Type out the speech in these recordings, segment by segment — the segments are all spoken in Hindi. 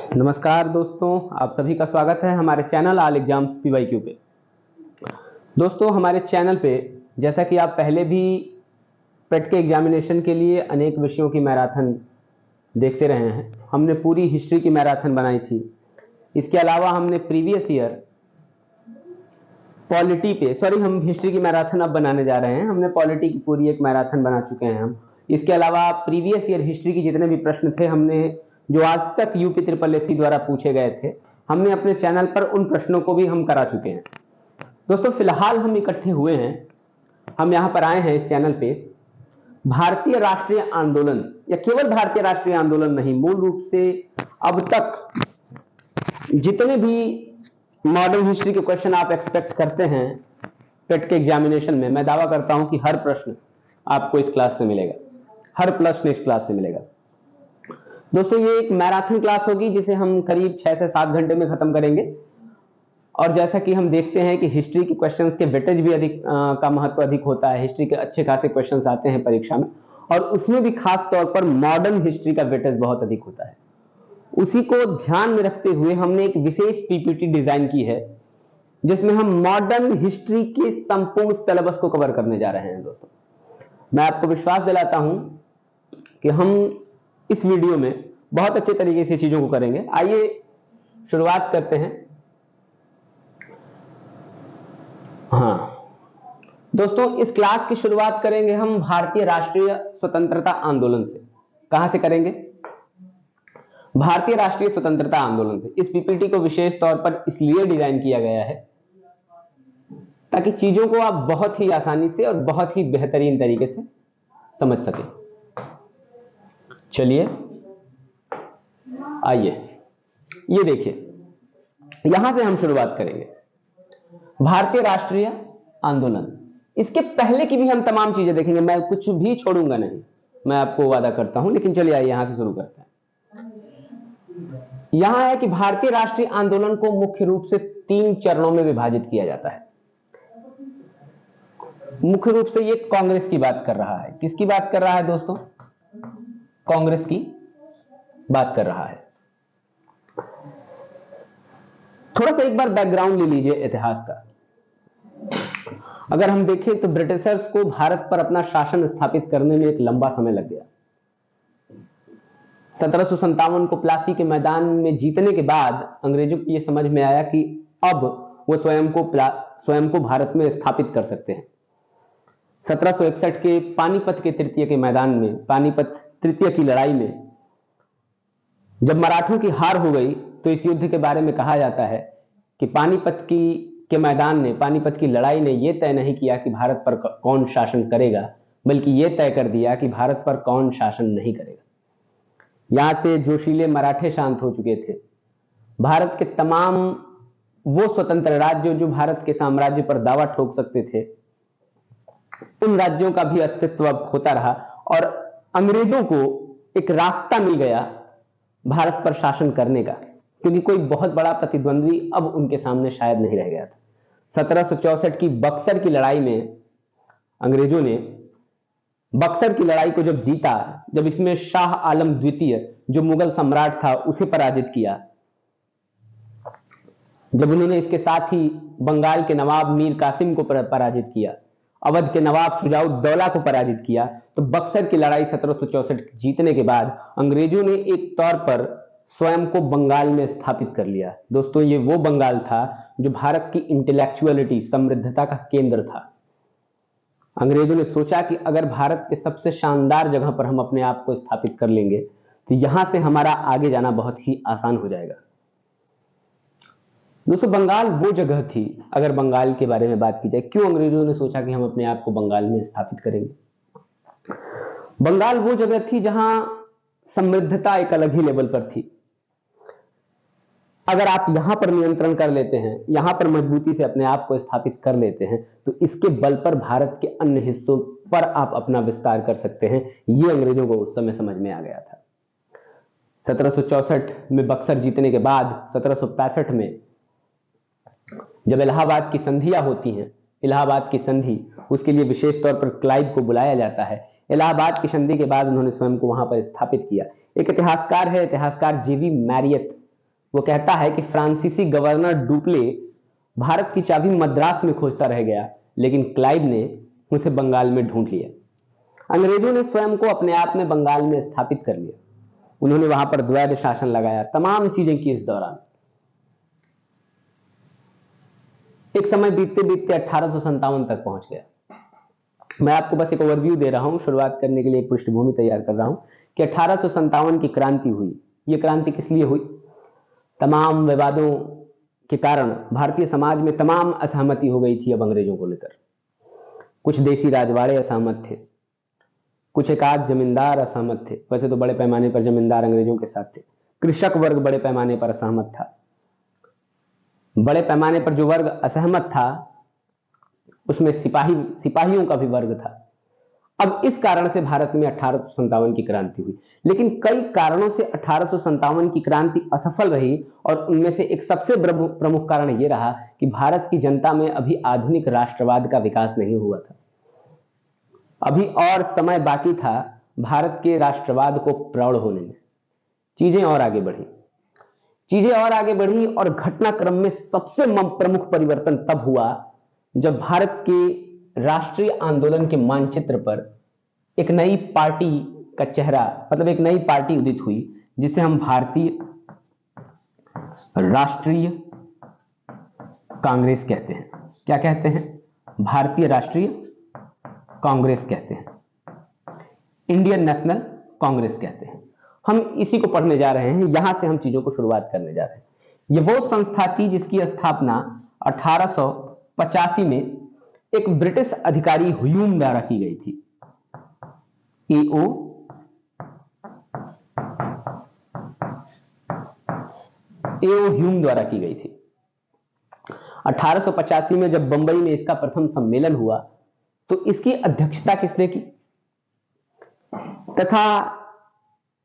नमस्कार दोस्तों, आप सभी का स्वागत है हमारे चैनल ऑल एग्जाम्स PYQ पे। दोस्तों, हमारे चैनल पे जैसा कि आप पहले भी पेट के एग्जामिनेशन के लिए अनेक विषयों की मैराथन देखते रहे हैं। हमने पूरी हिस्ट्री की मैराथन बनाई थी। इसके अलावा हमने प्रीवियस ईयर पॉलिटी पे हम हिस्ट्री की मैराथन अब बनाने जा रहे हैं। हमने पॉलिटी की पूरी एक मैराथन बना चुके हैं हम। इसके अलावा प्रीवियस ईयर हिस्ट्री के जितने भी प्रश्न थे, हमने जो आज तक UPSSC द्वारा पूछे गए थे, हमने अपने चैनल पर उन प्रश्नों को भी हम करा चुके हैं। दोस्तों, फिलहाल हम इकट्ठे हुए हैं, हम यहाँ पर आए हैं इस चैनल पे भारतीय राष्ट्रीय आंदोलन, या केवल भारतीय राष्ट्रीय आंदोलन नहीं, मूल रूप से अब तक जितने भी मॉडर्न हिस्ट्री के क्वेश्चन आप एक्सपेक्ट करते हैं पेट के एग्जामिनेशन में, मैं दावा करता हूं कि हर प्रश्न आपको इस क्लास से मिलेगा, हर प्रश्न इस क्लास से मिलेगा। दोस्तों, ये एक मैराथन क्लास होगी जिसे हम करीब 6 से 7 घंटे में खत्म करेंगे। और जैसा कि हम देखते हैं कि हिस्ट्री के क्वेश्चंस के वेटेज भी अधिक का महत्व अधिक होता है। हिस्ट्री के अच्छे खासे क्वेश्चंस आते हैं परीक्षा में, और उसमें भी खास तौर पर मॉडर्न हिस्ट्री का वेटेज बहुत अधिक होता है। उसी को ध्यान में रखते हुए हमने एक विशेष PPT डिजाइन की है जिसमें हम मॉडर्न हिस्ट्री के संपूर्ण सिलेबस को कवर करने जा रहे हैं। दोस्तों, मैं आपको विश्वास दिलाता हूं कि हम इस वीडियो में बहुत अच्छे तरीके से चीजों को करेंगे। आइए शुरुआत करते हैं। दोस्तों, इस क्लास की शुरुआत करेंगे हम भारतीय राष्ट्रीय स्वतंत्रता आंदोलन से। कहां से करेंगे? भारतीय राष्ट्रीय स्वतंत्रता आंदोलन से। इस PPT को विशेष तौर पर इसलिए डिजाइन किया गया है ताकि चीजों को आप बहुत ही आसानी से और बहुत ही बेहतरीन तरीके से समझ सकें। चलिए, आइए, ये देखिए, यहां से हम शुरुआत करेंगे। भारतीय राष्ट्रीय आंदोलन, इसके पहले की भी हम तमाम चीजें देखेंगे, मैं कुछ भी छोड़ूंगा नहीं, मैं आपको वादा करता हूं। लेकिन चलिए आइए यहां से शुरू करते हैं। यहां है कि भारतीय राष्ट्रीय आंदोलन को मुख्य रूप से 3 चरणों में विभाजित किया जाता है। मुख्य रूप से ये कांग्रेस की बात कर रहा है। किसकी बात कर रहा है दोस्तों? कांग्रेस की बात कर रहा है। थोड़ा सा एक बार बैकग्राउंड ले लीजिए इतिहास का। अगर हम देखें तो ब्रिटिशर्स को भारत पर अपना शासन स्थापित करने में एक लंबा समय लग गया। 1757 को प्लासी के मैदान में जीतने के बाद अंग्रेजों को यह समझ में आया कि अब वो स्वयं को भारत में स्थापित कर सकते हैं। 1761 के पानीपत के तृतीय के मैदान में, पानीपत तृतीय की लड़ाई में जब मराठों की हार हो गई, तो इस युद्ध के बारे में कहा जाता है कि पानीपत के मैदान ने, पानीपत की लड़ाई ने यह तय नहीं किया कि भारत पर कौन शासन करेगा, बल्कि यह तय कर दिया कि भारत पर कौन शासन नहीं करेगा। यहां से जोशीले मराठे शांत हो चुके थे। भारत के तमाम वो स्वतंत्र राज्य जो भारत के साम्राज्य पर दावा ठोक सकते थे, उन राज्यों का भी अस्तित्व अब होता रहा, और अंग्रेजों को एक रास्ता मिल गया भारत पर शासन करने का, क्योंकि कोई बहुत बड़ा प्रतिद्वंद्वी अब उनके सामने शायद नहीं रह गया था। 1764 की बक्सर की लड़ाई में अंग्रेजों ने बक्सर की लड़ाई को जब जीता, जब इसमें शाह आलम द्वितीय जो मुगल सम्राट था उसे पराजित किया, जब उन्होंने इसके साथ ही बंगाल के नवाब मीर कासिम को पराजित किया, अवध के नवाब शुजाउद्दौला को पराजित किया, तो बक्सर की लड़ाई 1764 जीतने के बाद अंग्रेजों ने एक तौर पर स्वयं को बंगाल में स्थापित कर लिया। दोस्तों, ये वो बंगाल था जो भारत की इंटेलेक्चुअलिटी, समृद्धता का केंद्र था। अंग्रेजों ने सोचा कि अगर भारत के सबसे शानदार जगह पर हम अपने आप को स्थापित कर लेंगे तो यहां से हमारा आगे जाना बहुत ही आसान हो जाएगा। दोस्तों, बंगाल वो जगह थी, अगर बंगाल के बारे में बात की जाए, क्यों अंग्रेजों ने सोचा कि हम अपने आप को बंगाल में स्थापित करेंगे? बंगाल वो जगह थी जहां समृद्धता एक अलग ही लेवल पर थी। अगर आप यहां पर नियंत्रण कर लेते हैं, यहां पर मजबूती से अपने आप को स्थापित कर लेते हैं, तो इसके बल पर भारत के अन्य हिस्सों पर आप अपना विस्तार कर सकते हैं। यह अंग्रेजों को उस समय समझ में आ गया था। 1764 में बक्सर जीतने के बाद 1765 में जब इलाहाबाद की संधियां होती हैं, इलाहाबाद की संधि, उसके लिए विशेष तौर पर क्लाइव को बुलाया जाता है। इलाहाबाद की संधि के बाद उन्होंने स्वयं को वहां पर स्थापित किया। एक इतिहासकार है, इतिहासकार JV मैरियट, वो कहता है कि फ्रांसीसी गवर्नर डुप्ले भारत की चाबी मद्रास में खोजता रह गया, लेकिन क्लाइव ने उसे बंगाल में ढूंढ लिया। अंग्रेजों ने स्वयं को अपने आप में बंगाल में स्थापित कर लिया। उन्होंने वहां पर द्वैध शासन लगाया, तमाम चीजें की। इस दौरान एक समय बीतते बीतते 1857 तक पहुंच गया। मैं आपको बस एक ओवरव्यू दे रहा हूं, शुरुआत करने के लिए एक पृष्ठभूमि तैयार कर रहा हूं कि 1857 की क्रांति हुई। यह क्रांति किस लिए हुई? तमाम विवादों के कारण भारतीय समाज में तमाम असहमति हो गई थी अब अंग्रेजों को लेकर। कुछ देशी राजवाड़े असहमत थे, कुछ एकाध जमींदार असहमत थे। वैसे तो बड़े पैमाने पर जमींदार अंग्रेजों के साथ थे। कृषक वर्ग बड़े पैमाने पर असहमत था। बड़े पैमाने पर जो वर्ग असहमत था उसमें सिपाहियों का भी वर्ग था। अब इस कारण से भारत में 1857 की क्रांति हुई, लेकिन कई कारणों से 1857 की क्रांति असफल रही, और उनमें से एक सबसे प्रमुख कारण यह रहा कि भारत की जनता में अभी आधुनिक राष्ट्रवाद का विकास नहीं हुआ था। अभी और समय बाकी था भारत के राष्ट्रवाद को प्रौढ़ होने में। चीजें और आगे बढ़ी और घटनाक्रम में सबसे प्रमुख परिवर्तन तब हुआ जब भारत के राष्ट्रीय आंदोलन के मानचित्र पर एक नई पार्टी का चेहरा, मतलब एक नई पार्टी उदित हुई, जिसे हम भारतीय राष्ट्रीय कांग्रेस कहते हैं। क्या कहते हैं? भारतीय राष्ट्रीय कांग्रेस कहते हैं, इंडियन नेशनल कांग्रेस कहते हैं। हम इसी को पढ़ने जा रहे हैं, यहां से हम चीजों को शुरुआत करने जा रहे हैं। यह वो संस्था थी जिसकी स्थापना 1885 में एक ब्रिटिश अधिकारी ह्यूम द्वारा की गई थी। एओ ह्यूम द्वारा की गई थी। 1885 में जब बंबई में इसका प्रथम सम्मेलन हुआ तो इसकी अध्यक्षता किसने की? तथा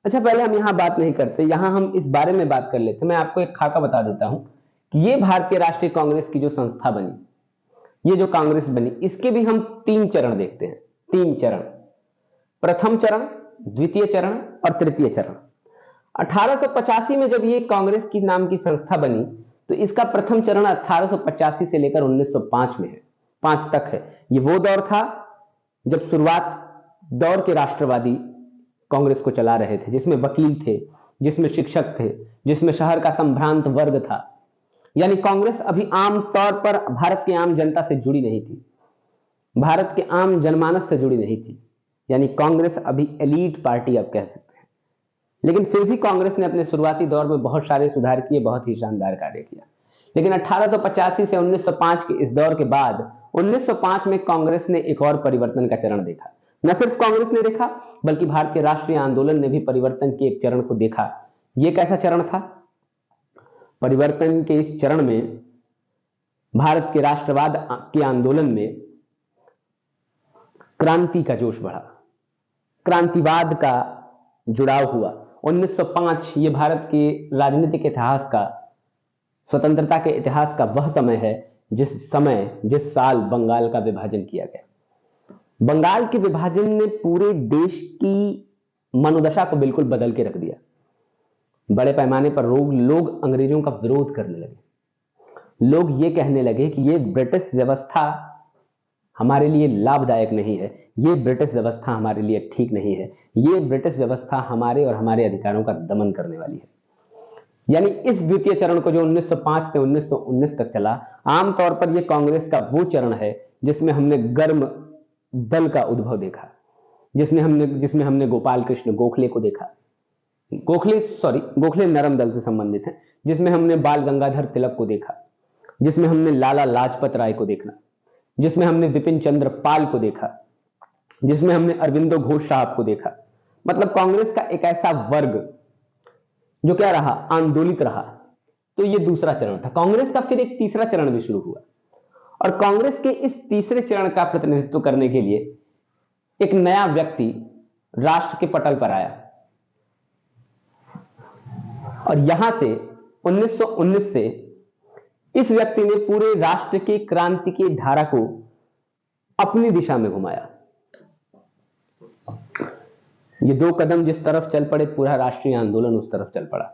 अच्छा, पहले हम यहां बात नहीं करते, यहां हम इस बारे में बात कर लेते। मैं आपको एक खाका बता देता हूं कि यह भारतीय राष्ट्रीय कांग्रेस की जो संस्था बनी, ये जो कांग्रेस बनी, इसके भी हम 3 चरण देखते हैं। 3 चरण, प्रथम चरण, द्वितीय चरण और तृतीय चरण। 1885 में जब ये कांग्रेस की नाम की संस्था बनी तो इसका प्रथम चरण 1885 से लेकर 1905 में है, 5 तक है। ये वो दौर था जब शुरुआत दौर के राष्ट्रवादी कांग्रेस को चला रहे थे, जिसमें वकील थे, जिसमें शिक्षक थे, जिसमें शहर का संभ्रांत वर्ग था। यानी कांग्रेस अभी आम तौर पर भारत की आम जनता से जुड़ी नहीं थी, भारत के आम जनमानस से जुड़ी नहीं थी। यानी कांग्रेस अभी एलीट पार्टी आप कह सकते हैं। लेकिन फिर भी कांग्रेस ने अपने शुरुआती दौर में बहुत सारे सुधार किए, बहुत ही शानदार कार्य किया। लेकिन 1885 से 1905 के इस दौर के बाद 1905 में कांग्रेस ने एक और परिवर्तन का चरण देखा। न सिर्फ कांग्रेस ने देखा, बल्कि भारतीय राष्ट्रीय आंदोलन ने भी परिवर्तन के एक चरण को देखा। यह कैसा चरण था? परिवर्तन के इस चरण में भारत के राष्ट्रवाद के आंदोलन में क्रांति का जोश बढ़ा, क्रांतिवाद का जुड़ाव हुआ। 1905 ये भारत के राजनीतिक इतिहास का, स्वतंत्रता के इतिहास का वह समय है जिस साल बंगाल का विभाजन किया गया। बंगाल के विभाजन ने पूरे देश की मनोदशा को बिल्कुल बदल के रख दिया। बड़े पैमाने पर लोग अंग्रेजों का विरोध करने लगे। लोग ये कहने लगे कि ये ब्रिटिश व्यवस्था हमारे लिए लाभदायक नहीं है, ये ब्रिटिश व्यवस्था हमारे लिए ठीक नहीं है, ये ब्रिटिश व्यवस्था हमारे और हमारे अधिकारों का दमन करने वाली है। यानी इस द्वितीय चरण को जो 1905 से 1919 तक चला, आमतौर पर यह कांग्रेस का वो चरण है जिसमें हमने गर्म दल का उद्भव देखा, जिसमें हमने गोपाल कृष्ण गोखले को देखा। गोखले नरम दल से संबंधित है। जिसमें हमने बाल गंगाधर तिलक को देखा, जिसमें हमने लाला लाजपत राय को देखा, जिसमें हमने विपिन चंद्र पाल को देखा, जिसमें हमने अरविंदो घोष साहब को देखा। मतलब कांग्रेस का एक ऐसा वर्ग जो क्या रहा, आंदोलित रहा। तो यह दूसरा चरण था। कांग्रेस का फिर एक तीसरा चरण भी शुरू हुआ, और कांग्रेस के इस तीसरे चरण का प्रतिनिधित्व करने के लिए एक नया व्यक्ति राष्ट्र के पटल पर आया, और यहां से 1919 से इस व्यक्ति ने पूरे राष्ट्र की क्रांति की धारा को अपनी दिशा में घुमाया। ये 2 कदम जिस तरफ चल पड़े, पूरा राष्ट्रीय आंदोलन उस तरफ चल पड़ा।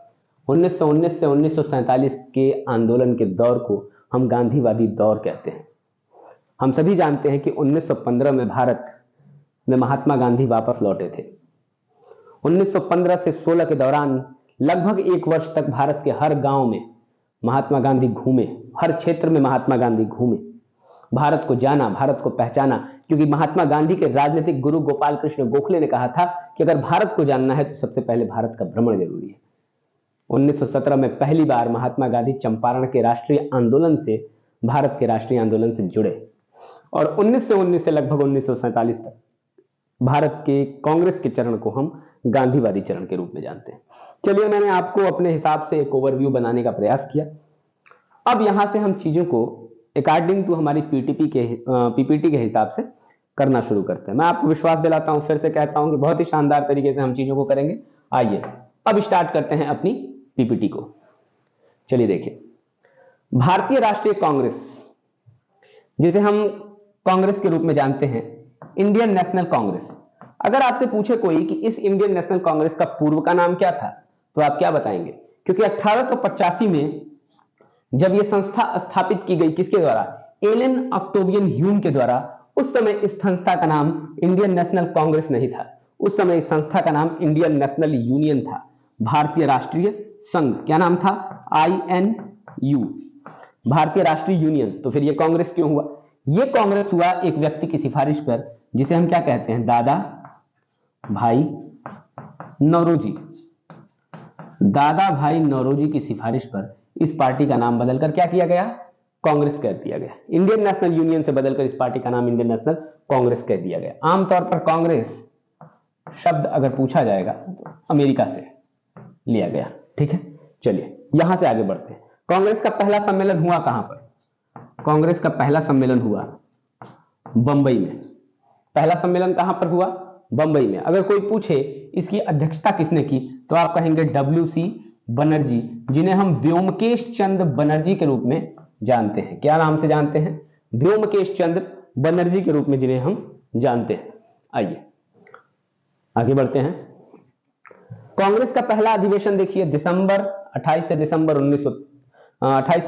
1919 से 1947 के आंदोलन के दौर को हम गांधीवादी दौर कहते हैं। हम सभी जानते हैं कि 1915 में भारत में महात्मा गांधी वापस लौटे थे। 1915 से 16 के दौरान लगभग 1 वर्ष तक भारत के हर गांव में महात्मा गांधी घूमे, हर क्षेत्र में महात्मा गांधी घूमे, भारत को जाना, भारत को पहचाना, क्योंकि महात्मा गांधी के राजनीतिक गुरु गोपाल कृष्ण गोखले ने कहा था कि अगर भारत को जानना है तो सबसे पहले भारत का भ्रमण जरूरी है। 1917 में पहली बार महात्मा गांधी चंपारण के राष्ट्रीय आंदोलन से, भारत के राष्ट्रीय आंदोलन से जुड़े और 1919 से लगभग 1947 तक भारत के कांग्रेस के चरण को हम गांधीवादी चरण के रूप में जानते हैं। चलिए, मैंने आपको अपने हिसाब से एक ओवरव्यू बनाने का प्रयास किया। अब यहां से हम चीजों को अकॉर्डिंग टू हमारी पीपीटी के हिसाब से करना शुरू करते हैं। मैं आपको विश्वास दिलाता हूं, फिर से कहता हूं कि बहुत ही शानदार तरीके से हम चीजों को करेंगे। आइए अब स्टार्ट करते हैं अपनी पीपीटी को। चलिए देखिए, भारतीय राष्ट्रीय कांग्रेस, जिसे हम कांग्रेस के रूप में जानते हैं, इंडियन नेशनल कांग्रेस। अगर आपसे पूछे कोई कि इस इंडियन नेशनल कांग्रेस का पूर्व का नाम क्या था, तो आप क्या बताएंगे? क्योंकि 1885 में जब यह संस्था स्थापित की गई, किसके द्वारा? एलन ऑक्टेवियन ह्यूम के द्वारा। उस समय इस संस्था का नाम इंडियन नेशनल कांग्रेस नहीं था, उस समय इस संस्था का नाम इंडियन नेशनल यूनियन था, भारतीय राष्ट्रीय संघ। क्या नाम था? INU, भारतीय राष्ट्रीय यूनियन। तो फिर यह कांग्रेस क्यों हुआ? यह कांग्रेस हुआ एक व्यक्ति की सिफारिश पर, जिसे हम क्या कहते हैं? दादा भाई नौरोजी। दादा भाई नौरोजी की सिफारिश पर इस पार्टी का नाम बदलकर क्या किया गया? कांग्रेस कर दिया गया। इंडियन नेशनल यूनियन से बदलकर इस पार्टी का नाम इंडियन नेशनल कांग्रेस कह दिया गया। आमतौर पर कांग्रेस शब्द अगर पूछा जाएगा तो अमेरिका से लिया गया। ठीक है, चलिए यहां से आगे बढ़ते हैं। कांग्रेस का पहला सम्मेलन हुआ कहां पर? कांग्रेस का पहला सम्मेलन हुआ बंबई में। पहला सम्मेलन कहां पर हुआ? बंबई में। अगर कोई पूछे इसकी अध्यक्षता किसने की, तो आप कहेंगे WC बनर्जी, जिन्हें हम व्योमकेश चंद्र बनर्जी के रूप में जानते हैं। क्या नाम से जानते हैं? व्योमकेश चंद्र बनर्जी के रूप में जिन्हें हम जानते हैं। आइए आगे बढ़ते हैं। कांग्रेस का पहला अधिवेशन देखिए, 28 से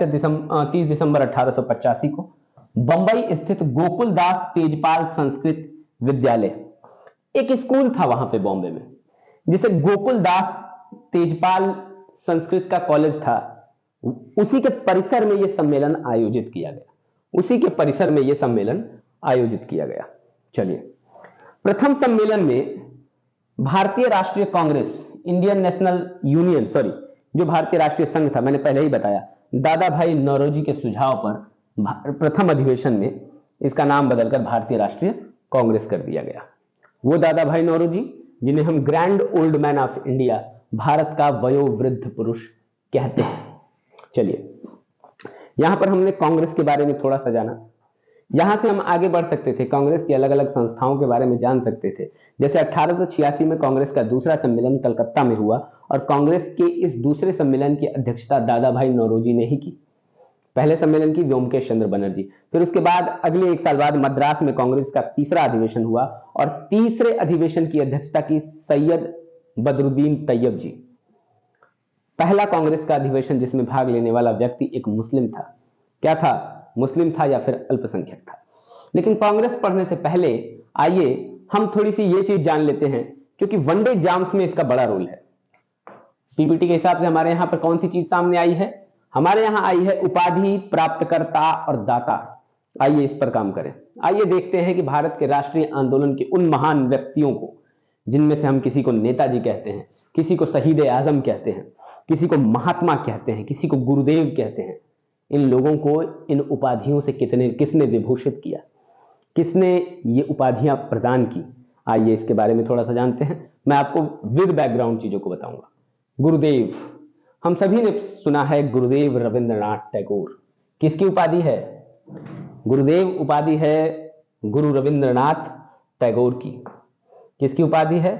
30 दिसंबर 1885 को बंबई स्थित गोकुलदास तेजपाल संस्कृत विद्यालय, एक स्कूल था वहां पे बॉम्बे में, जिसे गोकुलदास तेजपाल संस्कृत का कॉलेज था, उसी के परिसर में यह सम्मेलन आयोजित किया गया। उसी के परिसर में यह सम्मेलन आयोजित किया गया। चलिए, प्रथम सम्मेलन में भारतीय राष्ट्रीय कांग्रेस, इंडियन नेशनल यूनियन, जो भारतीय राष्ट्रीय संघ था, मैंने पहले ही बताया, दादा भाई नौरोजी के सुझाव पर प्रथम अधिवेशन में इसका नाम बदलकर भारतीय राष्ट्रीय कांग्रेस कर दिया गया। वो दादा भाई नौरोजी जिन्हें हम grand old man of India, Bharat का वयोवृद्ध पुरुष कहते हैं। चलिए, यहां पर हमने कांग्रेस के बारे में थोड़ा सा जाना। यहां से हम आगे बढ़ सकते थे, कांग्रेस की अलग अलग संस्थाओं के बारे में जान सकते थे। जैसे 1886 में कांग्रेस का दूसरा सम्मेलन कलकत्ता में हुआ और कांग्रेस के इस दूसरे सम्मेलन की अध्यक्षता दादा भाई नौरोजी ने ही की। पहले सम्मेलन की व्योमकेश चंद्र बनर्जी। फिर उसके बाद अगले 1 साल बाद मद्रास में कांग्रेस का तीसरा अधिवेशन हुआ और तीसरे अधिवेशन की अध्यक्षता की सैयद बदरुद्दीन तैयब जी। पहला कांग्रेस का अधिवेशन जिसमें भाग लेने वाला व्यक्ति एक मुस्लिम था। क्या था? मुस्लिम था या फिर अल्पसंख्यक था। लेकिन कांग्रेस पढ़ने से पहले आइए हम थोड़ी सी ये चीज जान लेते हैं, क्योंकि वनडे एग्जाम्स में इसका बड़ा रोल है। पीपीटी के हिसाब से हमारे यहां पर कौन सी चीज सामने आई है? हमारे यहां आई है उपाधि, प्राप्तकर्ता और दाता। आइए इस पर काम करें। आइए देखते हैं कि भारत के राष्ट्रीय आंदोलन के उन महान व्यक्तियों को, जिनमें से हम किसी को नेताजी कहते हैं, किसी को शहीद आजम कहते हैं, किसी को महात्मा कहते हैं, किसी को गुरुदेव कहते हैं, इन लोगों को इन उपाधियों से किसने विभूषित किया, किसने ये उपाधियां प्रदान की, आइए इसके बारे में थोड़ा सा जानते हैं। मैं आपको विद बैकग्राउंड चीजों को बताऊंगा। गुरुदेव, हम सभी ने सुना है गुरुदेव रविंद्रनाथ टैगोर। किसकी उपाधि है? गुरुदेव उपाधि है गुरु रविंद्रनाथ टैगोर की। किसकी उपाधि है?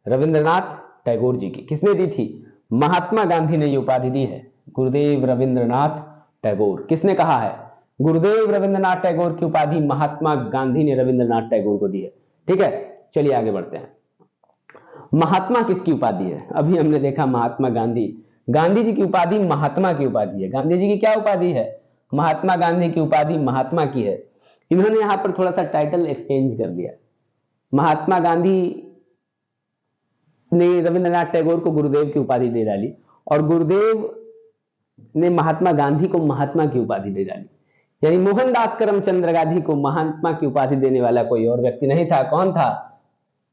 रविंद्रनाथ टैगोर जी की। किसने दी थी? महात्मा गांधी ने ये उपाधि दी है, गुरुदेव रविंद्रनाथ टैगोर। किसने कहा है? गुरुदेव रविंद्रनाथ टैगोर की उपाधि महात्मा गांधी ने रविंद्रनाथ टैगोर को दी है। ठीक है, चलिए आगे बढ़ते हैं। महात्मा किसकी उपाधि है? अभी हमने देखा महात्मा गांधी गांधी जी की उपाधि महात्मा की उपाधि है। गांधी जी की क्या उपाधि है? महात्मा गांधी की उपाधि महात्मा की है। इन्होंने यहां पर थोड़ा सा टाइटल एक्सचेंज कर दिया। महात्मा गांधी ने रविंद्रनाथ टैगोर को गुरुदेव की उपाधि दे डाली और गुरुदेव ने महात्मा गांधी को महात्मा की उपाधि दे डाली। यानी मोहनदास करमचंद गांधी को महात्मा की उपाधि देने वाला कोई और व्यक्ति नहीं था। कौन था?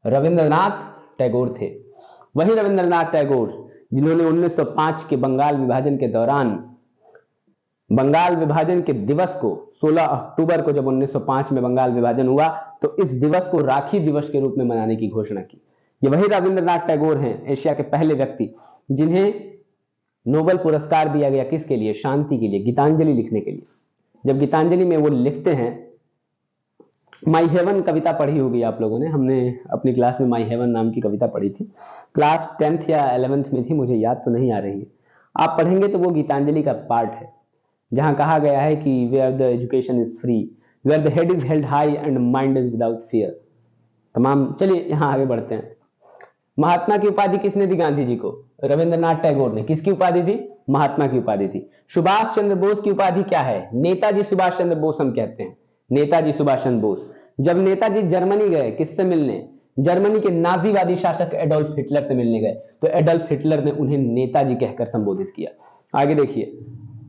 रविंद्रनाथ टैगोर थे। वही रविंद्रनाथ टैगोर जिन्होंने 1905 के बंगाल विभाजन के दौरान, बंगाल विभाजन के दिवस को 16 अक्टूबर को जब 1905 में बंगाल विभाजन हुआ तो इस दिवस को राखी दिवस के रूप में मनाने की घोषणा की। ये वही रविंद्रनाथ टैगोर हैं, एशिया के पहले व्यक्ति जिन्हें नोबेल पुरस्कार दिया गया। किसके लिए? शांति के लिए, गीतांजलि लिखने के लिए। जब गीतांजलि में वो लिखते हैं, माई हेवन कविता पढ़ी होगी आप लोगों ने, हमने अपनी क्लास में माई हेवन नाम की कविता पढ़ी थी, क्लास 10th या 11th में थी, मुझे याद तो नहीं आ रही है। आप पढ़ेंगे तो वो गीतांजलि का पार्ट है जहां कहा गया है कि where the education is free, where the head is held high and mind is without fear. तमाम। चलिए यहां आगे बढ़ते हैं। महात्मा की उपाधि किसने दी गांधी जी को? रविंद्रनाथ टैगोर ने। किसकी उपाधि थी? महात्मा की उपाधि थी। सुभाष चंद्र बोस की उपाधि क्या है? नेताजी सुभाष चंद्र बोस हम कहते हैं। नेताजी सुभाष चंद्र बोस। जब नेताजी जर्मनी गए, किससे मिलने? जर्मनी के नाजीवादी शासक एडोल्फ हिटलर से मिलने गए, तो एडोल्फ हिटलर ने उन्हें नेताजी कहकर संबोधित किया। आगे देखिए,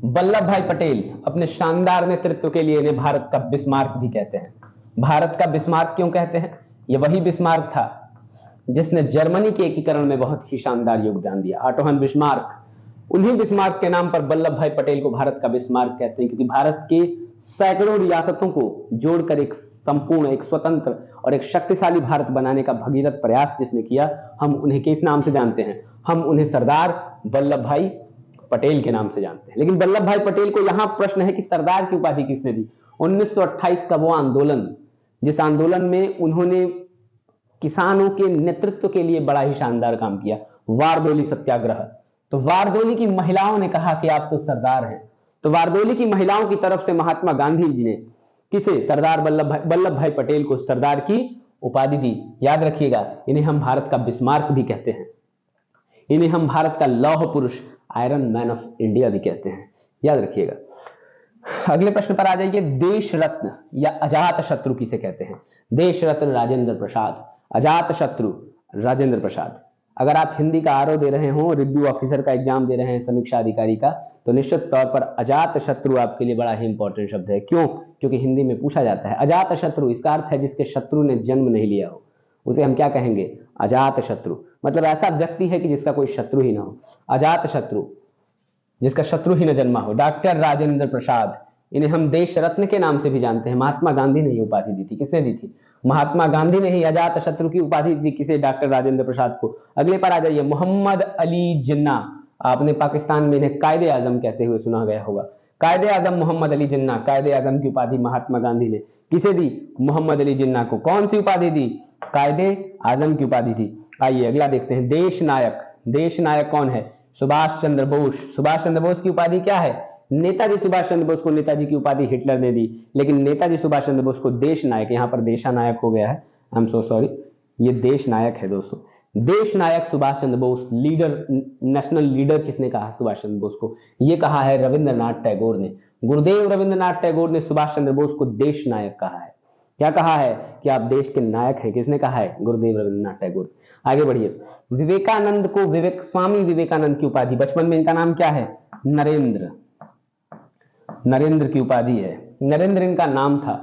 वल्लभ भाई पटेल अपने शानदार नेतृत्व के लिए इन्हें भारत का बिस्मार्क भी कहते हैं। भारत का बिस्मार्क क्यों कहते हैं? यह वही बिस्मार्क था जिसने जर्मनी के एकीकरण में बहुत ही शानदार योगदान दिया। Auto Bismarck. उन्हीं बिस्मार्क के नाम पर वल्लभ भाई पटेल को भारत का बिस्मार्क कहते हैं, क्योंकि भारत के सैकड़ों रियासतों को जोड़कर एक संपूर्ण, एक स्वतंत्र और एक शक्तिशाली भारत बनाने का भगीरथ प्रयास जिसने किया, हम उन्हें किस नाम से जानते हैं? हम उन्हें सरदार वल्लभ भाई पटेल के नाम से जानते हैं। लेकिन वल्लभ भाई पटेल को यहां प्रश्न है कि सरदार की उपाधि किसने दी? 1928 का वो आंदोलन, जिस आंदोलन में उन्होंने किसानों के नेतृत्व के लिए बड़ा ही शानदार काम किया, वारदोली सत्याग्रह। तो वारदोली की महिलाओं ने कहा कि आप तो सरदार हैं, तो वारदोली की महिलाओं की तरफ से महात्मा गांधी जी ने किसे? सरदार वल्लभ भाई पटेल को सरदार की उपाधि दी। याद रखिएगा, इन्हें हम भारत का बिस्मार्क भी कहते हैं, इन्हें हम भारत का लौह पुरुष, आयरन मैन ऑफ इंडिया भी कहते हैं। याद रखिएगा। अगले प्रश्न पर आ जाइए। देश रत्न या अजात शत्रु किसे कहते हैं? देश रत्न राजेंद्र प्रसाद। अजात शत्रु राजेंद्र प्रसाद। अगर आप हिंदी का आरओ दे रहे हो, रिव्यू ऑफिसर का एग्जाम दे रहे हैं, समीक्षा अधिकारी का, तो निश्चित तौर पर अजात शत्रु आपके लिए बड़ा ही इंपॉर्टेंट शब्द है। क्यों? क्योंकि हिंदी में पूछा जाता है। अजात शत्रु, इसका अर्थ है जिसके शत्रु ने जन्म नहीं लिया हो, उसे हम क्या कहेंगे? अजात शत्रु। मतलब ऐसा व्यक्ति है कि जिसका कोई शत्रु ही ना हो। अजात शत्रु, जिसका शत्रु ही न जन्मा हो। डॉक्टर राजेंद्र प्रसाद, इन्हें हम देश रत्न के नाम से भी जानते हैं। महात्मा गांधी ने ये उपाधि दी थी। किसने दी थी? महात्मा गांधी ने ही अजात शत्रु की उपाधि दी। किसे? डॉक्टर राजेंद्र प्रसाद को। अगले पर आ जाइए। मोहम्मद अली जिन्ना, आपने पाकिस्तान में इन्हें कायदे आजम कहते हुए सुना गया होगा। कायदे आजम मोहम्मद अली जिन्ना। कायदे आजम की उपाधि महात्मा गांधी ने किसे दी? मोहम्मद अली जिन्ना को। कौन सी उपाधि दी? कायदे आजम की उपाधि दी। आइए अगला देखते हैं। देश नायक। देश नायक कौन है? सुभाष चंद्र बोस। सुभाष चंद्र बोस की उपाधि क्या है? नेताजी सुभाष चंद्र बोस को नेताजी की उपाधि हिटलर ने दी, लेकिन नेताजी सुभाष चंद्र बोस को देश नायक, यहां पर देशा नायक हो गया है, आई एम सो सॉरी, ये देश नायक है दोस्तों। देश नायक Subhash Chandra Bose. Leader, national leader किसने कहा सुभाष चंद्र बोस को? ये कहा है रविंद्रनाथ टैगोर ने। गुरुदेव रविंद्रनाथ टैगोर ने सुभाष चंद्र बोस को देश नायक कहा है। क्या कहा है? कि आप देश के नायक हैं। किसने कहा है? गुरुदेव रविंद्रनाथ टैगोर। आगे बढ़िए। विवेकानंद को स्वामी विवेकानंद की उपाधि, बचपन में इनका नाम क्या है? नरेंद्र। नरेंद्र की उपाधि है, नरेंद्र इनका नाम था।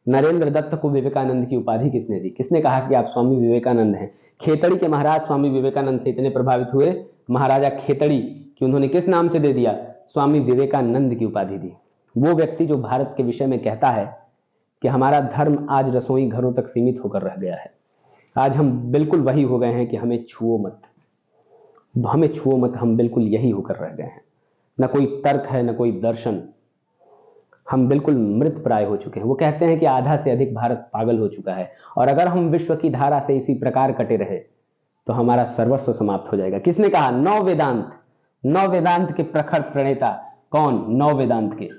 नरेंद्र दत्त को विवेकानंद की उपाधि किसने दी? किसने कहा कि आप स्वामी विवेकानंद हैं? खेतड़ी के महाराज स्वामी विवेकानंद से इतने प्रभावित हुए, महाराजा खेतड़ी, कि उन्होंने किस नाम से दे दिया? स्वामी विवेकानंद की उपाधि दी। वो व्यक्ति जो भारत के विषय में कहता है कि हमारा धर्म आज रसोई घरों तक सीमित होकर रह गया है, आज हम बिल्कुल वही हो गए हैं कि हमें छुओ मत, हमें छुओ मत, हम बिल्कुल यही होकर रह गए हैं। न कोई तर्क है, न कोई दर्शन, हम बिल्कुल मृत प्राय हो चुके हैं। वो कहते हैं कि आधा से अधिक भारत पागल हो चुका है, और अगर हम विश्व की धारा से इसी प्रकार कटे रहे तो हमारा सर्वस्व समाप्त हो जाएगा। किसने कहा? नव वेदांत। नव वेदांत के प्रखर प्रणेता कौन? नव वेदांत के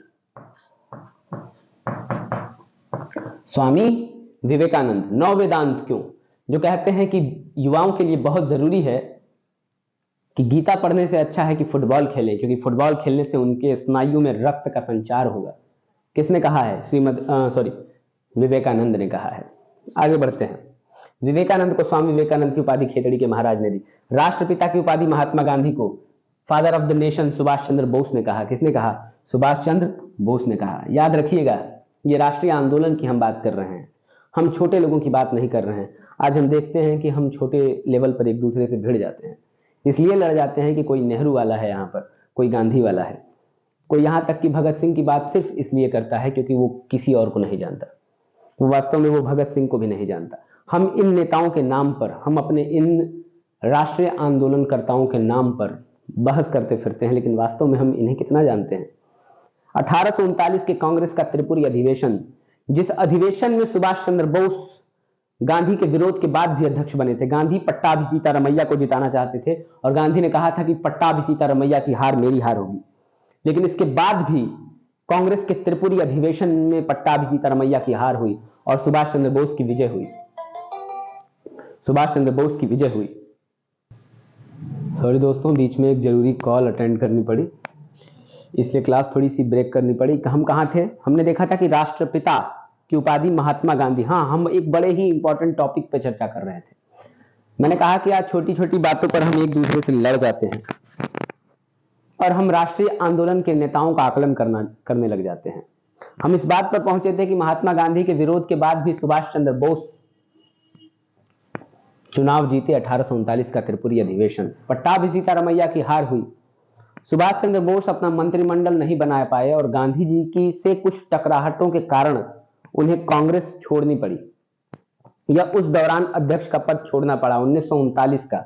स्वामी विवेकानंद। नव वेदांत क्यों? जो कहते हैं कि युवाओं के लिए बहुत जरूरी है कि गीता पढ़ने से अच्छा है कि फुटबॉल खेलें, क्योंकि फुटबॉल खेलने से उनके स्नायुओं में रक्त का संचार होगा। किसने कहा है? विवेकानंद ने कहा है। आगे बढ़ते हैं। विवेकानंद को स्वामी विवेकानंद की उपाधि खेतड़ी के महाराज ने दी। राष्ट्रपिता की उपाधि महात्मा गांधी को father of the nation Subhash Chandra Bose ने कहा। किसने कहा? सुभाष चंद्र बोस ने कहा। याद रखिएगा, ये राष्ट्रीय आंदोलन की हम बात कर रहे हैं, हम छोटे लोगों की बात नहीं कर रहे हैं। आज हम देखते हैं कि हम छोटे लेवल पर एक दूसरे से भिड़ जाते हैं, इसलिए लड़ जाते हैं कि कोई नेहरू वाला है यहाँ पर, कोई गांधी वाला है, कोई यहाँ तक कि भगत सिंह की बात सिर्फ इसलिए करता है क्योंकि वो किसी और को नहीं जानता, वो वास्तव में वो भगत सिंह को भी नहीं जानता। हम इन नेताओं के नाम पर, हम अपने इन राष्ट्रीय आंदोलनकर्ताओं के नाम पर बहस करते फिरते हैं, लेकिन वास्तव में हम इन्हें कितना जानते हैं। 1839 के कांग्रेस का त्रिपुरी अधिवेशन, जिस अधिवेशन में सुभाष चंद्र बोस गांधी के विरोध के बाद भी अध्यक्ष बने थे। गांधी पट्टाभी सीतारमैया को जिताना चाहते थे और गांधी ने कहा था कि पट्टाभी सीतारमैया की हार मेरी हार होगी, लेकिन इसके बाद भी कांग्रेस के त्रिपुरी अधिवेशन में पट्टाभी सीतारमैया की हार हुई और सुभाष चंद्र बोस की विजय हुई। सुभाष चंद्र बोस की विजय हुई। सॉरी दोस्तों, बीच में एक जरूरी कॉल अटेंड करनी पड़ी, इसलिए क्लास थोड़ी सी ब्रेक करनी पड़ी। हम कहाँ थे? हमने देखा था कि राष्ट्रपिता की उपाधि महात्मा गांधी। हाँ, हम एक बड़े ही इंपॉर्टेंट टॉपिक पर चर्चा कर रहे थे। मैंने कहा कि आज छोटी छोटी बातों पर हम एक दूसरे से लड़ जाते हैं और हम राष्ट्रीय आंदोलन के नेताओं का आकलन करने लग जाते हैं। हम इस बात पर पहुंचे थे कि महात्मा गांधी के विरोध के बाद भी सुभाष चंद्र बोस चुनाव जीते। 1839 का त्रिपुरी अधिवेशन, पट्टाभी सीतारमैया की हार हुई। सुभाष चंद्र बोस अपना मंत्रिमंडल नहीं बना पाए और गांधी जी की से कुछ टकराहटों के कारण उन्हें कांग्रेस छोड़नी पड़ी, या उस दौरान अध्यक्ष का पद छोड़ना पड़ा 1939 का,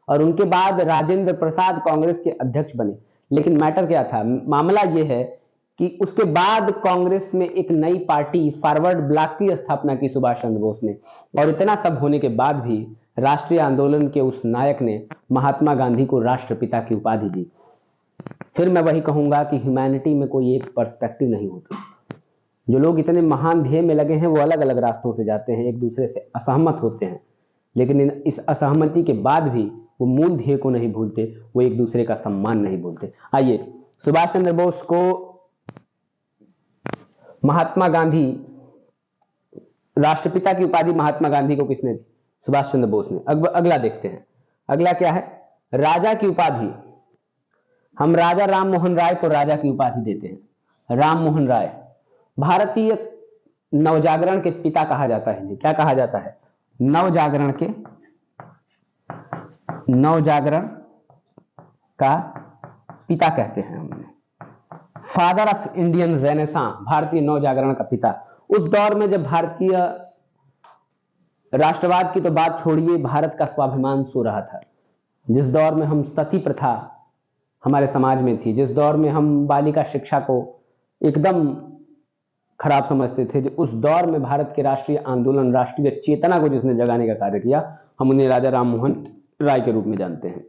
और उनके बाद राजेंद्र प्रसाद कांग्रेस के अध्यक्ष बने। लेकिन मैटर क्या था? मामला यह है कि उसके बाद कांग्रेस में एक नई पार्टी फॉरवर्ड ब्लॉक की स्थापना की सुभाष चंद्र बोस ने, और इतना सब होने के बाद भी राष्ट्रीय आंदोलन के उस नायक ने महात्मा गांधी को राष्ट्रपिता की उपाधि दी। फिर मैं वही कहूंगा कि ह्यूमैनिटी में कोई एक पर्सपेक्टिव नहीं होता। जो लोग इतने महान ध्येय में लगे हैं वो अलग अलग रास्तों से जाते हैं, एक दूसरे से असहमत होते हैं, लेकिन इस असहमति के बाद भी वो मूल ध्येय को नहीं भूलते, वो एक दूसरे का सम्मान नहीं भूलते। आइए, सुभाष चंद्र बोस को महात्मा गांधी, राष्ट्रपिता की उपाधि महात्मा गांधी को किसने दी? सुभाष चंद्र बोस ने। अगला देखते हैं। अगला क्या है? राजा की उपाधि। हम राजा राम मोहन राय को राजा की उपाधि देते हैं। राम मोहन राय भारतीय नवजागरण के पिता कहा जाता है इन्हें। क्या कहा जाता है? नवजागरण का पिता कहते हैं हमने। फादर ऑफ इंडियन रेनेसां, भारतीय नवजागरण का पिता। उस दौर में जब भारतीय राष्ट्रवाद की तो बात छोड़िए, भारत का स्वाभिमान सो रहा था, जिस दौर में हम सती प्रथा हमारे समाज में थी, जिस दौर में हम बालिका शिक्षा को एकदम खराब समझते थे, उस दौर में भारत के राष्ट्रीय आंदोलन, राष्ट्रीय चेतना को जिसने जगाने का कार्य किया, हम उन्हें राजा राम मोहन राय के रूप में जानते हैं।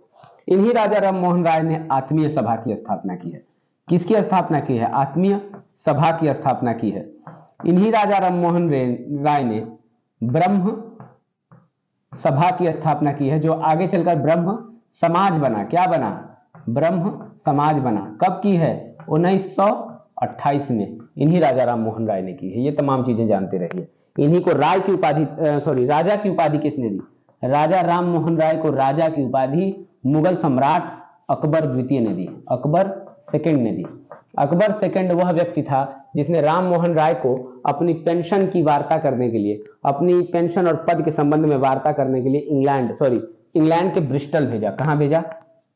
इन्हीं राजा राम मोहन राय ने आत्मीय सभा की स्थापना की है। किसकी स्थापना की है? आत्मीय सभा की स्थापना की है। इन्हीं राजा राम मोहन राय ने ब्रह्म सभा की स्थापना की है, जो आगे चलकर ब्रह्म समाज बना। क्या बना? ब्रह्म समाज बना। कब की है? 1928 में इन्हीं राजा राम मोहन राय ने की है। ये तमाम चीजें जानते रहिए। इन्हीं को राय की उपाधि राजा की उपाधि किसने दी? राजा राम मोहन राय को राजा की उपाधि मुगल सम्राट अकबर द्वितीय ने दी, अकबर सेकंड ने दी। अकबर सेकंड वह व्यक्ति था जिसने राम मोहन राय को अपनी पेंशन की वार्ता करने के लिए, अपनी पेंशन और पद के संबंध में वार्ता करने के लिए इंग्लैंड के ब्रिस्टल भेजा। कहां भेजा?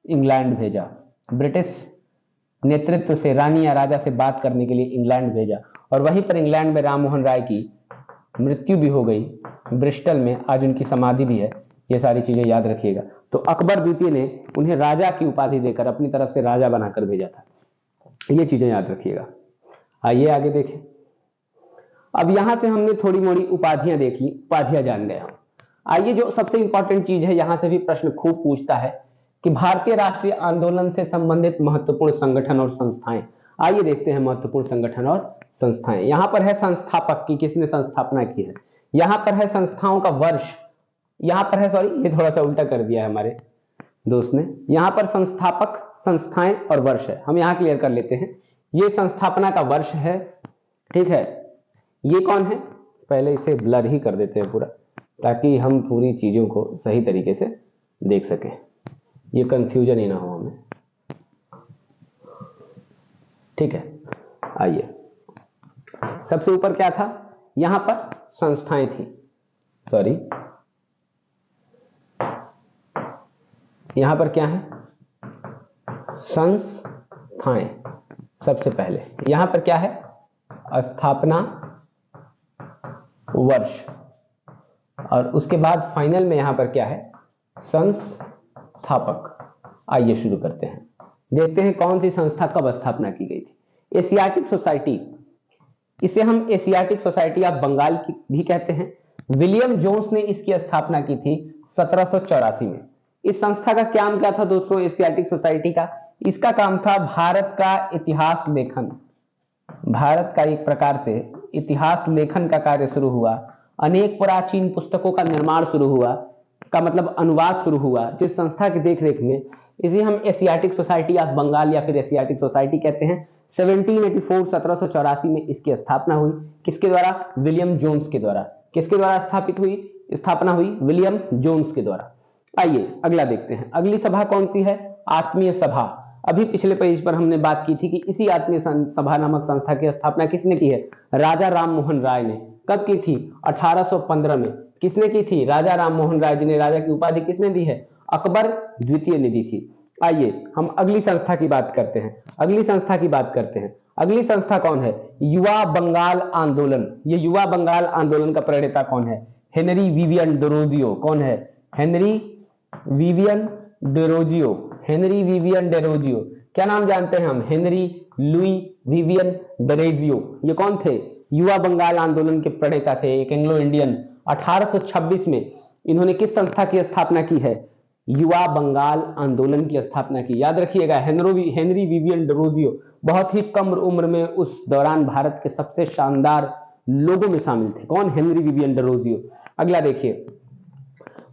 इंग्लैंड भेजा। ब्रिटिश नेतृत्व से रानी या राजा से बात करने के लिए इंग्लैंड भेजा, और वहीं पर इंग्लैंड में राम मोहन राय की मृत्यु भी हो गई, ब्रिस्टल में। आज उनकी समाधि भी है। ये सारी चीजें याद रखिएगा। तो अकबर द्वितीय ने उन्हें राजा की उपाधि देकर अपनी तरफ से राजा बनाकर भेजा था। ये चीजें याद रखिएगा। आइए आगे देखें। अब यहां से हमने थोड़ी मोड़ी उपाधियां देख ली, उपाधियां जान गए हम। आइए, जो सबसे इंपॉर्टेंट चीज है, यहां से भी प्रश्न खूब पूछता है कि भारतीय राष्ट्रीय आंदोलन से संबंधित महत्वपूर्ण संगठन और संस्थाएं। आइए देखते हैं महत्वपूर्ण संगठन और संस्थाएं। यहां पर है संस्थापक की, किसने संस्थापना की है। यहां पर है संस्थाओं का वर्ष। यहां पर है, सॉरी ये थोड़ा सा उल्टा कर दिया है हमारे दोस्त ने। यहाँ पर संस्थापक, संस्थाएं और वर्ष है, हम यहाँ क्लियर कर लेते हैं। ये संस्थापना का वर्ष है, ठीक है। ये कौन है, पहले इसे ब्लर ही कर देते हैं पूरा, ताकि हम पूरी चीजों को सही तरीके से देख सकें, ये कंफ्यूजन ही ना हो हमें, ठीक है। आइए, सबसे ऊपर क्या था, यहां पर संस्थाएं थी, सॉरी, यहां पर क्या है, संस्थाएं। सबसे पहले यहां पर क्या है, स्थापना वर्ष, और उसके बाद फाइनल में यहां पर क्या है, संस्थापक। आइए शुरू करते हैं, देखते हैं कौन सी संस्था कब स्थापना की गई थी। एशियाटिक सोसाइटी, इसे हम एशियाटिक सोसाइटी ऑफ बंगाल की भी कहते हैं। विलियम जोन्स ने इसकी स्थापना की थी 1784 में। इस संस्था का काम क्या था दोस्तों, एशियाटिक सोसाइटी का, इसका काम था भारत का इतिहास लेखन, भारत का एक प्रकार से इतिहास लेखन का कार्य शुरू हुआ। अनेक प्राचीन पुस्तकों का निर्माण शुरू हुआ, का मतलब अनुवाद शुरू हुआ, जिस संस्था की देखरेख में, इसे हम एशियाटिक सोसाइटी ऑफ बंगाल या फिर एशियाटिक सोसाइटी कहते हैं। 1784 में इसकी स्थापना हुई, किसके द्वारा, विलियम जोन्स के द्वारा। किसके द्वारा स्थापित हुई, स्थापना हुई, विलियम जोन्स के द्वारा। आइए अगला देखते हैं, अगली सभा कौन सी है, आत्मीय सभा। अभी पिछले पेज पर हमने बात की थी कि इसी आत्मीय सभा नामक संस्था की स्थापना किसने की है, राजा राम मोहन राय ने। कब की थी, 1815 में। किसने की थी, राजा राम मोहन राय जी ने। राजा की उपाधि किसने दी है, अकबर द्वितीय ने दी थी। आइए हम अगली संस्था की बात करते हैं, अगली संस्था की बात करते हैं। अगली संस्था कौन है, युवा बंगाल आंदोलन। ये युवा बंगाल आंदोलन का प्रणेता कौन है, हेनरी विवियन डेरोजियो। कौन है, Henry Vivian Derozio, Henry Vivian Derozio. क्या नाम जानते हैं हम, हेनरी लुई विवियन डेरोजियो। ये कौन थे, युवा बंगाल आंदोलन के प्रणेता थे, एक एंग्लो इंडियन। 1826 में इन्होंने किस संस्था की स्थापना की है, युवा बंगाल आंदोलन की स्थापना की। याद रखिएगा, हेनरी विवियन डेरोजियो बहुत ही कम उम्र में उस दौरान भारत के सबसे शानदार लोगों में शामिल थे। कौन, हेनरी विवियन डेरोजियो। अगला देखिए,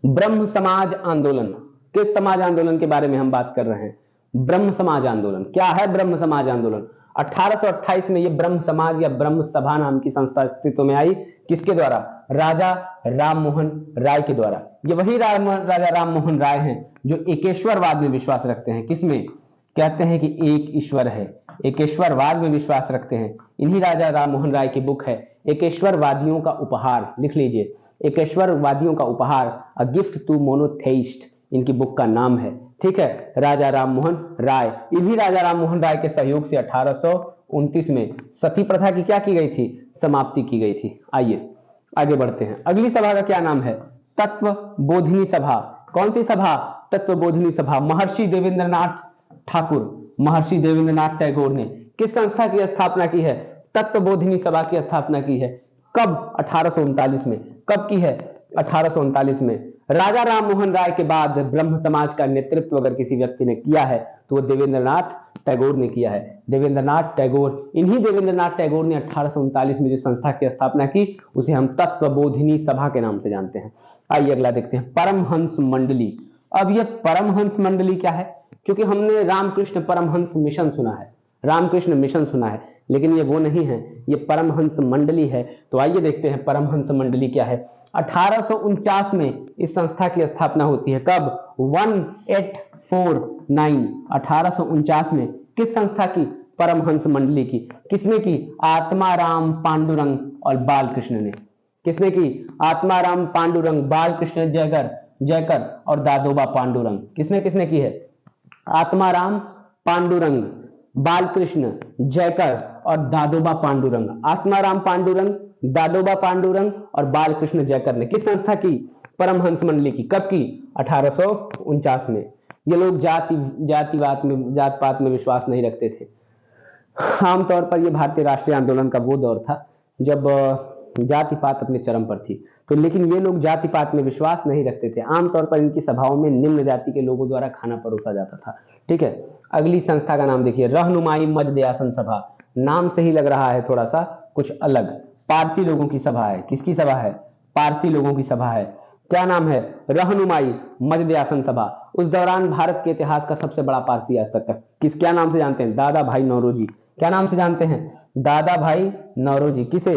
ब्रह्म समाज आंदोलन। किस समाज आंदोलन के बारे में हम बात कर रहे हैं, ब्रह्म समाज आंदोलन। क्या है ब्रह्म समाज आंदोलन, 1828 में यह ब्रह्म समाज या ब्रह्म सभा नाम की संस्था अस्तित्व में आई। किसके द्वारा, राजा राम मोहन राय के द्वारा। ये वही राजा राम मोहन राय हैं जो एकेश्वरवाद में विश्वास रखते हैं। किसमें, कहते हैं कि एक ईश्वर है, एकेश्वरवाद में विश्वास रखते हैं। इन्हीं राजा राम मोहन राय की बुक है एकेश्वरवादियों का उपहार, लिख लीजिए, एकेश्वरवादियों का उपहार, अ गिफ्ट टू मोनोथेइस्ट, इनकी बुक का नाम है, ठीक है। राजा राम मोहन राय, इन्हीं राजा राम मोहन राय के सहयोग से 1829 में सती प्रथा की क्या की गई थी, समाप्ति की गई थी। आइए आगे बढ़ते हैं, अगली सभा का क्या नाम है, तत्व बोधिनी सभा। कौन सी सभा, तत्व बोधिनी सभा। महर्षि देवेंद्रनाथ ठाकुर, महर्षि देवेंद्रनाथ टैगोर ने किस संस्था की स्थापना की है, तत्व बोधिनी सभा की स्थापना की है। कब, 1839 में। कब की है, 1839 में। राजा राम मोहन राय के बाद ब्रह्म समाज का नेतृत्व अगर किसी व्यक्ति ने किया है तो वो देवेंद्रनाथ टैगोर ने किया है। देवेंद्रनाथ टैगोर, इन्हीं देवेंद्रनाथ टैगोर ने 1839 में जो संस्था की स्थापना की उसे हम तत्वबोधिनी सभा के नाम से जानते हैं। आइए अगला देखते हैं, परमहंस मंडली। अब यह परमहंस मंडली क्या है, क्योंकि हमने रामकृष्ण परमहंस मिशन सुना है, रामकृष्ण मिशन सुना है, लेकिन ये वो नहीं है, ये परमहंस मंडली है। तो आइए देखते हैं परमहंस मंडली क्या है। 1849 में इस संस्था की स्थापना होती है। कब, 1849, 1849 में। किस संस्था की, परमहंस मंडली की। किसने की, आत्माराम पांडुरंग और बालकृष्ण ने। किसने की, आत्माराम पांडुरंग, बालकृष्ण जयकर और दादोबा पांडुरंग। किसने किसने की है, आत्माराम पांडुरंग, बालकृष्ण जयकर और दादोबा पांडुरंग। आत्माराम पांडुरंग, दादोबा पांडुरंग और बालकृष्ण जयकर ने किस संस्था की, परमहंस मंडली की। कब की, 1849 में। ये लोग जातिवाद में, जात पात में विश्वास नहीं रखते थे। आमतौर पर यह भारतीय राष्ट्रीय आंदोलन का वो दौर था जब जाति पात अपने चरम पर थी, तो लेकिन ये लोग जाति पात में विश्वास नहीं रखते थे। आमतौर पर इनकी सभाओं में निम्न जाति के लोगों द्वारा खाना परोसा जाता था, ठीक है। अगली संस्था का नाम देखिए, रहनुमाई मजदयासन सभा। नाम से ही लग रहा है थोड़ा सा कुछ अलग, पारसी लोगों की सभा है। किसकी सभा है, पारसी लोगों की सभा है। क्या नाम है, रहनुमाई मजदयासन सभा। उस दौरान भारत के इतिहास का सबसे बड़ा पारसी आज तक का क्या नाम से जानते हैं? दादा भाई नौरोजी। क्या नाम से जानते हैं? दादा भाई नौरोजी। किसे?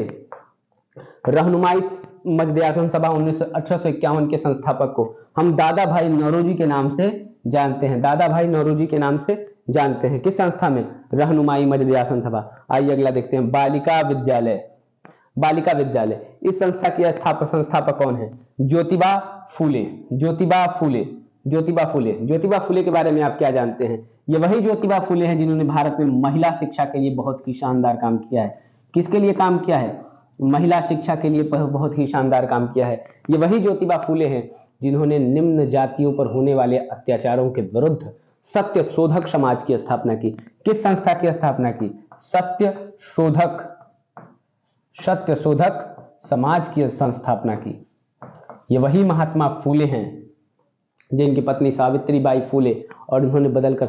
रहनुमाई मजदयासन सभा 1851 के संस्थापक को हम दादा भाई नौरोजी के नाम से जानते हैं। दादा भाई नौरोजी के नाम से जानते हैं। किस संस्था में? रहनुमाई मजदयासन सभा। आइए अगला देखते हैं, बालिका विद्यालय। बालिका विद्यालय, इस संस्था के संस्थापक कौन है? ज्योतिबा फूले। ज्योतिबा फूले। ज्योतिबा फूले। ज्योतिबा फूले के बारे में आप क्या जानते हैं? ये वही ज्योतिबा फूले हैं जिन्होंने भारत में महिला शिक्षा के लिए बहुत ही शानदार काम किया है। किसके लिए काम किया है? महिला शिक्षा के लिए बहुत ही शानदार काम किया है। ये वही ज्योतिबा फूले हैं जिन्होंने निम्न जातियों पर होने वाले अत्याचारों के विरुद्ध सत्य शोधक समाज की स्थापना की। किस संस्था की स्थापना की? सत्य शोधक समाज की संस्थापना की। ये वही महात्मा फूले हैं जिनकी पत्नी सावित्रीबाई फूले और उन्होंने मिलकर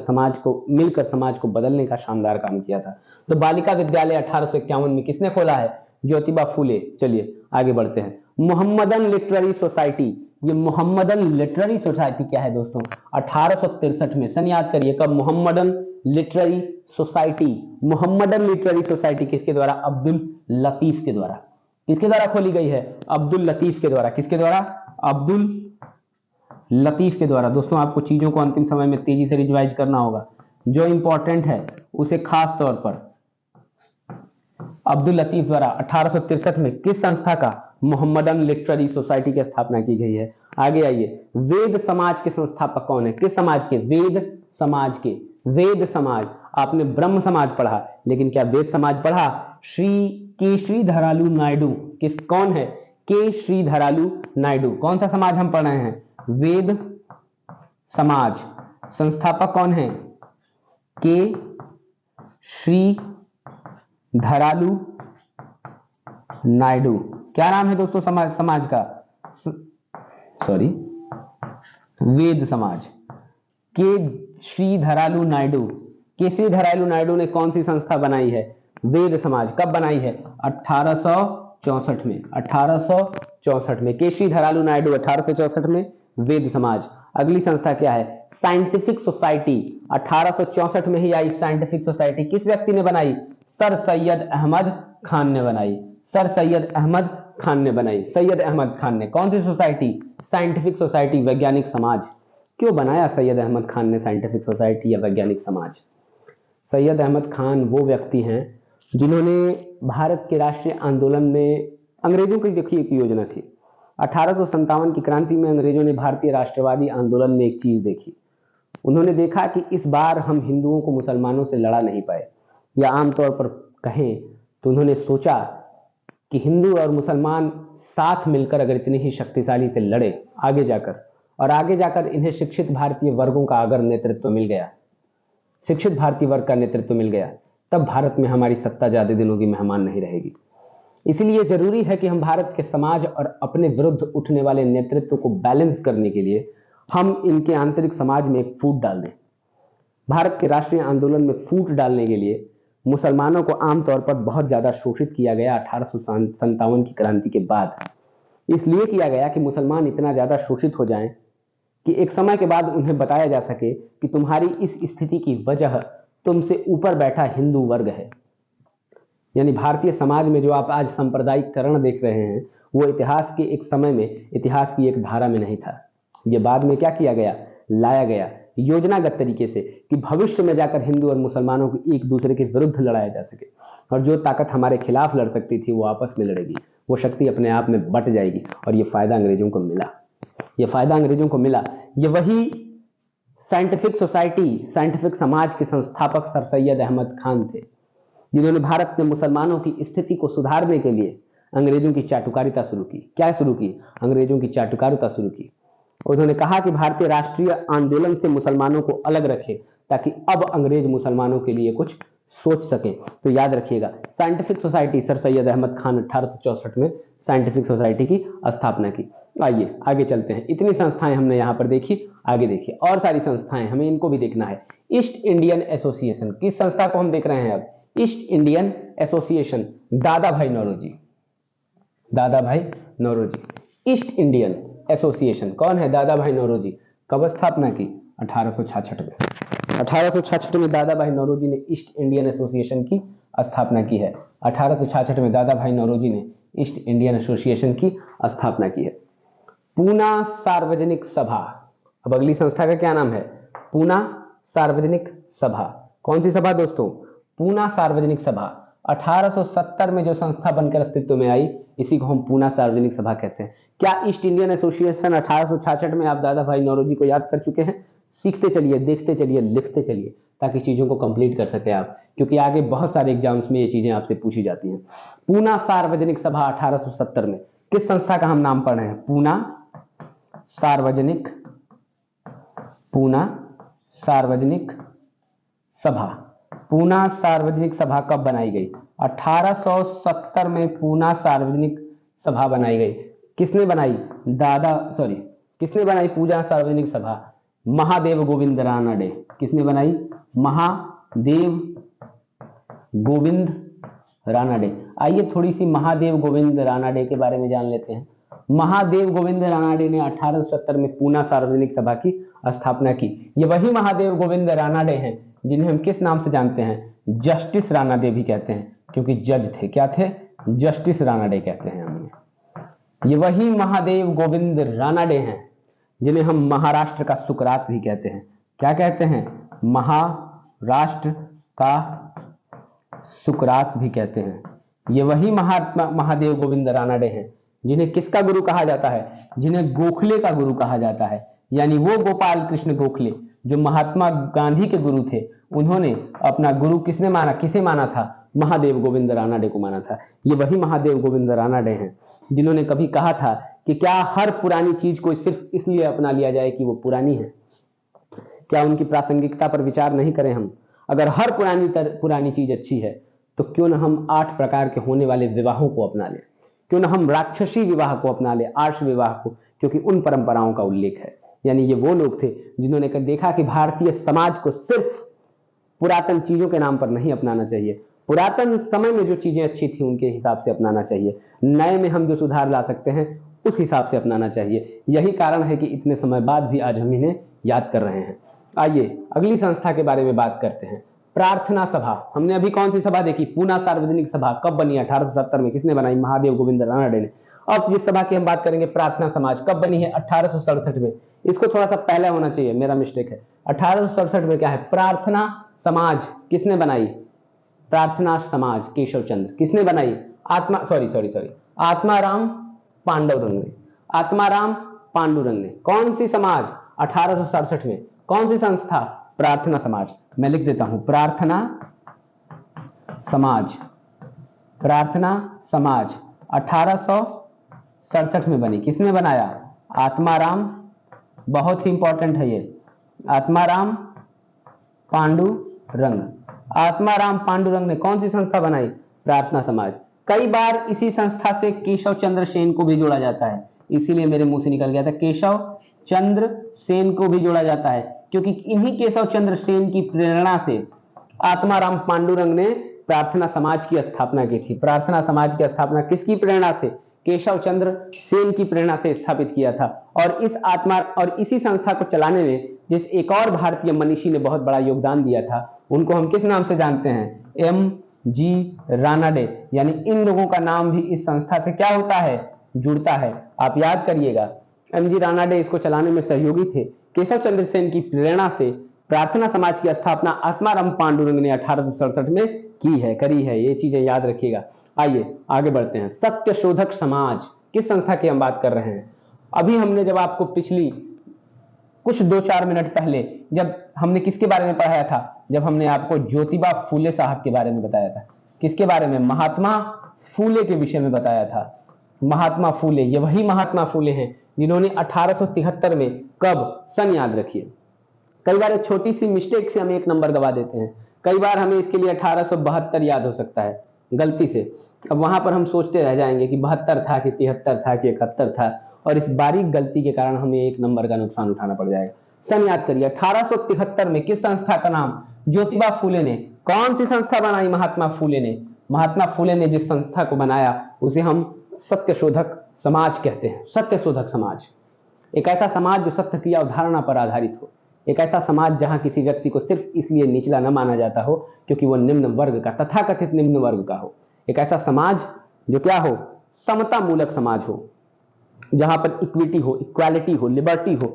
समाज को बदलने का शानदार काम किया था। तो बालिका विद्यालय 1851 में किसने खोला है? ज्योतिबा फूले। चलिए आगे बढ़ते हैं। Mohammedan literary society. ये मोहम्मदन लिटरेरी सोसाइटी क्या है दोस्तों? 1863 में। सन याद करिए कब? Mohammedan literary society. Mohammedan literary society किसके द्वारा? अब्दुल लतीफ के द्वारा। किसके द्वारा खोली गई है? अब्दुल लतीफ के द्वारा। किसके द्वारा? अब्दुल लतीफ के द्वारा। दोस्तों आपको चीजों को अंतिम समय में तेजी से रिवाइज करना होगा। जो इंपॉर्टेंट है उसे खास तौर पर अब्दुल लतीफ द्वारा 1863 में किस संस्था का? मोहम्मदन लिटरेरी सोसाइटी की स्थापना की गई है। आगे आइए, वेद समाज के संस्थापक कौन है? किस समाज के? वेद समाज के। वेद समाज। आपने ब्रह्म समाज पढ़ा लेकिन क्या वेद समाज पढ़ा? के श्रीधरालु नायडू। कौन है? के श्रीधरालु नायडू। कौन सा समाज हम पढ़ रहे हैं? वेद समाज। संस्थापक कौन है? के श्रीधरालु नायडू। क्या नाम है दोस्तों समाज का? वेद समाज। के श्रीधरालु नायडू। के श्रीधरालु नायडू ने कौन सी संस्था बनाई है? वेद समाज। कब बनाई है? 1864 में। 1864 में। के श्रीधरालु नायडू 1864 में। वेद समाज। अगली संस्था क्या है? Scientific society. 1864 में ही आई साइंटिफिक सोसाइटी। किस व्यक्ति ने बनाई? सर सैयद अहमद खान ने बनाई। सर सैयद अहमद खान ने बनाई। सैयद अहमद खान ने। कौन सी सोसाइटी? साइंटिफिक सोसाइटी, वैज्ञानिक समाज। क्यों बनाया सैयद अहमद खान ने साइंटिफिक सोसाइटी या वैज्ञानिक समाज? सैयद अहमद खान वो व्यक्ति हैं जिन्होंने भारत के राष्ट्रीय आंदोलन में अंग्रेजों की देखिए एक योजना थी। 1857 की क्रांति में अंग्रेजों ने भारतीय राष्ट्रवादी आंदोलन में एक चीज देखी। उन्होंने देखा कि इस बार हम हिंदुओं को मुसलमानों से लड़ा नहीं पाए, या आमतौर पर कहें तो उन्होंने सोचा कि हिंदू और मुसलमान साथ मिलकर अगर इतने ही शक्तिशाली से लड़े आगे जाकर इन्हें शिक्षित भारतीय वर्गों का अगर नेतृत्व मिल गया, शिक्षित भारतीय वर्ग का नेतृत्व मिल गया, तब भारत में हमारी सत्ता ज्यादा दिनों की मेहमान नहीं रहेगी। इसलिए जरूरी है कि हम भारत के समाज और अपने विरुद्ध उठने वाले नेतृत्व को बैलेंस करने के लिए हम इनके आंतरिक समाज में एक फूट डाल दें। भारत के राष्ट्रीय आंदोलन में फूट डालने के लिए मुसलमानों को आमतौर पर बहुत ज्यादा शोषित किया गया 1857 की क्रांति के बाद। इसलिए किया गया कि मुसलमान इतना ज्यादा शोषित हो जाएं कि एक समय के बाद उन्हें बताया जा सके कि तुम्हारी इस स्थिति की वजह तुमसे ऊपर बैठा हिंदू वर्ग है। यानी भारतीय समाज में जो आप आज सांप्रदायिककरण देख रहे हैं वो इतिहास के एक समय में, इतिहास की एक धारा में नहीं था। ये बाद में क्या किया गया? लाया गया योजनागत तरीके से कि भविष्य में जाकर हिंदू और मुसलमानों को एक दूसरे के विरुद्ध लड़ाया जा सके, और जो ताकत हमारे खिलाफ लड़ सकती थी वो आपस में लड़ेगी, वो शक्ति अपने आप में बट जाएगी। और ये फायदा अंग्रेजों को मिला। ये फायदा अंग्रेजों को मिला। ये वही साइंटिफिक सोसाइटी, साइंटिफिक समाज के संस्थापक सर सैयद अहमद खान थे, जिन्होंने भारत में मुसलमानों की स्थिति को सुधारने के लिए अंग्रेजों की चाटुकारिता शुरू की। क्या शुरू की? अंग्रेजों की चाटुकारिता शुरू की। उन्होंने कहा कि भारतीय राष्ट्रीय आंदोलन से मुसलमानों को अलग रखें ताकि अब अंग्रेज मुसलमानों के लिए कुछ सोच सकें। तो याद रखिएगा, scientific society, sir Syed Ahmad Khan 1864 में साइंटिफिक सोसाइटी की स्थापना की। आइए आगे चलते हैं। इतनी संस्थाएं हमने यहां पर देखी, आगे देखिए और सारी संस्थाएं, हमें इनको भी देखना है। ईस्ट इंडियन एसोसिएशन, किस संस्था को हम देख रहे हैं अब? ईस्ट इंडियन एसोसिएशन, दादा भाई नौरोजी। दादा भाई नौरोजी। ईस्ट इंडियन एसोसिएशन कौन है? दादा भाई नौरोजी। कब स्थापना की? 1866 में। 1866 में दादा भाई नौरोजी ने ईस्ट इंडियन एसोसिएशन की स्थापना की है। 1866 में दादा भाई नौरोजी ने ईस्ट इंडियन एसोसिएशन की स्थापना की है। पूना सार्वजनिक सभा, अब अगली संस्था का क्या नाम है? पूना सार्वजनिक सभा। कौन सी सभा दोस्तों? पूना सार्वजनिक सभा। 1870 में जो संस्था बनकर अस्तित्व में आई, इसी को हम पूना सार्वजनिक सभा कहते हैं। क्या ईस्ट इंडियन एसोसिएशन 1866 में आप दादा भाई नौरोजी को याद कर चुके हैं? सीखते चलिए, देखते चलिए, लिखते चलिए, ताकि चीजों को कंप्लीट कर सके आप, क्योंकि आगे बहुत सारे एग्जाम्स में ये चीजें आपसे पूछी जाती हैं। पूना सार्वजनिक सभा 1870 में किस संस्था का हम नाम पढ़ रहे हैं? पूना सार्वजनिक, पूना सार्वजनिक सभा। पूना सार्वजनिक सभा कब बनाई गई? 1870 में पूना सार्वजनिक सभा बनाई गई। किसने बनाई? किसने बनाई पूना सार्वजनिक सभा? महादेव गोविंद रानडे। किसने बनाई? महादेव गोविंद रानडे। आइए थोड़ी सी महादेव गोविंद रानडे के बारे में जान लेते हैं। महादेव गोविंद रानडे ने 1870 में पूना सार्वजनिक सभा की स्थापना की। ये वही महादेव गोविंद रानडे हैं जिन्हें हम किस नाम से जानते हैं? जस्टिस रानडे भी कहते हैं, क्योंकि जज थे। क्या थे? जस्टिस रानडे कहते हैं हमने। ये वही महादेव गोविंद रानडे हैं जिन्हें हम महाराष्ट्र का सुकरात भी कहते हैं। क्या कहते हैं? महाराष्ट्र का सुकरात भी कहते हैं। ये वही महात्मा महादेव गोविंद रानडे हैं जिन्हें किसका गुरु कहा जाता है? जिन्हें गोखले का गुरु कहा जाता है। यानी वो गोपाल कृष्ण गोखले जो महात्मा गांधी के गुरु थे, उन्होंने अपना गुरु किसने माना? किसे माना था? महादेव गोविंद रानडे को माना था। ये वही महादेव गोविंद रानडे हैं जिन्होंने कभी कहा था कि क्या हर पुरानी चीज को सिर्फ इसलिए अपना लिया जाए कि वो पुरानी है? क्या उनकी प्रासंगिकता पर विचार नहीं करें हम? अगर हर पुरानी चीज अच्छी है तो क्यों न हम 8 प्रकार के होने वाले विवाहों को अपना लें? क्यों न हम राक्षसी विवाह को अपना लें, आर्ष विवाह को, क्योंकि उन परंपराओं का उल्लेख है। यानी ये वो लोग थे जिन्होंने देखा कि भारतीय समाज को सिर्फ पुरातन चीजों के नाम पर नहीं अपनाना चाहिए, पुरातन समय में जो चीजें अच्छी थी उनके हिसाब से अपनाना चाहिए, नए में हम जो सुधार ला सकते हैं उस हिसाब से अपनाना चाहिए। यही कारण है कि इतने समय बाद भी आज हम इन्हें याद कर रहे हैं। आइए अगली संस्था के बारे में बात करते हैं। प्रार्थना सभा। हमने अभी कौन सी सभा देखी? पूना सार्वजनिक सभा। कब बनी? 1870 में। किसने बनाई? महादेव गोविंद रानडे ने। अब जिस सभा की हम बात करेंगे, प्रार्थना समाज, कब बनी है? 1867 में। इसको थोड़ा सा पहले होना चाहिए, मेरा मिस्टेक है। 1867 में क्या है? प्रार्थना समाज किसने बनाई? प्रार्थना समाज केशव चंद्र। किसने बनाई? आत्माराम पांडुरंग ने। आत्माराम पांडुरंग ने। कौन सी समाज? 1867 में। कौन सी संस्था? प्रार्थना समाज। मैं लिख देता हूं, प्रार्थना समाज। प्रार्थना समाज 1867 में बनी। किसने बनाया? आत्माराम, बहुत ही इंपॉर्टेंट है ये, आत्माराम पांडुरंग। आत्माराम पांडुरंग ने कौन सी संस्था बनाई? प्रार्थना समाज। कई बार इसी संस्था से केशव चंद्र सेन को भी जोड़ा जाता है, इसीलिए मेरे मुंह से निकल गया था, केशव चंद्र सेन को भी जोड़ा जाता है, क्योंकि इन्हीं केशव चंद्र सेन की प्रेरणा से आत्माराम पांडुरंग ने प्रार्थना समाज की स्थापना की थी। प्रार्थना समाज की स्थापना किसकी प्रेरणा से? केशव चंद्र सेन की प्रेरणा से स्थापित किया था। और इसी संस्था को चलाने में जिस एक और भारतीय मनीषी ने बहुत बड़ा योगदान दिया था, उनको हम किस नाम से जानते हैं? M.G. रानडे। यानी इन लोगों का नाम भी इस संस्था से क्या होता है? जुड़ता है। आप याद करिएगा, M.G. रानडे इसको चलाने में सहयोगी थे। केशव चंद्र सेन की प्रेरणा से प्रार्थना समाज की स्थापना आत्माराम पांडुरंग ने 1867 में करी है। ये चीजें याद रखिएगा। आइए आगे बढ़ते हैं। सत्य शोधक समाज, किस संस्था की हम बात कर रहे हैं? अभी हमने जब आपको पिछली कुछ 2-4 मिनट पहले जब हमने किसके बारे में पढ़ाया था? जब हमने आपको ज्योतिबा फूले साहब के बारे में बताया था। किसके बारे में? महात्मा फूले के विषय में बताया था। महात्मा फूले, ये वही महात्मा फूले हैं जिन्होंने 1873 में, कब? सन याद रखिए। कई बार एक छोटी सी मिस्टेक से हम एक नंबर गवा देते हैं। कई बार हमें इसके लिए 1872 याद हो सकता है गलती से। अब वहां पर हम सोचते रह जाएंगे कि 72 था कि 73 था कि 71 था, और इस बारीक गलती के कारण हमें एक नंबर का नुकसान उठाना पड़ जाएगा। सन याद करिए। 1873 में किस संस्था का नाम? ज्योतिबा फूले ने। कौन सी संस्था बनाई? महात्मा फूले ने। महात्मा फूले ने जिस संस्था को बनाया उसे हम सत्य शोधक समाज कहते हैं। सत्य शोधक समाज। एक ऐसा समाज जो सत्य क्रिया अवधारणा पर आधारित हो, एक ऐसा समाज जहां किसी व्यक्ति को सिर्फ इसलिए निचला न माना जाता हो क्योंकि वो निम्न वर्ग का, तथाकथित निम्न वर्ग का हो। एक ऐसा समाज जो क्या हो, समता मूलक समाज हो, जहां पर इक्विटी हो, इक्वालिटी हो, लिबर्टी हो।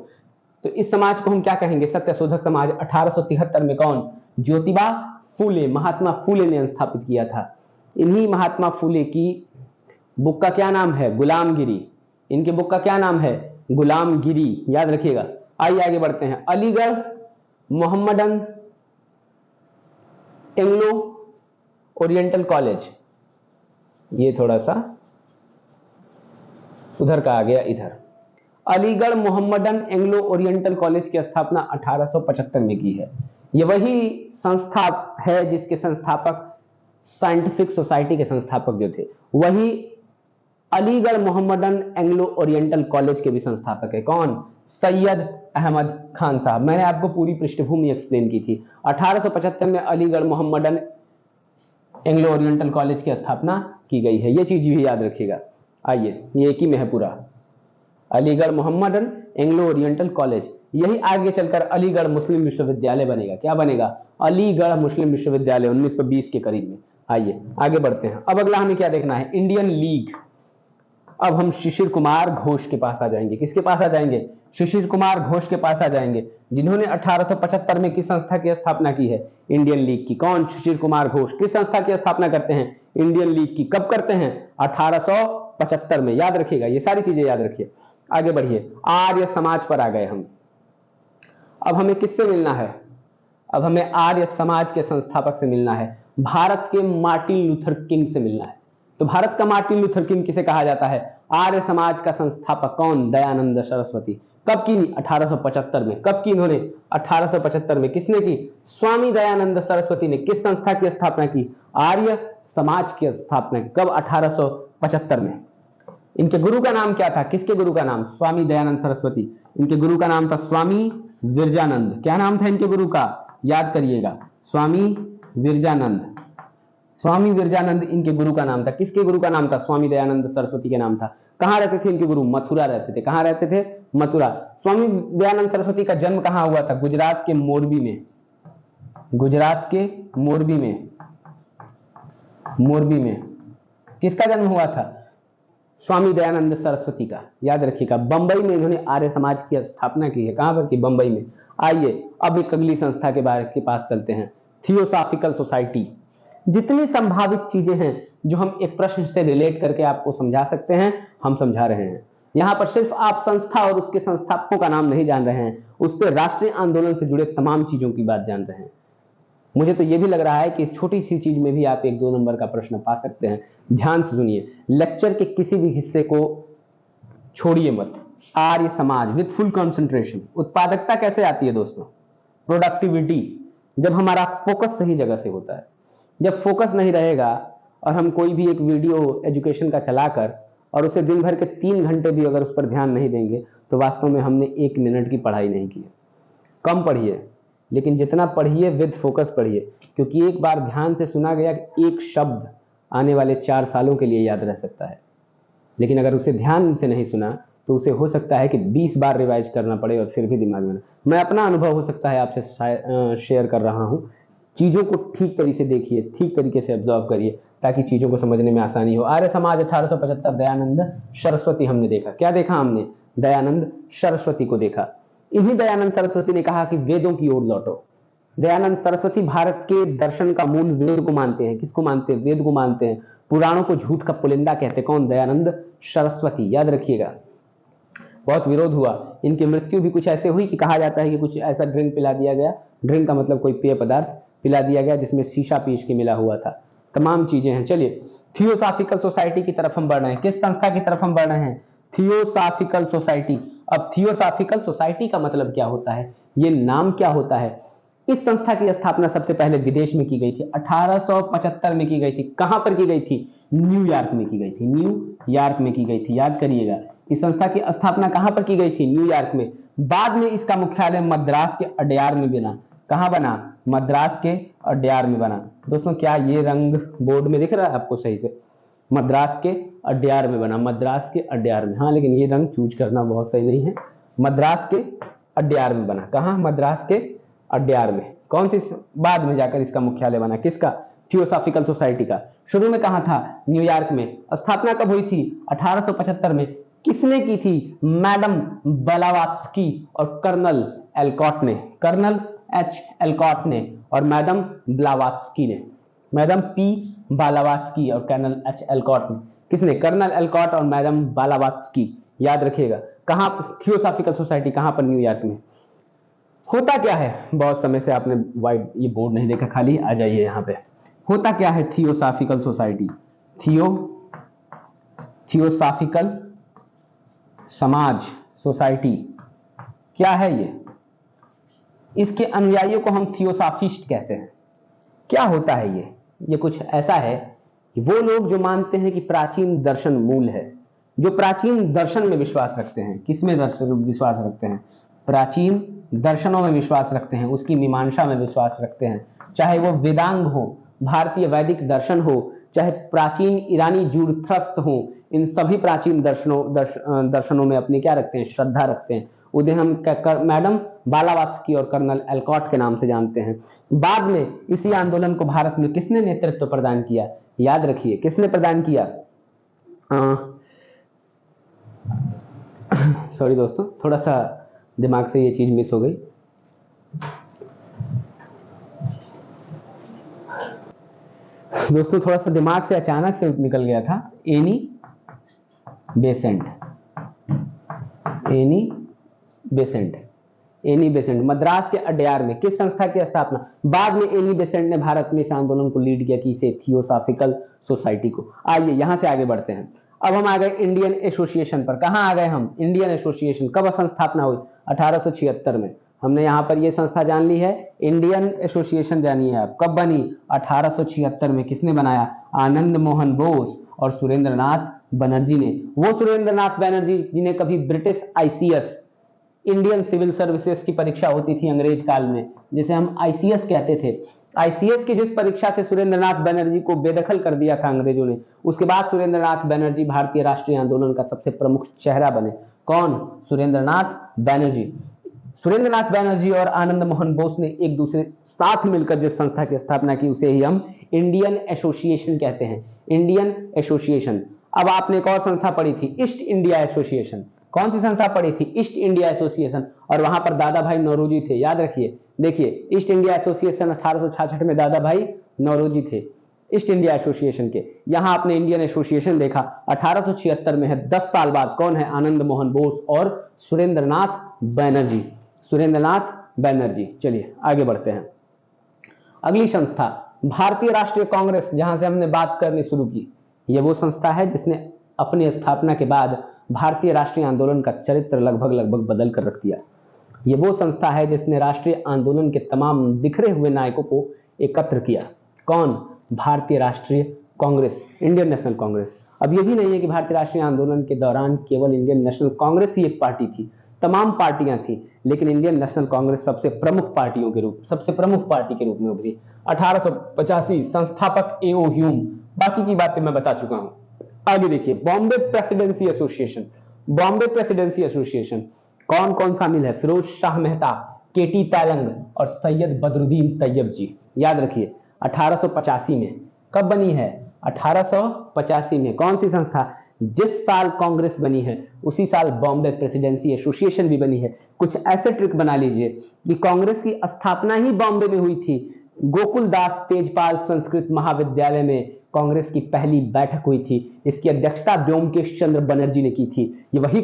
तो इस समाज को हम क्या कहेंगे, सत्यशोधक समाज। 1873 में कौन, ज्योतिबा फूले, महात्मा फूले ने स्थापित किया था। इन्हीं महात्मा फूले की बुक का क्या नाम है, गुलामगिरी। इनके बुक का क्या नाम है, गुलामगिरी, याद रखिएगा। आइए आगे बढ़ते हैं। Aligarh Mohammedan Anglo oriental college, ये थोड़ा सा उधर का आ गया इधर। Aligarh Mohammedan Anglo oriental college की स्थापना 1875 में की है। ये वही संस्था है जिसके संस्थापक, साइंटिफिक सोसाइटी के संस्थापक जो थे, वही Aligarh Mohammedan Anglo oriental college के भी संस्थापक है। कौन, सैयद अहमद खान साहब। मैंने आपको पूरी पृष्ठभूमि एक्सप्लेन की थी। 1875 में Aligarh Mohammedan Anglo oriental college की स्थापना की गई है, ये चीज भी याद रखिएगा। आइए, ये एक ही में है पूरा, Aligarh Mohammedan Anglo oriental college. यही आगे चलकर अलीगढ़ मुस्लिम विश्वविद्यालय बनेगा। क्या बनेगा, अलीगढ़ मुस्लिम विश्वविद्यालय 1920 के करीब में। आइए आगे बढ़ते हैं। अब अगला हमें क्या देखना है, इंडियन लीग। अब हम शिशिर कुमार घोष के पास आ जाएंगे। किसके पास आ जाएंगे, शिशिर कुमार घोष के पास आ जाएंगे, जिन्होंने 1875 में किस संस्था की स्थापना की है, इंडियन लीग की। कौन, शिशिर कुमार घोष किस संस्था की स्थापना करते हैं, इंडियन लीग की। कब करते हैं, 1875 में। याद रखिएगा, ये सारी चीजें याद रखिए। आगे बढ़िए, आर्य समाज पर आ गए हम। अब हमें किससे मिलना है, अब हमें आर्य समाज के संस्थापक से मिलना है, भारत के मार्टिन लूथर किंग से मिलना है। तो भारत का मार्टिन लूथर किंग किसे कहा जाता है, आर्य समाज का संस्थापक। कौन, दयानंद सरस्वती। कब की, 1875 में। कब की इन्होंने, 1875 में। किसने की, स्वामी दयानंद सरस्वती ने। किस संस्था की स्थापना की, आर्य समाज की स्थापना की। कब, 1875 में। इनके गुरु का नाम क्या था, किसके गुरु का नाम, स्वामी दयानंद सरस्वती। इनके गुरु का नाम था स्वामी विरजानंद। क्या नाम था इनके गुरु का, याद करिएगा, स्वामी विरजानंद। स्वामी विरजानंद इनके गुरु का नाम था। किसके गुरु का नाम था, स्वामी दयानंद सरस्वती के नाम था। कहां रहते थे इनके गुरु, मथुरा रहते थे। कहां रहते थे, मथुरा। स्वामी दयानंद सरस्वती का जन्म कहां हुआ था, गुजरात के मोरबी में। गुजरात के मोरबी में, मोरबी में किसका जन्म हुआ था, स्वामी दयानंद सरस्वती का। याद रखिएगा, बंबई में इन्होंने आर्य समाज की स्थापना की है। कहां पर की, बंबई में। आइए अब एक अगली संस्था के बारे के पास चलते हैं, थियोसॉफिकल सोसाइटी। जितनी संभावित चीजें हैं जो हम एक प्रश्न से रिलेट करके आपको समझा सकते हैं, हम समझा रहे हैं। यहां पर सिर्फ आप संस्था और उसके संस्थापकों का नाम नहीं जान रहे हैं, उससे राष्ट्रीय आंदोलन से जुड़े तमाम चीजों की बात जान रहे हैं। मुझे तो यह भी लग रहा है कि इस छोटी सी चीज में भी आप 1-2 नंबर का प्रश्न पा सकते हैं। ध्यान से सुनिए, लेक्चर के किसी भी हिस्से को छोड़िए मत। Arya Samaj with full concentration. उत्पादकता कैसे आती है दोस्तों, प्रोडक्टिविटी, जब हमारा फोकस सही जगह से होता है। जब फोकस नहीं रहेगा और हम कोई भी एक वीडियो एजुकेशन का चलाकर और उसे दिन भर के 3 घंटे भी अगर उस पर ध्यान नहीं देंगे, तो वास्तव में हमने 1 मिनट की पढ़ाई नहीं की है। कम पढ़िए, लेकिन जितना पढ़िए विद फोकस पढ़िए, क्योंकि एक बार ध्यान से सुना गया एक शब्द आने वाले 4 सालों के लिए याद रह सकता है। लेकिन अगर उसे ध्यान से नहीं सुना तो उसे हो सकता है कि 20 बार रिवाइज करना पड़े और फिर भी दिमाग में। मैं अपना अनुभव हो सकता है आपसे शेयर कर रहा हूं। चीजों को ठीक तरीके से देखिए, ठीक तरीके से ऑब्जर्व करिए, ताकि चीजों को समझने में आसानी हो। आर्य समाज 1875, दयानंद सरस्वती हमने देखा। क्या देखा हमने, दयानंद सरस्वती को देखा। इन्हीं दयानंद सरस्वती ने कहा कि वेदों की ओर लौटो। दयानंद सरस्वती भारत के दर्शन का मूल वेद को मानते हैं। किसको मानते हैं, वेद को मानते हैं। पुराणों को झूठ का पुलिंदा कहते हैं। कौन, दयानंद सरस्वती। याद रखिएगा, बहुत विरोध हुआ। इनकी मृत्यु भी कुछ ऐसे हुई कि कहा जाता है कि कुछ ऐसा ड्रिंक पिला दिया गया, ड्रिंक का मतलब कोई पेय पदार्थ पिला दिया गया जिसमें शीशा पीस के मिला हुआ था। तमाम चीजें हैं। चलिए, थियोसॉफिकल सोसाइटी की तरफ हम बढ़ रहे हैं। किस संस्था की तरफ हम बढ़ रहे हैं, थियोसॉफिकल सोसाइटी। अब थियोसॉफिकल सोसाइटी का मतलब क्या होता है, ये नाम क्या होता है। इस संस्था की स्थापना सबसे पहले विदेश में की गई थी, 1875 में की गई थी। कहां पर की गई थी, न्यूयॉर्क में की गई थी। न्यूयॉर्क में की गई थी, याद करिएगा। इस संस्था की स्थापना कहां पर की गई थी, न्यूयॉर्क में। बाद में इसका मुख्यालय मद्रास के अड्यार में बना। कहां बना, मद्रास के अड्यार में बना। दोस्तों, क्या ये रंग बोर्ड में दिख रहा है आपको सही से, मद्रास के अड्यार में बना, मद्रास के अड्यार में। हाँ, लेकिन ये रंग चूज करना बहुत सही नहीं है, मद्रास के अड्यार में बना। कहाँ? मद्रास के अड्यार में। कौन सी? बाद में जाकर इसका मुख्यालय बना। किसका? थियोसॉफिकल सोसाइटी का। शुरू में कहाँ था? न्यूयॉर्क में। स्थापना कब हुई थी? 1875 में। किसने की थी? मैडम ब्लावात्स्की और कर्नल एल्कॉट ने। कर्नल एच एल्कॉट ने और मैडम ब्लावात्स्की ने। मैडम पी ब्लावात्स्की और कर्नल एच एल्कॉट ने। किसने? कर्नल एल्कॉट और मैडम ब्लावात्स्की। याद रखिएगा। कहाँ? थियोसॉफिकल सोसाइटी कहाँ पर? न्यूयॉर्क में। होता क्या है? बहुत समय से आपने वाइट ये बोर्ड नहीं देखा, खाली आ जाइए यहाँ पे। होता क्या है थियोसॉफिकल सोसाइटी? थियोसॉफिकल समाज सोसाइटी क्या है ये? इसके अनुयायियों को हम थियोसॉफिस्ट कहते हैं। क्या होता है ये? ये कुछ ऐसा है कि वो लोग जो मानते हैं कि प्राचीन दर्शन मूल है, जो प्राचीन दर्शन में विश्वास रखते हैं। किसमें दर्शन विश्वास रखते हैं? प्राचीन दर्शनों में विश्वास रखते हैं, उसकी मीमांसा में विश्वास रखते हैं। चाहे वो वेदांग हो, भारतीय वैदिक दर्शन हो, चाहे प्राचीन ईरानी जूरथ्रस्त हो, इन सभी प्राचीन दर्शनों में अपनी क्या रखते हैं? श्रद्धा रखते हैं। उन्हें हम मैडम ब्लावात्स्की और कर्नल एल्कॉट के नाम से जानते हैं। बाद में इसी आंदोलन को भारत में किसने नेतृत्व प्रदान किया? याद रखिए, किसने प्रदान किया? सॉरी दोस्तों, थोड़ा सा दिमाग से ये चीज मिस हो गई। दोस्तों थोड़ा सा दिमाग से अचानक से निकल गया था। Annie Besant. Annie Besant Madras के अड्यार में किस संस्था की स्थापना? बाद में एनी बेसेंट ने भारत में इस आंदोलन को लीड किया, किसे? थियोसॉफिकल सोसाइटी को। आइए यहां से आगे बढ़ते हैं। अब हम आ गए इंडियन एसोसिएशन पर। कहां आ गए हम? इंडियन एसोसिएशन कब संस्थापना हुई? 1876 में। हमने यहां पर यह संस्था जान ली है। इंडियन एसोसिएशन जानिए आप, कब बनी? 1876 में। किसने बनाया? आनंद मोहन बोस और सुरेंद्रनाथ बनर्जी ने। वो सुरेंद्रनाथ बनर्जी जिन्हें कभी British ICS, Indian civil services की परीक्षा होती थी अंग्रेज काल में, जिसे हम आईसीएस कहते थे। आईसीएस की जिस परीक्षा से सुरेंद्रनाथ बनर्जी को बेदखल कर दिया था अंग्रेजों ने, उसके बाद सुरेंद्रनाथ बनर्जी भारतीय राष्ट्रीय आंदोलन का सबसे प्रमुख चेहरा बने। कौन? सुरेंद्रनाथ बनर्जी। सुरेंद्रनाथ बनर्जी और आनंद मोहन बोस ने एक दूसरे साथ मिलकर जिस संस्था की स्थापना की, उसे ही हम इंडियन एसोसिएशन कहते हैं। Indian association. अब आपने एक और संस्था पढ़ी थी, ईस्ट इंडिया एसोसिएशन। कौन सी संस्था पढ़ी थी? East India association. और वहां पर दादा भाई नौरोजी थे। याद रखिए, देखिए ईस्ट इंडिया एसोसिएशन 1866 में दादा भाई नौरोजी थे ईस्ट इंडिया एसोसिएशन के। यहां आपने इंडियन एसोसिएशन देखा, 1876 में है। 10 साल बाद कौन है? आनंद मोहन बोस और सुरेंद्रनाथ बनर्जी। सुरेंद्रनाथ बनर्जी। चलिए आगे बढ़ते हैं। अगली संस्था भारतीय राष्ट्रीय कांग्रेस, जहां से हमने बात करनी शुरू की। यह वो संस्था है जिसने अपनी स्थापना के बाद भारतीय राष्ट्रीय आंदोलन का चरित्र लगभग बदल कर रख दिया। यह वो संस्था है जिसने राष्ट्रीय आंदोलन के तमाम बिखरे हुए नायकों को एकत्र किया। कौन? भारतीय राष्ट्रीय कांग्रेस, इंडियन नेशनल कांग्रेस। अब यह भी नहीं है कि भारतीय राष्ट्रीय आंदोलन के दौरान केवल इंडियन नेशनल कांग्रेस ही एक पार्टी थी, तमाम पार्टियां थी, लेकिन इंडियन नेशनल कांग्रेस सबसे प्रमुख पार्टी के रूप में उभरी। 1885 संस्थापक एओ ह्यूम। बाकी की बातें मैं बता चुका हूं। आगे देखिए, Bombay presidency association. Bombay presidency association कौन कौन शामिल है? फिरोज शाह मेहता, केटी पैलंग और सैयद बदरुद्दीन तैयब जी। याद रखिए 1885 में। कब बनी है? 1885 में। कौन सी संस्था? जिस साल कांग्रेस बनी है उसी साल बॉम्बे प्रेसिडेंसी एसोसिएशन भी बनी है। कुछ ऐसे ट्रिक बना लीजिए कि कांग्रेस की स्थापना ही बॉम्बे में हुई थी। गोकुलदास तेजपाल संस्कृत महाविद्यालय में कांग्रेस की पहली बैठक हुई थी। इसकी अध्यक्षता व्योमकेश चंद्र बनर्जी ने की थी। ये वही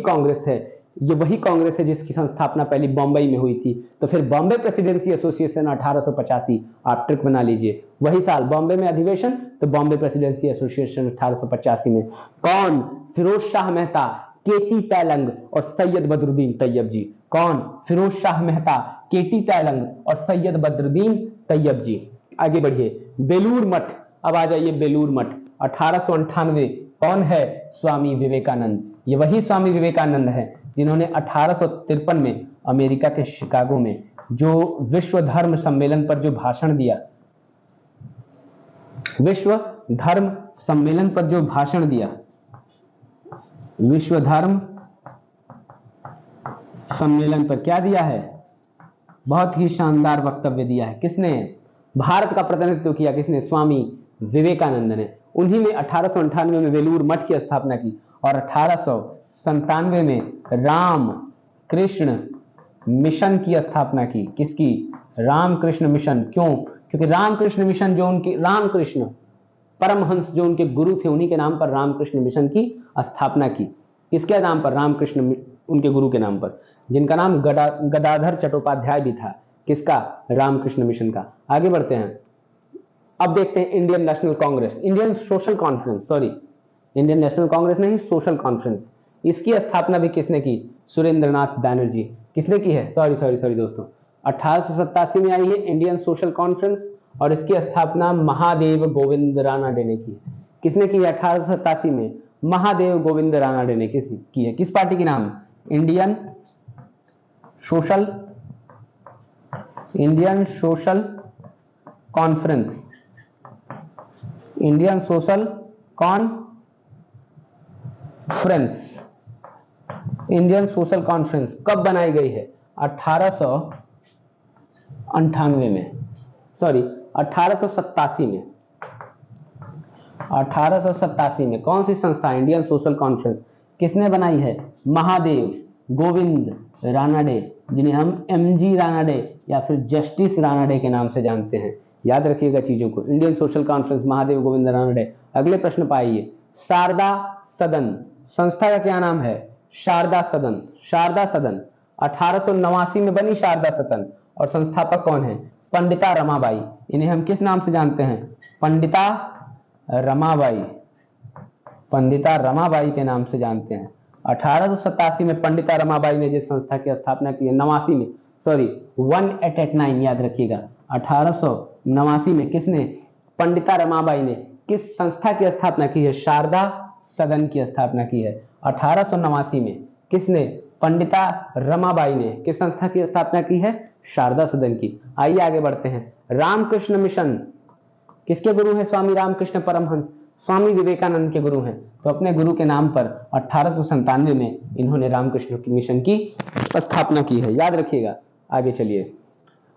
कांग्रेस है जिसकी संस्थापना पहली बॉम्बई में हुई थी। तो फिर बॉम्बे प्रेसिडेंसी एसोसिएशन 1885, आप ट्रिक बना लीजिए, वही साल बॉम्बे में अधिवेशन, तो बॉम्बे प्रेसिडेंसी एसोसिएशन 1885 में। कौन? फिरोज शाह मेहता, केटी पैलंग और सैयद बदरुद्दीन तैयब जी। कौन? फिरोज शाह मेहता, केटी पैलंग और सैयद बदरुद्दीन तैयब जी। आगे बढ़िए, बेलूर मठ। अब आ जाइए बेलूर मठ। 1898। कौन है? स्वामी विवेकानंद। ये वही स्वामी विवेकानंद है जिन्होंने 1853 में अमेरिका के शिकागो में जो विश्व धर्म सम्मेलन पर जो भाषण दिया, विश्व धर्म सम्मेलन पर जो भाषण दिया, विश्व धर्म सम्मेलन पर क्या दिया है, बहुत ही शानदार वक्तव्य दिया है। किसने, भारत का प्रतिनिधित्व किया किसने, स्वामी विवेकानंद ने। उन्हीं में 1898 में वेलूर मठ की स्थापना की और 1897 में राम कृष्ण मिशन की स्थापना की। किसकी, रामकृष्ण मिशन। क्यों, क्योंकि रामकृष्ण मिशन जो उनके, रामकृष्ण परमहंस जो उनके गुरु थे, उन्हीं के नाम पर रामकृष्ण मिशन की स्थापना की। किसके नाम पर, रामकृष्ण, उनके गुरु के नाम पर, जिनका नाम गदाधर चट्टोपाध्याय भी था। किसका, रामकृष्ण मिशन का। आगे बढ़ते हैं, अब देखते हैं Indian national Congress, Indian social conference, sorry Indian national Congress नहीं, सोशल कॉन्फ्रेंस। इसकी स्थापना भी किसने की, सुरेंद्रनाथ बैनर्जी। किसने की है, सॉरी दोस्तों, 1887 में आई है इंडियन सोशल कॉन्फ्रेंस और इसकी स्थापना महादेव गोविंद रानाडे ने की है। किसने की है 1887 में, महादेव गोविंद रानाडे ने की है। किस पार्टी के नाम, Indian social conference, Indian social conference. Indian social conference कब बनाई गई है, 1898 में, सॉरी 1887 में, 1887 में। कौन सी संस्था, इंडियन सोशल कॉन्फ्रेंस। किसने बनाई है, महादेव गोविंद रानाडे, जिन्हें हम एमजी रानाडे या फिर जस्टिस रानाडे के नाम से जानते हैं। याद रखिएगा चीजों को, Indian social conference, Mahadev Govind Ranade. अगले प्रश्न पाइए, शारदा सदन संस्था का क्या नाम है, शारदा सदन। शारदा सदन 1889 में बनी शारदा सदन और संस्थापक कौन है, पंडिता रमाबाई। इन्हें हम किस नाम से जानते हैं, पंडिता रमाबाई, पंडिता रमाबाई के नाम से जानते हैं। 1887 में पंडिता रमाबाई ने जिस संस्था की स्थापना की है, 89 में, सॉरी 1889 याद रखिएगा, 1889 में किसने, पंडिता रमाबाई ने किस संस्था की स्थापना की है, शारदा सदन की स्थापना की है। 1889 में किसने, पंडिता रमाबाई ने किस संस्था की स्थापना की है, शारदा सदन की। आइए आगे बढ़ते हैं, रामकृष्ण मिशन किसके गुरु हैं, स्वामी रामकृष्ण परमहंस, स्वामी विवेकानंद के गुरु हैं। तो अपने गुरु के नाम पर 1897 में इन्होंने रामकृष्ण मिशन की स्थापना की है, याद रखिएगा। आगे चलिए,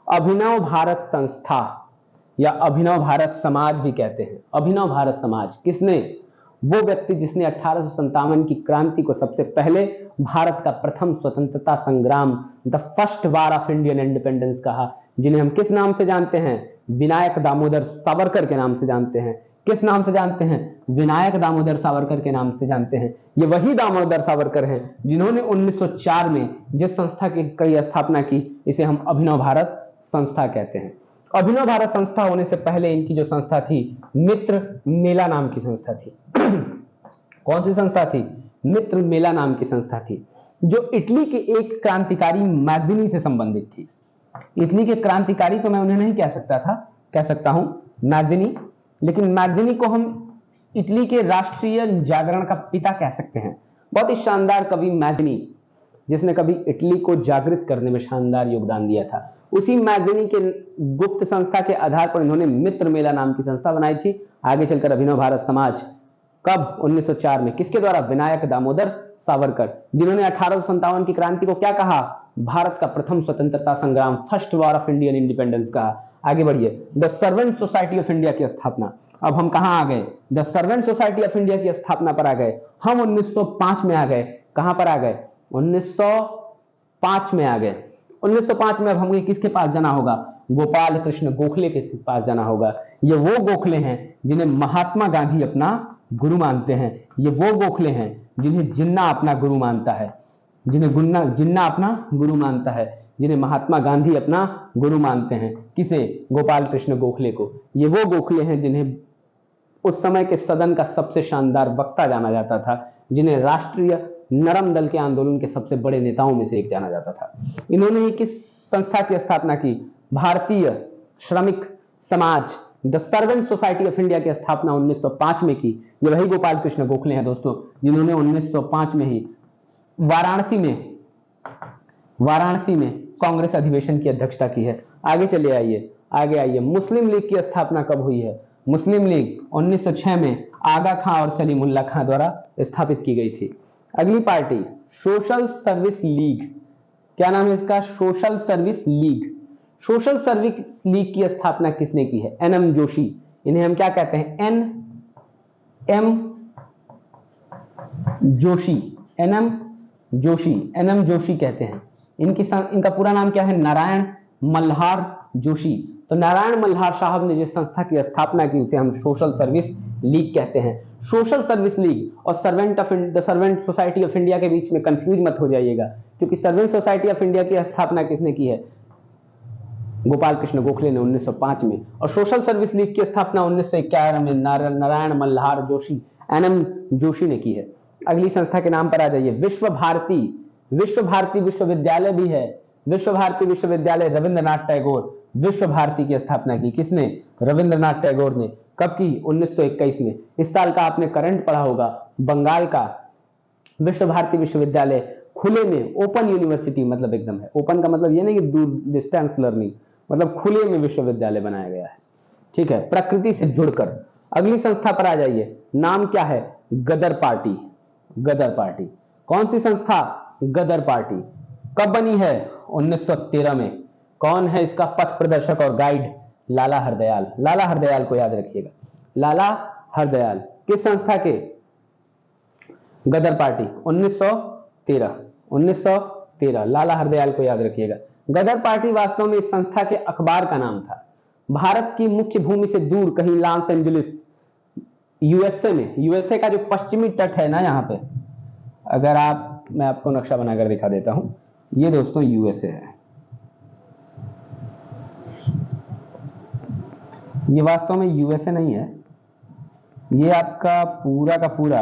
अभिनव भारत संस्था या अभिनव भारत समाज भी कहते हैं। अभिनव भारत समाज किसने, वो व्यक्ति जिसने 1857 की क्रांति को सबसे पहले भारत का प्रथम स्वतंत्रता संग्राम, the first war of Indian independence कहा, जिन्हें हम किस नाम से जानते हैं, विनायक दामोदर सावरकर के नाम से जानते हैं। किस नाम से जानते हैं, विनायक दामोदर सावरकर के नाम से जानते हैं। ये वही दामोदर सावरकर हैं जिन्होंने 1904 में जिस संस्था की स्थापना की, इसे हम अभिनव भारत संस्था कहते हैं। अभिनव भारत संस्था होने से पहले इनकी जो संस्था थी, मित्र मेला नाम की संस्था थी। कौन सी संस्था थी, मित्र मेला नाम की संस्था थी, जो इटली के एक क्रांतिकारी मैगजीनी से संबंधित थी। इटली के क्रांतिकारी तो मैं उन्हें नहीं कह सकता हूं मैगजीनी, लेकिन मैगजीनी को हम इटली के राष्ट्रीय जागरण का पिता कह सकते हैं। बहुत ही शानदार कवि मैगजीनी, जिसने कभी इटली को जागृत करने में शानदार योगदान दिया था। उसी मैगजीनी के गुप्त संस्था के आधार पर इन्होंने मित्र मेला नाम की संस्था बनाई थी। आगे चलकर अभिनव भारत समाज कब, 1904 में, किसके द्वारा, विनायक दामोदर सावरकर, जिन्होंने 1857 की क्रांति को क्या कहा, भारत का प्रथम स्वतंत्रता संग्राम, first war of Indian independence कहा। आगे बढ़िए, the servant society of India की स्थापना। अब हम कहां आ गए, the servant society of India की स्थापना पर आ गए। हम 1905 में आ गए। कहां पर आ गए, 1905 में आ गए। 1905 में अब हमें किसके पास जाना होगा, गोपाल कृष्ण गोखले के पास जाना होगा। ये वो गोखले हैं जिन्हें महात्मा गांधी अपना गुरु मानते हैं। ये वो गोखले हैं जिन्हें जिन्ना अपना गुरु मानता है, जिन्ना अपना गुरु मानता है, जिन्हें महात्मा गांधी अपना गुरु मानते हैं। किसे, गोपाल कृष्ण गोखले को। ये वो गोखले हैं जिन्हें उस समय के सदन का सबसे शानदार वक्ता जाना जाता था, जिन्हें राष्ट्रीय नरम दल के आंदोलन के सबसे बड़े नेताओं में से एक जाना जाता था। इन्होंने ही किस संस्था की स्थापना की, भारतीय श्रमिक समाज, the servant society of India की स्थापना 1905 में की। ये वही गोपाल कृष्ण गोखले हैं दोस्तों, जिन्होंने 1905 में ही वाराणसी में कांग्रेस अधिवेशन की अध्यक्षता की है। आगे चले आगे आइए, मुस्लिम लीग की स्थापना कब हुई है। मुस्लिम लीग 1906 में आगा खां और सलीमुल्लाह खां द्वारा स्थापित की गई थी। अगली पार्टी, सोशल सर्विस लीग, क्या नाम है इसका? Social service league. Social service league की स्थापना किसने की है? N M Joshi. इन्हें हम क्या कहते हैं? N M Joshi, N M Joshi, N M Joshi कहते हैं। इनका पूरा नाम क्या है? नारायण मल्हार जोशी। तो नारायण मल्हार साहब ने जिस संस्था की स्थापना की उसे हम सोशल सर्विस लीग कहते हैं। सोशल सर्विस लीग और सर्वेंट सोसाइटी ऑफ इंडिया के बीच में कंफ्यूज मत हो जाइएगा, क्योंकि सर्वेंट सोसाइटी ऑफ इंडिया की स्थापना किसने की है? गोपाल कृष्ण गोखले ने 1905 में, और सोशल सर्विस लीग की स्थापना 1911 में नारायण मल्हार जोशी, एनएम जोशी ने की है। अगली संस्था के नाम पर आ जाइए, विश्व भारती। विश्व भारती विश्वविद्यालय भी है। विश्व भारती विश्वविद्यालय रविंद्रनाथ टैगोर, विश्व भारती की स्थापना की किसने? रविंद्रनाथ टैगोर ने। कब की? 1921 में। इस साल का आपने करंट पढ़ा होगा, बंगाल का विश्व भारती विश्वविद्यालय खुले में, ओपन यूनिवर्सिटी मतलब एकदम है। ओपन का मतलब ये नहीं कि दूर डिस्टेंस लर्निंग, मतलब खुले में विश्वविद्यालय बनाया गया है, ठीक है, प्रकृति से जुड़कर। अगली संस्था पर आ जाइए, नाम क्या है? गदर पार्टी। गदर पार्टी कौन सी संस्था? गदर पार्टी। कब बनी है? 1913 में। कौन है इसका पथ प्रदर्शक और गाइड? लाला हरदयाल। लाला हरदयाल को याद रखिएगा, लाला हरदयाल। किस संस्था के? गदर पार्टी 1913। 1913 लाला हरदयाल को याद रखिएगा। गदर पार्टी वास्तव में इस संस्था के अखबार का नाम था। भारत की मुख्य भूमि से दूर कहीं लॉस एंजलिस यूएसए में, यूएसए का जो पश्चिमी तट है ना, यहां पे अगर मैं आपको नक्शा बनाकर दिखा देता हूं, ये दोस्तों यूएसए है। ये वास्तव में यूएसए नहीं है, ये आपका पूरा का पूरा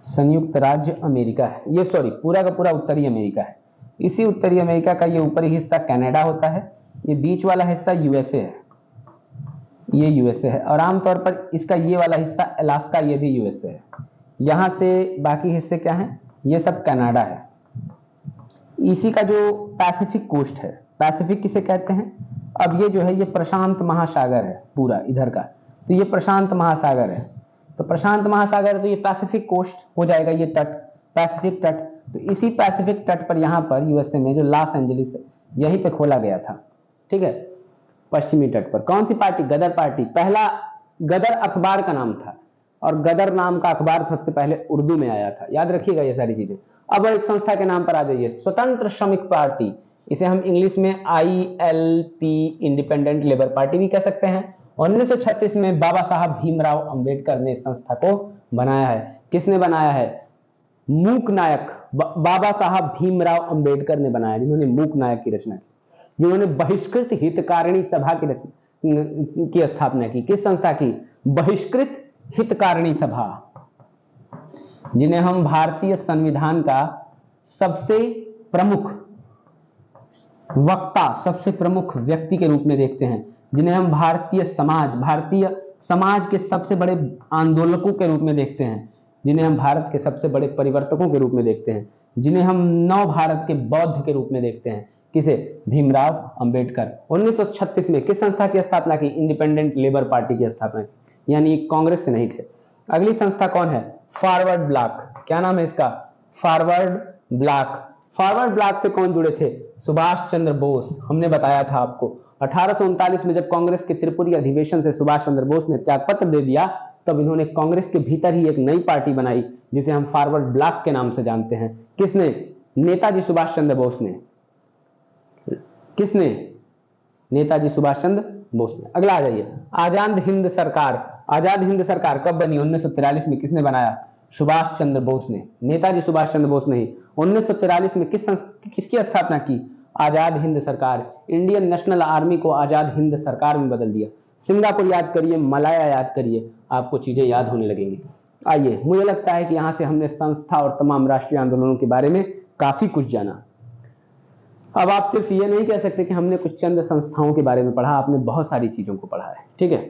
संयुक्त राज्य अमेरिका है। ये सॉरी, पूरा का पूरा उत्तरी अमेरिका है। इसी उत्तरी अमेरिका का ये ऊपरी हिस्सा कनाडा होता है, ये बीच वाला हिस्सा यूएसए है, ये यूएसए है। और आमतौर पर इसका ये वाला हिस्सा अलास्का, ये भी यूएसए है। यहां से बाकी हिस्से क्या हैं? ये सब कनाडा है। इसी का जो पैसिफिक कोस्ट है, पैसिफिक किसे कहते हैं? अब ये जो है ये प्रशांत महासागर है पूरा इधर का, तो ये प्रशांत महासागर है। तो प्रशांत महासागर, तो ये पैसिफिक कोस्ट हो जाएगा, ये तट पैसिफिक तट। तो इसी पैसिफिक तट पर यहाँ पर यूएसए में जो लॉस एंजलिस है, यहीं पे खोला गया था, ठीक है, पश्चिमी तट पर। कौन सी पार्टी? गदर पार्टी। पहला गदर अखबार का नाम था, और गदर नाम का अखबार सबसे पहले उर्दू में आया था, याद रखिएगा ये सारी चीजें। अब एक संस्था के नाम पर आ जाइए, स्वतंत्र श्रमिक पार्टी। इसे हम इंग्लिश में ILP, इंडिपेंडेंट लेबर पार्टी भी कह सकते हैं। 1936 में बाबा साहब भीमराव अंबेडकर ने इस संस्था को बनाया है। किसने बनाया है? मूक नायक बाबा साहब भीमराव अंबेडकर ने बनाया, जिन्होंने मूक नायक की रचना की, जिन्होंने बहिष्कृत हितकारिणी सभा की स्थापना की। किस संस्था की? बहिष्कृत हितकारिणी सभा, जिन्हें हम भारतीय संविधान का सबसे प्रमुख वक्ता, सबसे प्रमुख व्यक्ति के रूप में देखते हैं, जिन्हें हम भारतीय समाज के सबसे बड़े आंदोलकों के रूप में देखते हैं, जिन्हें हम भारत के सबसे बड़े परिवर्तकों के रूप में देखते हैं, जिन्हें हम नव भारत के बौद्ध के रूप में देखते हैं। किसे? भीमराव अंबेडकर। 1936 में किस संस्था की स्थापना की? इंडिपेंडेंट लेबर पार्टी की स्थापना की, यानी कांग्रेस से नहीं थे। अगली संस्था कौन है? Forward block. क्या नाम है इसका? Forward block. फॉरवर्ड ब्लॉक से कौन जुड़े थे? सुभाष चंद्र बोस। हमने बताया था आपको 1839 में जब कांग्रेस के त्रिपुरी अधिवेशन से सुभाष चंद्र बोस ने त्यागपत्र दे दिया, तब इन्होंने कांग्रेस के भीतर ही एक नई पार्टी बनाई, जिसे हम फॉरवर्ड ब्लॉक के नाम से जानते हैं। किसने? नेताजी सुभाष चंद्र बोस ने। किसने? नेताजी सुभाष चंद्र बोस ने। अगला आ जाइए, आजाद हिंद सरकार। आजाद हिंद सरकार कब बनी? 1943 में। किसने बनाया? सुभाष चंद्र बोस ने, नेताजी सुभाष चंद्र बोस ने ही 1943 में किसकी स्थापना की? आजाद हिंद सरकार। इंडियन नेशनल आर्मी को आजाद हिंद सरकार में बदल दिया। सिंगापुर याद करिए, मलाया याद करिए, आपको चीजें याद होने लगेंगी। आइए, मुझे लगता है कि यहां से हमने संस्था और तमाम राष्ट्रीय आंदोलनों के बारे में काफी कुछ जाना। अब आप सिर्फ ये नहीं कह सकते कि हमने कुछ चंद संस्थाओं के बारे में पढ़ा, आपने बहुत सारी चीजों को पढ़ा है, ठीक है।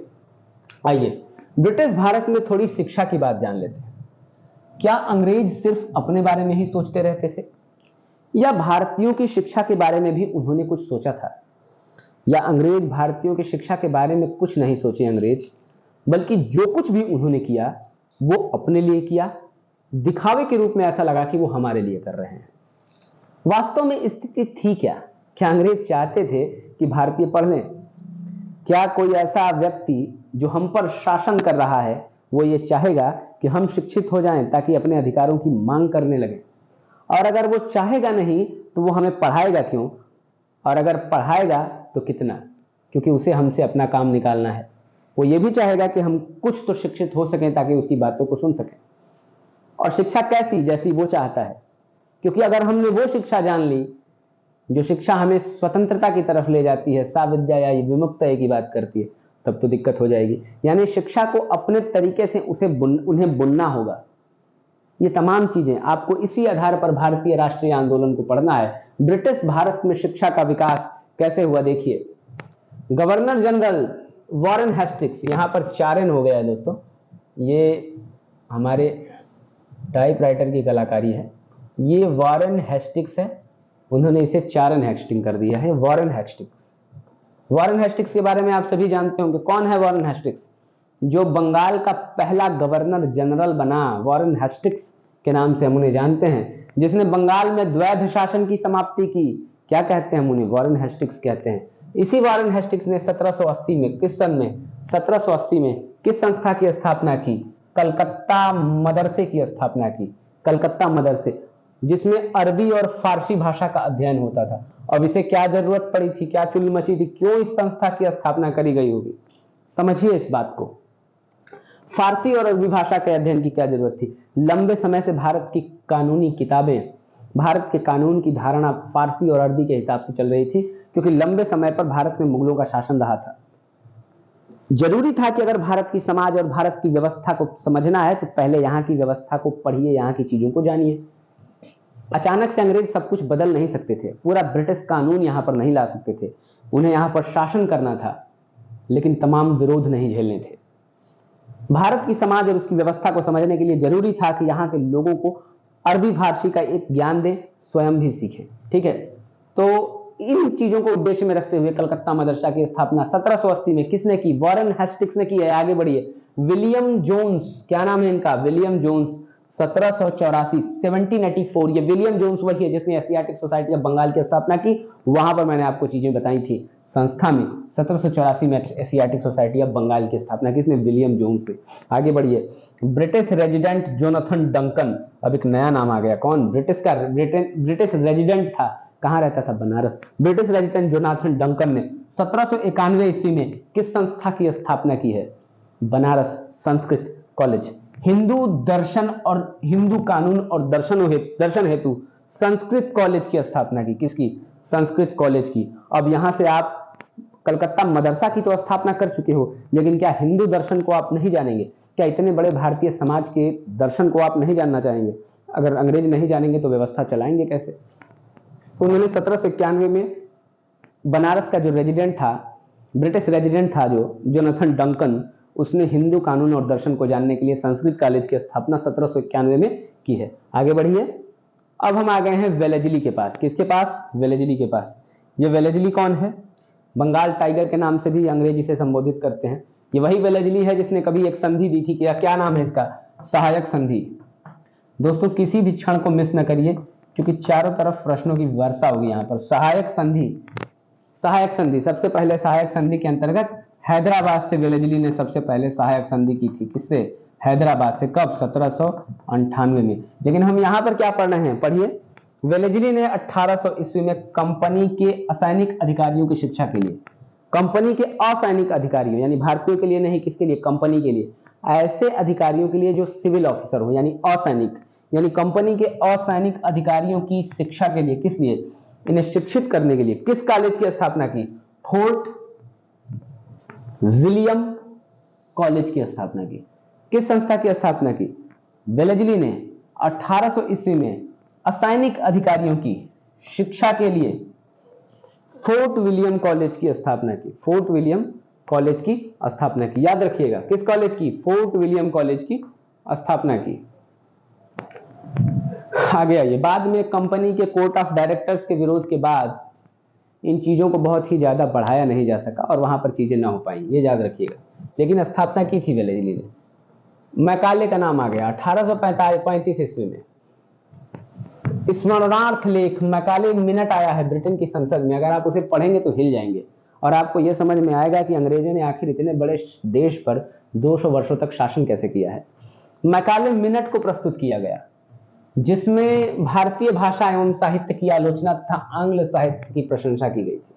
आइए, ब्रिटिश भारत में थोड़ी शिक्षा की बात जान लेते हैं। क्या अंग्रेज सिर्फ अपने बारे में ही सोचते रहते थे, या भारतीयों की शिक्षा के बारे में भी उन्होंने कुछ सोचा था? या अंग्रेज भारतीयों की शिक्षा के बारे में कुछ नहीं सोचे अंग्रेज, बल्कि जो कुछ भी उन्होंने किया वो अपने लिए किया, दिखावे के रूप में ऐसा लगा कि वो हमारे लिए कर रहे हैं। वास्तव में स्थिति थी क्या अंग्रेज चाहते थे कि भारतीय पढ़ लें? क्या कोई ऐसा व्यक्ति जो हम पर शासन कर रहा है वो ये चाहेगा कि हम शिक्षित हो जाएं ताकि अपने अधिकारों की मांग करने लगें? और अगर वो चाहेगा नहीं तो वो हमें पढ़ाएगा क्यों? और अगर पढ़ाएगा तो कितना? क्योंकि उसे हमसे अपना काम निकालना है। वो ये भी चाहेगा कि हम कुछ तो शिक्षित हो सकें ताकि उसकी बातों को सुन सकें। और शिक्षा कैसी? जैसी वो चाहता है। क्योंकि अगर हमने वो शिक्षा जान ली जो शिक्षा हमें स्वतंत्रता की तरफ ले जाती है, साविद्या या विमुक्तया की बात करती है, तब तो दिक्कत हो जाएगी। यानी शिक्षा को अपने तरीके से उन्हें बुनना होगा। ये तमाम चीजें आपको इसी आधार पर भारतीय राष्ट्रीय आंदोलन को पढ़ना है। ब्रिटिश भारत में शिक्षा का विकास कैसे हुआ देखिए। गवर्नर जनरल वॉरेन हेस्टिंग्स, यहां पर 4N हो गया है दोस्तों, ये हमारे टाइपराइटर की कलाकारी है। ये वॉरेन हेस्टिंग्स है, उन्होंने इसे 4N हेस्टिंग कर दिया है। वॉरेन हेस्टिंग्स, वॉरेन हेस्टिंग्स के बारे में आप सभी जानते होंगे। कौन है वॉरेन हेस्टिंग्स? जो बंगाल का पहला गवर्नर जनरल बना, वॉरेन हेस्टिंग्स के नाम से हम उन्हें जानते हैं, जिसने बंगाल में द्वैध शासन की समाप्ति की। क्या कहते हैं हम उन्हें? वॉरेन हेस्टिंग्स कहते हैं। इसी वॉरेन हेस्टिंग्स ने 1780 में, किस सन में? 1780 में किस संस्था की स्थापना की? कलकत्ता मदरसे की स्थापना की। कलकत्ता मदरसे, जिसमें अरबी और फारसी भाषा का अध्ययन होता था। अब इसे क्या जरूरत पड़ी थी, क्या चुल मची थी, क्यों इस संस्था की स्थापना करी गई होगी? समझिए इस बात को। फारसी और अरबी भाषा के अध्ययन की क्या जरूरत थी? लंबे समय से भारत की कानूनी किताबें, भारत के कानून की धारणा फारसी और अरबी के हिसाब से चल रही थी, क्योंकि लंबे समय पर भारत में मुगलों का शासन रहा था। जरूरी था कि अगर भारत की समाज और भारत की व्यवस्था को समझना है तो पहले यहाँ की व्यवस्था को पढ़िए, यहाँ की चीजों को जानिए। अचानक से अंग्रेज सब कुछ बदल नहीं सकते थे, पूरा ब्रिटिश कानून यहाँ पर नहीं ला सकते थे। उन्हें यहाँ पर शासन करना था, लेकिन तमाम विरोध नहीं झेलने थे। भारत की समाज और उसकी व्यवस्था को समझने के लिए जरूरी था कि यहाँ के लोगों को अरबी फारसी का एक ज्ञान दे, स्वयं भी सीखें। ठीक है, तो इन चीजों को उद्देश्य में रखते हुए कलकत्ता मदरसा की स्थापना 1780 में किसने की? वॉरेन हेस्टिंग्स ने की है। आगे बढ़िए। विलियम जोन्स, क्या नाम है इनका? William Jones, 1784, 1784। ये विलियम जोन्स वही है जिसने एशियाटिक सोसाइटी ऑफ बंगाल की स्थापना की। वहां पर मैंने आपको चीजें बताई थी। संस्था में 1784 में एशियाटिक सोसाइटी ऑफ बंगाल की स्थापना किसने? विलियम जोन्स ने। आगे बढ़िए। ब्रिटिश रेजिडेंट जोनाथन डंकन, अब एक नया नाम आ गया। कौन? ब्रिटिश रेजिडेंट था, कहां रहता था? Banaras. British resident Jonathan Duncan ने 1791 ईस्वी में किस संस्था की स्थापना की है? बनारस संस्कृत कॉलेज। हिंदू दर्शन और हिंदू कानून और दर्शन हेतु संस्कृत कॉलेज की स्थापना की। किसकी? संस्कृत कॉलेज की। अब यहां से आप कलकत्ता मदरसा की तो स्थापना कर चुके हो, लेकिन क्या हिंदू दर्शन को आप नहीं जानेंगे? क्या इतने बड़े भारतीय समाज के दर्शन को आप नहीं जानना चाहेंगे? अगर अंग्रेज नहीं जानेंगे तो व्यवस्था चलाएंगे कैसे? तो उन्होंने 1791 में बनारस का जो रेजिडेंट था, ब्रिटिश रेजिडेंट था जो जोनाथन डंकन, उसने हिंदू कानून और दर्शन को जानने के लिए संस्कृत कॉलेज की स्थापना 1791 में की है। आगे बढ़िए। अब हम आ गए हैं वेलेजली के पास। किसके पास? वेलेजली के पास। ये वेलेजली कौन है? बंगाल टाइगर के नाम से भी अंग्रेजी से संबोधित करते हैं। ये वही वेलेजली है जिसने कभी एक संधि दी थी। क्या नाम है इसका? सहायक संधि। दोस्तों किसी भी क्षण को मिस न करिए, क्योंकि चारों तरफ प्रश्नों की वर्षा होगी यहाँ पर। सहायक संधि, सहायक संधि, सबसे पहले सहायक संधि के अंतर्गत हैदराबाद से वेलेजली ने सबसे पहले सहायक संधि की थी। किससे? हैदराबाद से। कब? 1798 में। लेकिन हम यहां पर क्या पढ़ रहे हैं? पढ़िए। वेलेजली ने 1800 ईस्वी में कंपनी के असैनिक अधिकारियों की शिक्षा के लिए, कंपनी के असैनिक अधिकारियों यानी भारतीयों के लिए नहीं, किसके लिए? कंपनी के लिए, ऐसे अधिकारियों के लिए जो सिविल ऑफिसर हो, यानी असैनिक, यानी कंपनी के असैनिक अधिकारियों की शिक्षा के लिए, किस लिए? इन्हें शिक्षित करने के लिए किस कॉलेज की स्थापना की? फोर्ट विलियम कॉलेज की स्थापना की। किस संस्था की स्थापना की? वेलेजली ने 1800 ईस्वी में असैनिक अधिकारियों की शिक्षा के लिए फोर्ट विलियम कॉलेज की स्थापना की। फोर्ट विलियम कॉलेज की स्थापना की। याद रखिएगा, किस कॉलेज की? फोर्ट विलियम कॉलेज की स्थापना की। आगे आइए। बाद में कंपनी के कोर्ट ऑफ डायरेक्टर्स के विरोध के बाद इन चीजों को बहुत ही ज्यादा बढ़ाया नहीं जा सका और वहां पर चीजें ना हो पाई, ये याद रखिएगा। लेकिन स्थापना की थी वेलेजली ने। मैकाले का नाम आ गया 1835 ईस्वी में। स्मरणार्थ लेख मैकाले मिनट आया है ब्रिटेन की संसद में, अगर आप उसे पढ़ेंगे तो हिल जाएंगे और आपको यह समझ में आएगा कि अंग्रेजों ने आखिर इतने बड़े देश पर 200 वर्षों तक शासन कैसे किया है। मैकाले मिनट को प्रस्तुत किया गया जिसमें भारतीय भाषा एवं साहित्य की आलोचना तथा आंग्ल साहित्य की प्रशंसा की गई थी।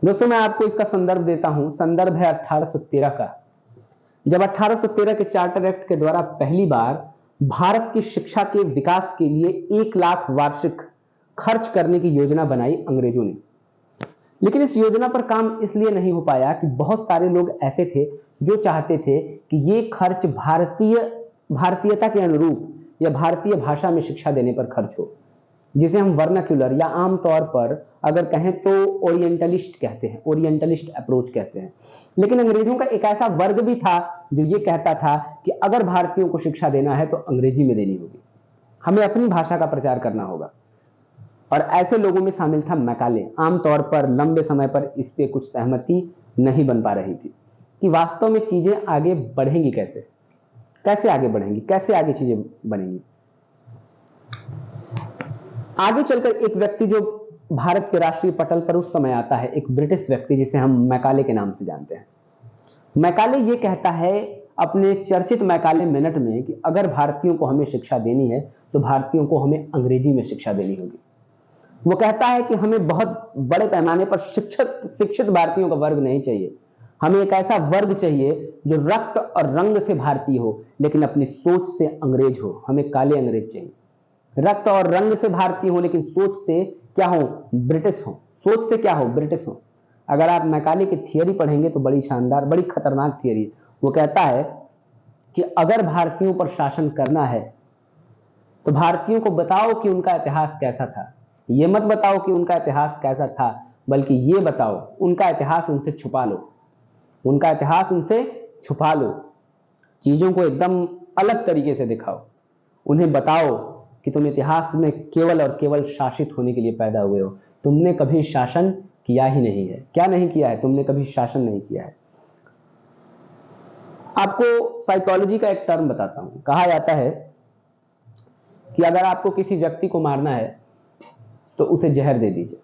दोस्तों मैं आपको इसका संदर्भ देता हूं, संदर्भ है 1813 का, जब 1813 के चार्टर एक्ट के द्वारा पहली बार भारत की शिक्षा के विकास के लिए 1 लाख वार्षिक खर्च करने की योजना बनाई अंग्रेजों ने। लेकिन इस योजना पर काम इसलिए नहीं हो पाया कि बहुत सारे लोग ऐसे थे जो चाहते थे कि ये खर्च भारतीयता के अनुरूप या भारतीय भाषा में शिक्षा देने पर खर्च हो, जिसे हम वर्नाक्युलर या आमतौर पर अगर कहें तो ओरिएंटलिस्ट कहते हैं, ओरिएंटलिस्ट अप्रोच कहते हैं। लेकिन अंग्रेजों का एक ऐसा वर्ग भी था जो ये कहता था कि अगर भारतीयों को शिक्षा देना है तो अंग्रेजी में देनी होगी, हमें अपनी भाषा का प्रचार करना होगा। और ऐसे लोगों में शामिल था मैकाले। आमतौर पर लंबे समय पर इस पे कुछ सहमति नहीं बन पा रही थी कि वास्तव में चीजें आगे बढ़ेंगी कैसे, कैसे आगे बढ़ेंगी, कैसे आगे चीजें बनेंगी। आगे चलकर एक व्यक्ति जो भारत के राष्ट्रीय पटल पर उस समय आता है, एक ब्रिटिश व्यक्ति जिसे हम मैकाले के नाम से जानते हैं। मैकाले ये कहता है अपने चर्चित मैकाले मिनट में कि अगर भारतीयों को हमें शिक्षा देनी है तो भारतीयों को हमें अंग्रेजी में शिक्षा देनी होगी। वो कहता है कि हमें बहुत बड़े पैमाने पर शिक्षित भारतीयों का वर्ग नहीं चाहिए, हमें एक ऐसा वर्ग चाहिए जो रक्त और रंग से भारतीय हो लेकिन अपनी सोच से अंग्रेज हो। हमें काले अंग्रेज चाहिए, रक्त और रंग से भारतीय हो लेकिन सोच से क्या हो, ब्रिटिश हो। सोच से क्या हो, ब्रिटिश हो। अगर आप मैकाले की थियरी पढ़ेंगे तो बड़ी शानदार, बड़ी खतरनाक थियरी है। वो कहता है कि अगर भारतीयों पर शासन करना है तो भारतीयों को बताओ कि उनका इतिहास कैसा था। ये मत बताओ कि उनका इतिहास कैसा था, बल्कि ये बताओ उनका इतिहास उनसे छुपा लो, उनका इतिहास उनसे छुपा लो। चीजों को एकदम अलग तरीके से दिखाओ। उन्हें बताओ कि तुम इतिहास में केवल और केवल शासित होने के लिए पैदा हुए हो, तुमने कभी शासन किया ही नहीं है। क्या नहीं किया है? तुमने कभी शासन नहीं किया है। आपको साइकोलॉजी का एक टर्म बताता हूं। कहा जाता है कि अगर आपको किसी व्यक्ति को मारना है तो उसे जहर दे दीजिए,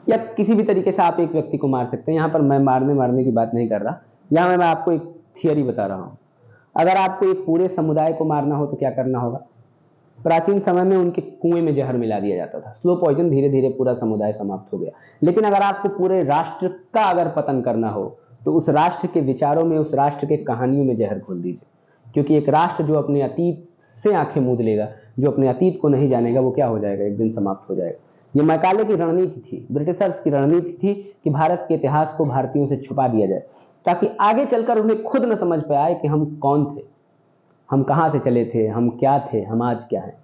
या किसी भी तरीके से आप एक व्यक्ति को मार सकते हैं। यहां पर मैं मारने की बात नहीं कर रहा, यहां मैं आपको एक थियरी बता रहा हूं। अगर आपको एक पूरे समुदाय को मारना हो तो क्या करना होगा? प्राचीन समय में उनके कुएं में जहर मिला दिया जाता था, स्लो पॉइजन, धीरे धीरे पूरा समुदाय समाप्त हो गया। लेकिन अगर आपको पूरे राष्ट्र का अगर पतन करना हो तो उस राष्ट्र के विचारों में, उस राष्ट्र के कहानियों में जहर घोल दीजिए। क्योंकि एक राष्ट्र जो अपने अतीत से आंखें मूंद लेगा, जो अपने अतीत को नहीं जानेगा, वो क्या हो जाएगा? एक दिन समाप्त हो जाएगा। ये मैकाले की रणनीति थी, ब्रिटिशर्स की रणनीति थी कि भारत के इतिहास को भारतीयों से छुपा दिया जाए ताकि आगे चलकर उन्हें खुद न समझ पे आए कि हम कौन थे, हम कहां से चले थे, हम क्या थे, हम आज क्या हैं।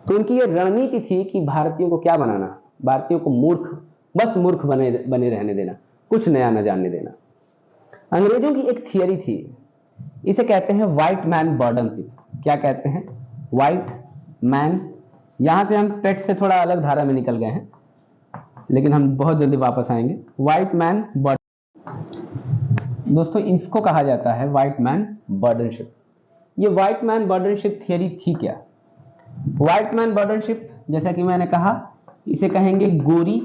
तो उनकी ये रणनीति थी कि भारतीयों को क्या बनाना, भारतीयों को मूर्ख, बस मूर्ख बने रहने देना, कुछ नया न जानने देना। अंग्रेजों की एक थियरी थी, इसे कहते हैं व्हाइट मैन बर्डनशिप। क्या कहते हैं? White man. यहां से हम टेक्स्ट से थोड़ा अलग धारा में निकल गए हैं, लेकिन हम बहुत जल्दी वापस आएंगे। व्हाइट मैन बर्डन, दोस्तों इसको कहा जाता है व्हाइट मैन बर्डनशिप। ये व्हाइट मैन बर्डनशिप थियरी थी क्या? व्हाइट मैन बर्डनशिप, जैसा कि मैंने कहा, इसे कहेंगे गोरी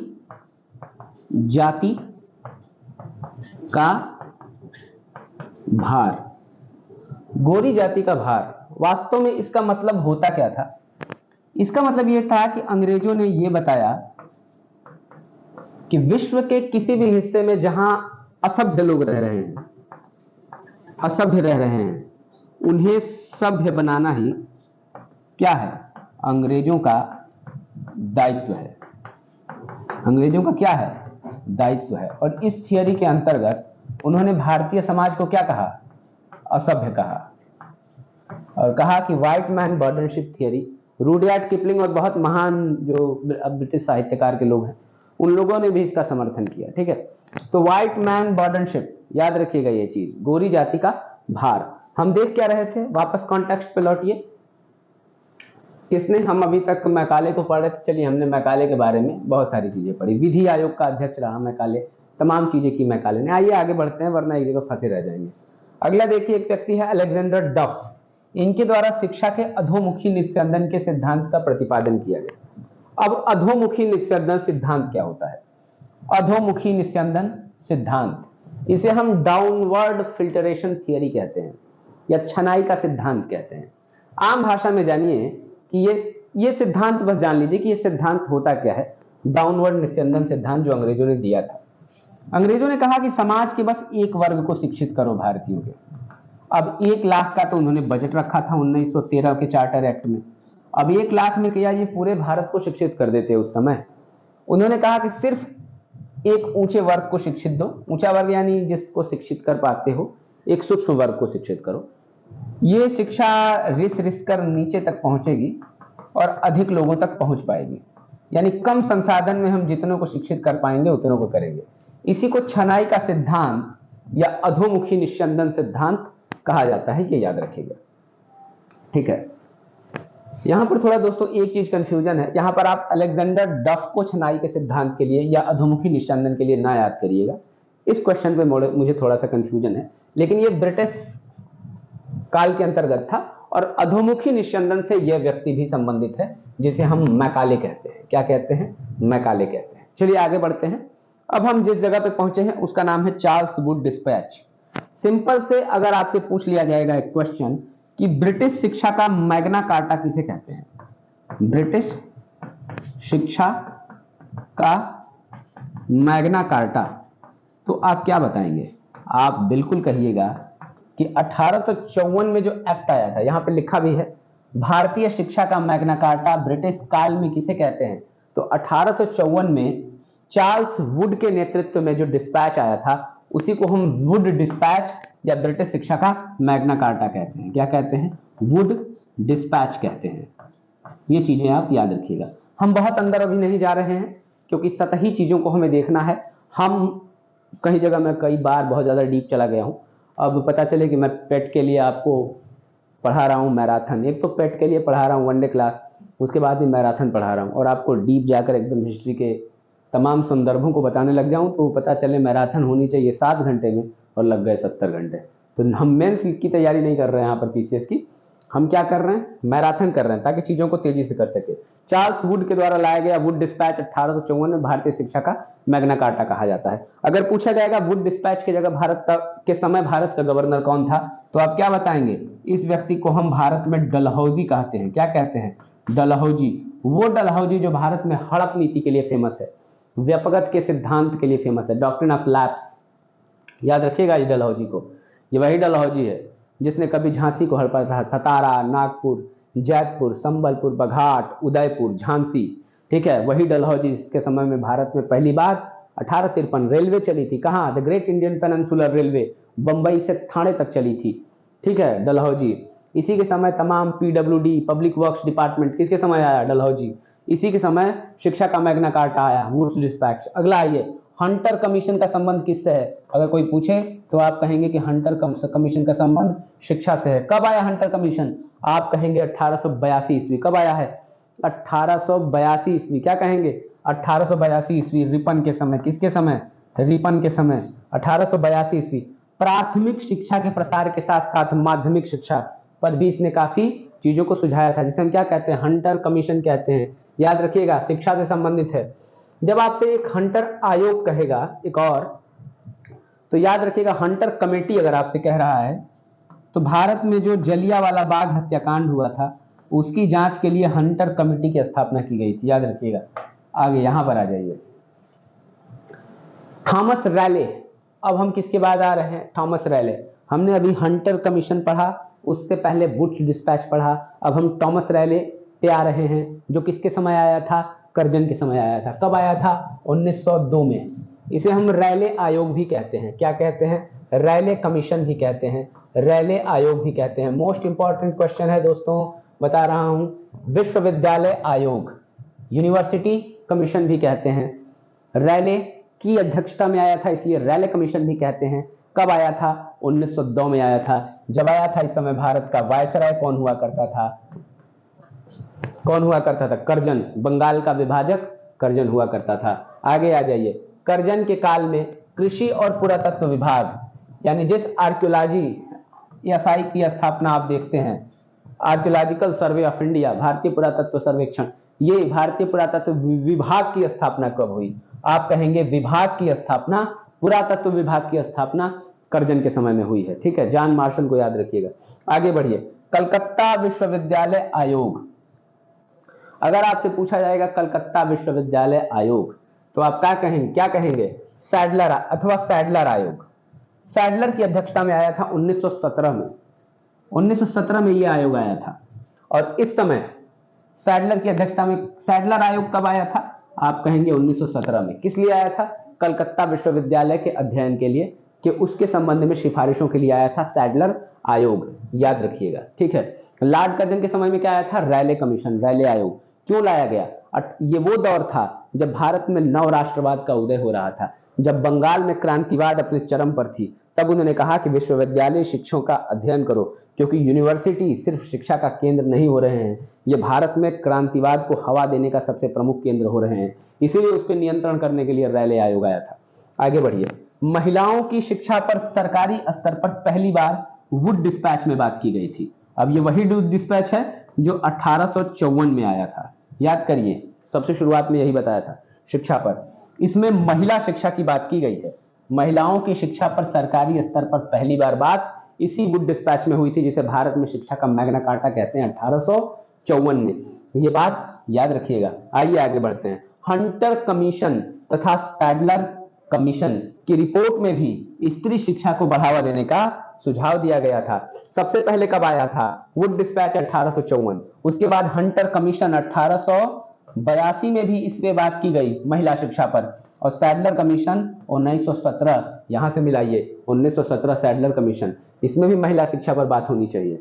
जाति का भार। गोरी जाति का भार, वास्तव में इसका मतलब होता क्या था? इसका मतलब यह था कि अंग्रेजों ने यह बताया कि विश्व के किसी भी हिस्से में जहां असभ्य लोग रह रहे हैं, असभ्य रह रहे हैं, उन्हें सभ्य बनाना ही क्या है? अंग्रेजों का दायित्व है। अंग्रेजों का क्या है? दायित्व है। और इस थियरी के अंतर्गत उन्होंने भारतीय समाज को क्या कहा? असभ्य कहा। और कहा कि white man burdenship theory, Rudyard Kipling और बहुत महान जो ब्रिटिश साहित्यकार के लोग हैं, उन लोगों ने भी इसका समर्थन किया। ठीक है, तो व्हाइट मैन बर्डनशिप, याद रखिएगा ये चीज, गोरी जाति का भार। हम देख क्या रहे थे? वापस कॉन्टेक्स्ट पे लौटिए। किसने? हम अभी तक मैकाले को पढ़ रहे थे। चलिए, हमने मैकाले के बारे में बहुत सारी चीजें पढ़ी। विधि आयोग का अध्यक्ष रहा मैकाले, तमाम चीजें की मैकाले ने। आइए आगे बढ़ते हैं, वरना एक जगह फंसे रह जाएंगे। अगला देखिए, एक व्यक्ति है अलेक्जेंडर डफ। इनके द्वारा शिक्षा के अधोमुखी निस्यंदन के सिद्धांत का प्रतिपादन किया गया। अब अधोमुखी निस्यंदन सिद्धांत क्या होता है? अधोमुखी निस्यंदन सिद्धांत, इसे हम डाउनवर्ड फिल्टरेशन थियरी कहते हैं या छनाई का सिद्धांत कहते हैं। आम भाषा में जानिए कि ये सिद्धांत बस जान लीजिए कि ये सिद्धांत होता क्या है। डाउनवर्ड निस्यंदन सिद्धांत जो अंग्रेजों ने दिया था, अंग्रेजों ने कहा कि समाज के बस एक वर्ग को शिक्षित करो भारतीयों के। अब 1 लाख का तो उन्होंने बजट रखा था 1913 के चार्टर एक्ट में। अब 1 लाख में क्या ये पूरे भारत को शिक्षित कर देते? उस समय उन्होंने कहा कि सिर्फ एक ऊंचे वर्ग को शिक्षित दो। ऊंचा वर्ग यानी जिसको शिक्षित कर पाते हो, एक सूक्ष्म वर्ग को शिक्षित करो। ये शिक्षा रिस कर नीचे तक पहुंचेगी और अधिक लोगों तक पहुंच पाएगी, यानी कम संसाधन में हम जितनों को शिक्षित कर पाएंगे उतनों को करेंगे। इसी को छनाई का सिद्धांत या अधोमुखी निस्यंदन सिद्धांत कहा जाता है, ये याद रखिएगा। ठीक है, यहां पर थोड़ा दोस्तों एक चीज कंफ्यूजन है। यहां पर आप अलेक्जेंडर डफ को छनाई के सिद्धांत के लिए या अधोमुखी निस्यंदन के लिए ना याद करिएगा। इस क्वेश्चन पे मुझे थोड़ा सा कंफ्यूजन है, लेकिन ये ब्रिटिश काल के अंतर्गत था और अधोमुखी निस्यंदन से यह व्यक्ति भी संबंधित है जिसे हम मैकाले कहते हैं। क्या कहते हैं? मैकाले कहते हैं। चलिए आगे बढ़ते हैं। अब हम जिस जगह पे पहुंचे हैं उसका नाम है चार्ल्स वुड डिस्पैच। सिंपल से अगर आपसे पूछ लिया जाएगा एक क्वेश्चन कि ब्रिटिश शिक्षा का मैग्ना कार्टा किसे कहते हैं? ब्रिटिश शिक्षा का मैग्ना कार्टा, तो आप क्या बताएंगे? आप बिल्कुल कहिएगा कि 1854 में जो एक्ट आया था, यहां पे लिखा भी है भारतीय शिक्षा का मैग्ना कार्टा ब्रिटिश काल में किसे कहते हैं? तो 1854 में चार्ल्स वुड के नेतृत्व में जो डिस्पैच आया था उसी को हम वुड डिस्पैच या ब्रिटिश शिक्षा का मैग्ना कार्टा कहते हैं। क्या कहते हैं? वुड डिस्पैच कहते हैं। ये चीजें आप याद रखिएगा। हम बहुत अंदर अभी नहीं जा रहे हैं क्योंकि सतही चीजों को हमें देखना है। हम कई जगह मैं कई बार बहुत ज्यादा डीप चला गया हूं। अब पता चले कि मैं पेट के लिए आपको पढ़ा रहा हूं मैराथन, एक तो पेट के लिए पढ़ा रहा हूं वनडे क्लास, उसके बाद भी मैराथन पढ़ा रहा हूं और आपको डीप जाकर एकदम हिस्ट्री के तमाम संदर्भों को बताने लग जाऊं तो पता चले मैराथन होनी चाहिए 7 घंटे में और लग गए 70 घंटे। तो हम मेंस की तैयारी नहीं कर रहे हैं यहाँ पर पीसीएस की, हम क्या कर रहे हैं? मैराथन कर रहे हैं ताकि चीजों को तेजी से कर सके। चार्ल्स वुड के द्वारा लाया गया वुड डिस्पैच 1854 में भारतीय शिक्षा का मैग्ना कार्टा कहा जाता है। अगर पूछा जाएगा वुड डिस्पैच की जगह के समय भारत का गवर्नर कौन था, तो आप क्या बताएंगे? इस व्यक्ति को हम भारत में डलहौजी कहते हैं। क्या कहते हैं? डलहौजी। वो डलहौजी जो भारत में हड़प नीति के लिए फेमस है, व्यपगत के सिद्धांत के लिए फेमस है, डॉक्ट्रिन ऑफ लैप्स। याद रखिएगा इस डलहौजी को। ये वही डलहौजी है जिसने कभी झांसी को हड़पा था। सतारा, नागपुर, जैतपुर, संबलपुर, बघाट, उदयपुर, झांसी, ठीक है, वही डलहौजी जिसके समय में भारत में पहली बार 1853 रेलवे चली थी। कहाँ? The great Indian peninsular railway, Bombay से ठाणे तक चली थी। ठीक है, डलहौजी। इसी के समय तमाम पीडब्ल्यूडी, पब्लिक वर्क्स डिपार्टमेंट किसके समय आया? डलहौजी। इसी के समय शिक्षा का मैग्ना कार्टा आया, वुड्स डिस्पैच। अगला आइए, हंटर कमीशन का संबंध किससे है? अगर कोई पूछे तो आप कहेंगे कि हंटर कमीशन का संबंध शिक्षा से है। कब आया हंटर कमीशन? आप कहेंगे 1882 ईस्वी। कब आया है? 1882 ईस्वी। क्या कहेंगे? 1882 ईस्वी, रिपन के समय। किसके समय? रिपन के समय, 1882 ईस्वी। प्राथमिक शिक्षा के प्रसार के साथ साथ माध्यमिक शिक्षा पर भी इसने काफी चीजों को सुझाया था, जिसे हम क्या कहते हैं? हंटर कमीशन कहते हैं। याद रखिएगा, शिक्षा से संबंधित है। जब आपसे एक हंटर आयोग कहेगा एक और, तो याद रखिएगा हंटर कमेटी अगर आपसे कह रहा है तो भारत में जो जलियांवाला बाग हत्याकांड हुआ था उसकी जांच के लिए हंटर कमेटी की स्थापना की गई थी। याद रखिएगा। आगे यहां पर आ जाइए, थॉमस रैले। अब हम किसके बाद आ रहे हैं? Thomas Raleigh. हमने अभी हंटर कमीशन पढ़ा, उससे पहले वुड्स डिस्पैच पढ़ा, अब हम थॉमस रैले पे आ रहे हैं जो किसके समय आया था? कर्जन के समय आया था। कब आया था? 1902 में। इसे हम रैले आयोग भी कहते हैं। क्या कहते हैं? रैले कमीशन भी कहते हैं, रैले आयोग भी कहते हैं। मोस्ट इंपॉर्टेंट क्वेश्चन है दोस्तों, बता रहा हूं। विश्वविद्यालय आयोग, यूनिवर्सिटी कमीशन भी कहते हैं। रैले की अध्यक्षता में आया था इसलिए रैले कमीशन भी कहते हैं। कब आया था? 1902 में आया था। जब आया था इस समय भारत का वायसराय कौन हुआ करता था? कौन हुआ करता था? कर्जन। बंगाल का विभाजक कर्जन हुआ करता था। आगे आ जाइए, कर्जन के काल में कृषि और पुरातत्व विभाग, यानी जिस आर्कियोलॉजी एसआई की स्थापना आप देखते हैं, आर्कियोलॉजिकल सर्वे ऑफ इंडिया, भारतीय पुरातत्व सर्वेक्षण, ये भारतीय पुरातत्व विभाग की स्थापना कब हुई? आप कहेंगे विभाग की स्थापना, पुरातत्व विभाग की स्थापना कर्जन के समय में हुई है। ठीक है, जॉन मार्शल को याद रखिएगा। आगे बढ़िए, कलकत्ता विश्वविद्यालय आयोग। अगर आपसे पूछा जाएगा कलकत्ता विश्वविद्यालय आयोग तो आप क्या कहेंगे? सैडलर अथवा सैडलर आयोग। सैडलर की अध्यक्षता में आया था 1917 में। 1917 में यह आयोग आया था। और इस समय सैडलर की अध्यक्षता में सैडलर आयोग कब आया था? आप कहेंगे 1917 में। किस लिए आया था? कलकत्ता विश्वविद्यालय के अध्ययन के लिए, कि उसके संबंध में सिफारिशों के लिए आया था सैडलर आयोग, याद रखिएगा। ठीक है, लॉर्ड कर्जन के समय में क्या आया था? रैले कमीशन, रैले आयोग। क्यों लाया गया? ये वो दौर था जब भारत में नव राष्ट्रवाद का उदय हो रहा था, जब बंगाल में क्रांतिवाद अपने चरम पर थी। तब उन्होंने कहा कि विश्वविद्यालय शिक्षकों का अध्ययन करो, क्योंकि यूनिवर्सिटी सिर्फ शिक्षा का केंद्र नहीं हो रहे हैं, ये भारत में क्रांतिवाद को हवा देने का सबसे प्रमुख केंद्र हो रहे हैं। इसीलिए उस पर नियंत्रण करने के लिए रैले आयोग आया था। आगे बढ़िए, महिलाओं की शिक्षा पर सरकारी स्तर पर पहली बार वुड डिस्पैच में बात की गई थी। अब ये वही वुड डिस्पैच है जो 1854 में आया था, याद करिए। सबसे शुरुआत में यही बताया था शिक्षा पर। इसमें महिला शिक्षा की बात की गई है। महिलाओं की शिक्षा पर सरकारी स्तर पर पहली बार बात इसी वुड डिस्पैच में हुई थी, जिसे भारत में शिक्षा का मैग्ना कार्टा कहते हैं, 1854 में। ये बात याद रखिएगा। आइए आगे बढ़ते हैं। हंटर कमीशन तथा सैडलर कमीशन की रिपोर्ट में भी स्त्री शिक्षा को बढ़ावा देने का सुझाव दिया गया था। सबसे पहले कब आया था? Wood dispatch 1854। उसके बाद हंटर कमीशन 1882 में भी इस पे बात की गई महिला शिक्षा पर, और सैडलर कमीशन 1917, यहां से मिलाइए 1917 सैडलर कमीशन, इसमें भी महिला शिक्षा पर बात होनी चाहिए,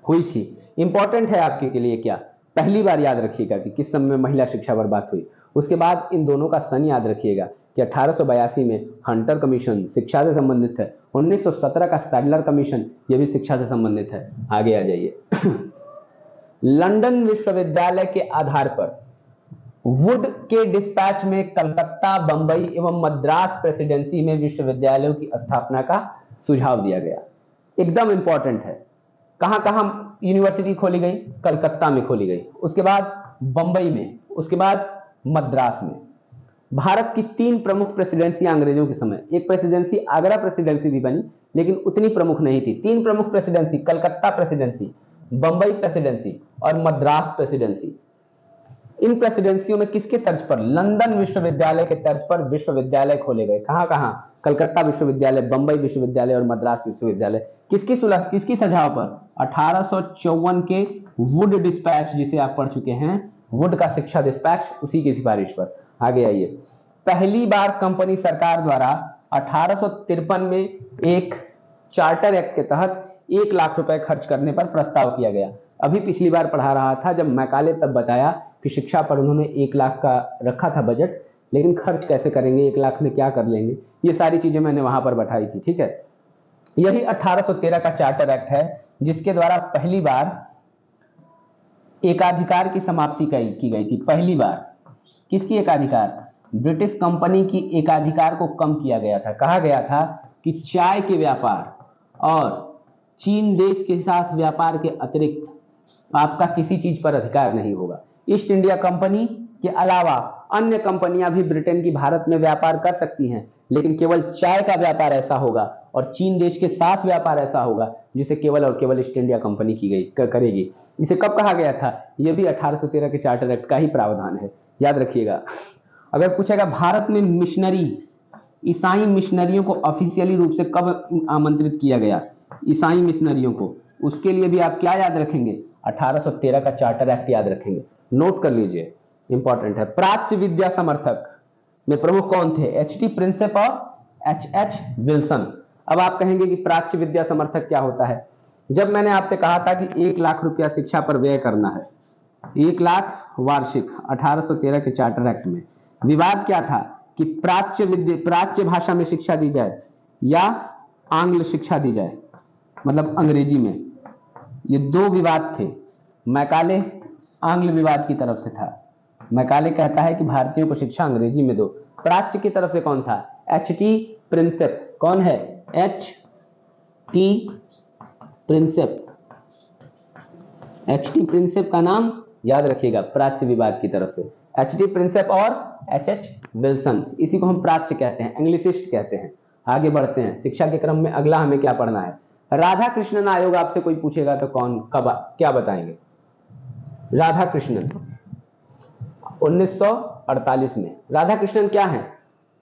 हुई थी। इंपॉर्टेंट है आपके के लिए क्या? पहली बार याद रखिएगा कि किस समय में महिला शिक्षा पर बात हुई। उसके बाद इन दोनों का सन याद रखिएगा कि 1882 में हंटर कमीशन शिक्षा से संबंधित है, 1917 का सैडलर कमीशन यह भी शिक्षा से संबंधित है। आगे आ जाइए। लंदन विश्वविद्यालय के आधार पर वुड के डिस्पैच में कलकत्ता, बंबई एवं मद्रास प्रेसिडेंसी में विश्वविद्यालयों की स्थापना का सुझाव दिया गया। एकदम इंपॉर्टेंट है। कहां कहां यूनिवर्सिटी खोली गई? कलकत्ता में खोली गई, उसके बाद बंबई में, उसके बाद मद्रास में। भारत की 3 प्रमुख प्रेसिडेंसी अंग्रेजों के समय, एक प्रेसिडेंसी आगरा प्रेसिडेंसी भी बनी, लेकिन उतनी प्रमुख नहीं थी। 3 प्रमुख presidency, Calcutta presidency, Bombay presidency और मद्रास प्रेसिडेंसी। इन प्रेसिडेंसियों में किसके तर्ज पर? लंदन विश्वविद्यालय के तर्ज पर विश्वविद्यालय खोले गए। कहां कहां? कलकत्ता विश्वविद्यालय, बंबई विश्वविद्यालय और मद्रास विश्वविद्यालय। किसकी सुझाव पर? 1854 के वुड डिस्पैच, जिसे आप पढ़ चुके हैं, वुड का शिक्षा डिस्पैच, उसी की सिफारिश पर। आगे आइए। पहली बार कंपनी सरकार द्वारा 1853 में एक चार्टर एक्ट के तहत 1 लाख रुपए खर्च करने पर प्रस्ताव किया गया। अभी पिछली बार पढ़ा रहा था जब मैकाले, तब बताया कि शिक्षा पर उन्होंने 1 लाख का रखा था बजट, लेकिन खर्च कैसे करेंगे, 1 लाख में क्या कर लेंगे, ये सारी चीजें मैंने वहां पर बताई थी। ठीक है, यही 1813 का चार्टर एक्ट है जिसके द्वारा पहली बार एकाधिकार की समाप्ति की गई थी। पहली बार किसकी एकाधिकार? ब्रिटिश कंपनी की एकाधिकार को कम किया गया था। कहा गया था कि चाय के व्यापार और चीन देश के साथ व्यापार के अतिरिक्त आपका किसी चीज पर अधिकार नहीं होगा। ईस्ट इंडिया कंपनी के अलावा अन्य कंपनियां भी ब्रिटेन की भारत में व्यापार कर सकती हैं, लेकिन केवल चाय का व्यापार ऐसा होगा और चीन देश के साथ व्यापार ऐसा होगा जिसे केवल और केवल ईस्ट इंडिया कंपनी करेगी। इसे कब कहा गया था? यह भी 1813 के चार्टर एक्ट का ही प्रावधान है, याद रखिएगा। अगर पूछेगा भारत में ईसाई मिशनरियों को ऑफिशियली रूप से कब आमंत्रित किया गया? ईसाई मिशनरियों को, उसके लिए भी आप क्या याद रखेंगे? 1813 का चार्टर एक्ट याद रखेंगे, नोट कर लीजिए, इंपॉर्टेंट है। प्राच्य विद्या समर्थक में प्रमुख कौन थे? एच.टी. प्रिंसेप और एच.एच. विल्सन। अब आप कहेंगे कि प्राच्य विद्या समर्थक क्या होता है? जब मैंने आपसे कहा था कि 1 लाख रुपया शिक्षा पर व्यय करना है, 1 लाख वार्षिक, 1813 के चार्टर एक्ट में विवाद क्या था कि प्राच्य भाषा में शिक्षा दी जाए या आंग्ल शिक्षा दी जाए, मतलब अंग्रेजी में। ये 2 विवाद थे। मैकाले आंग्ल विवाद की तरफ से था। मैकाले कहता है कि भारतीयों को शिक्षा अंग्रेजी में दो। प्राच्य की तरफ से कौन था? एच.टी. प्रिंसेप। कौन है? एच.टी. प्रिंसेप। एच.टी. प्रिंसेप का नाम याद रखिएगा, प्राच्य विवाद की तरफ से। एच.टी. प्रिंसेप और एच.एच. विल्सन, इसी को हम प्राच्य कहते हैं, इंग्लिशिस्ट कहते हैं। आगे बढ़ते हैं, शिक्षा के क्रम में अगला हमें क्या पढ़ना है। राधा कृष्णन आयोग आपसे कोई पूछेगा तो कौन कब क्या बताएंगे। राधा कृष्णन 1948 में। राधा कृष्णन क्या है?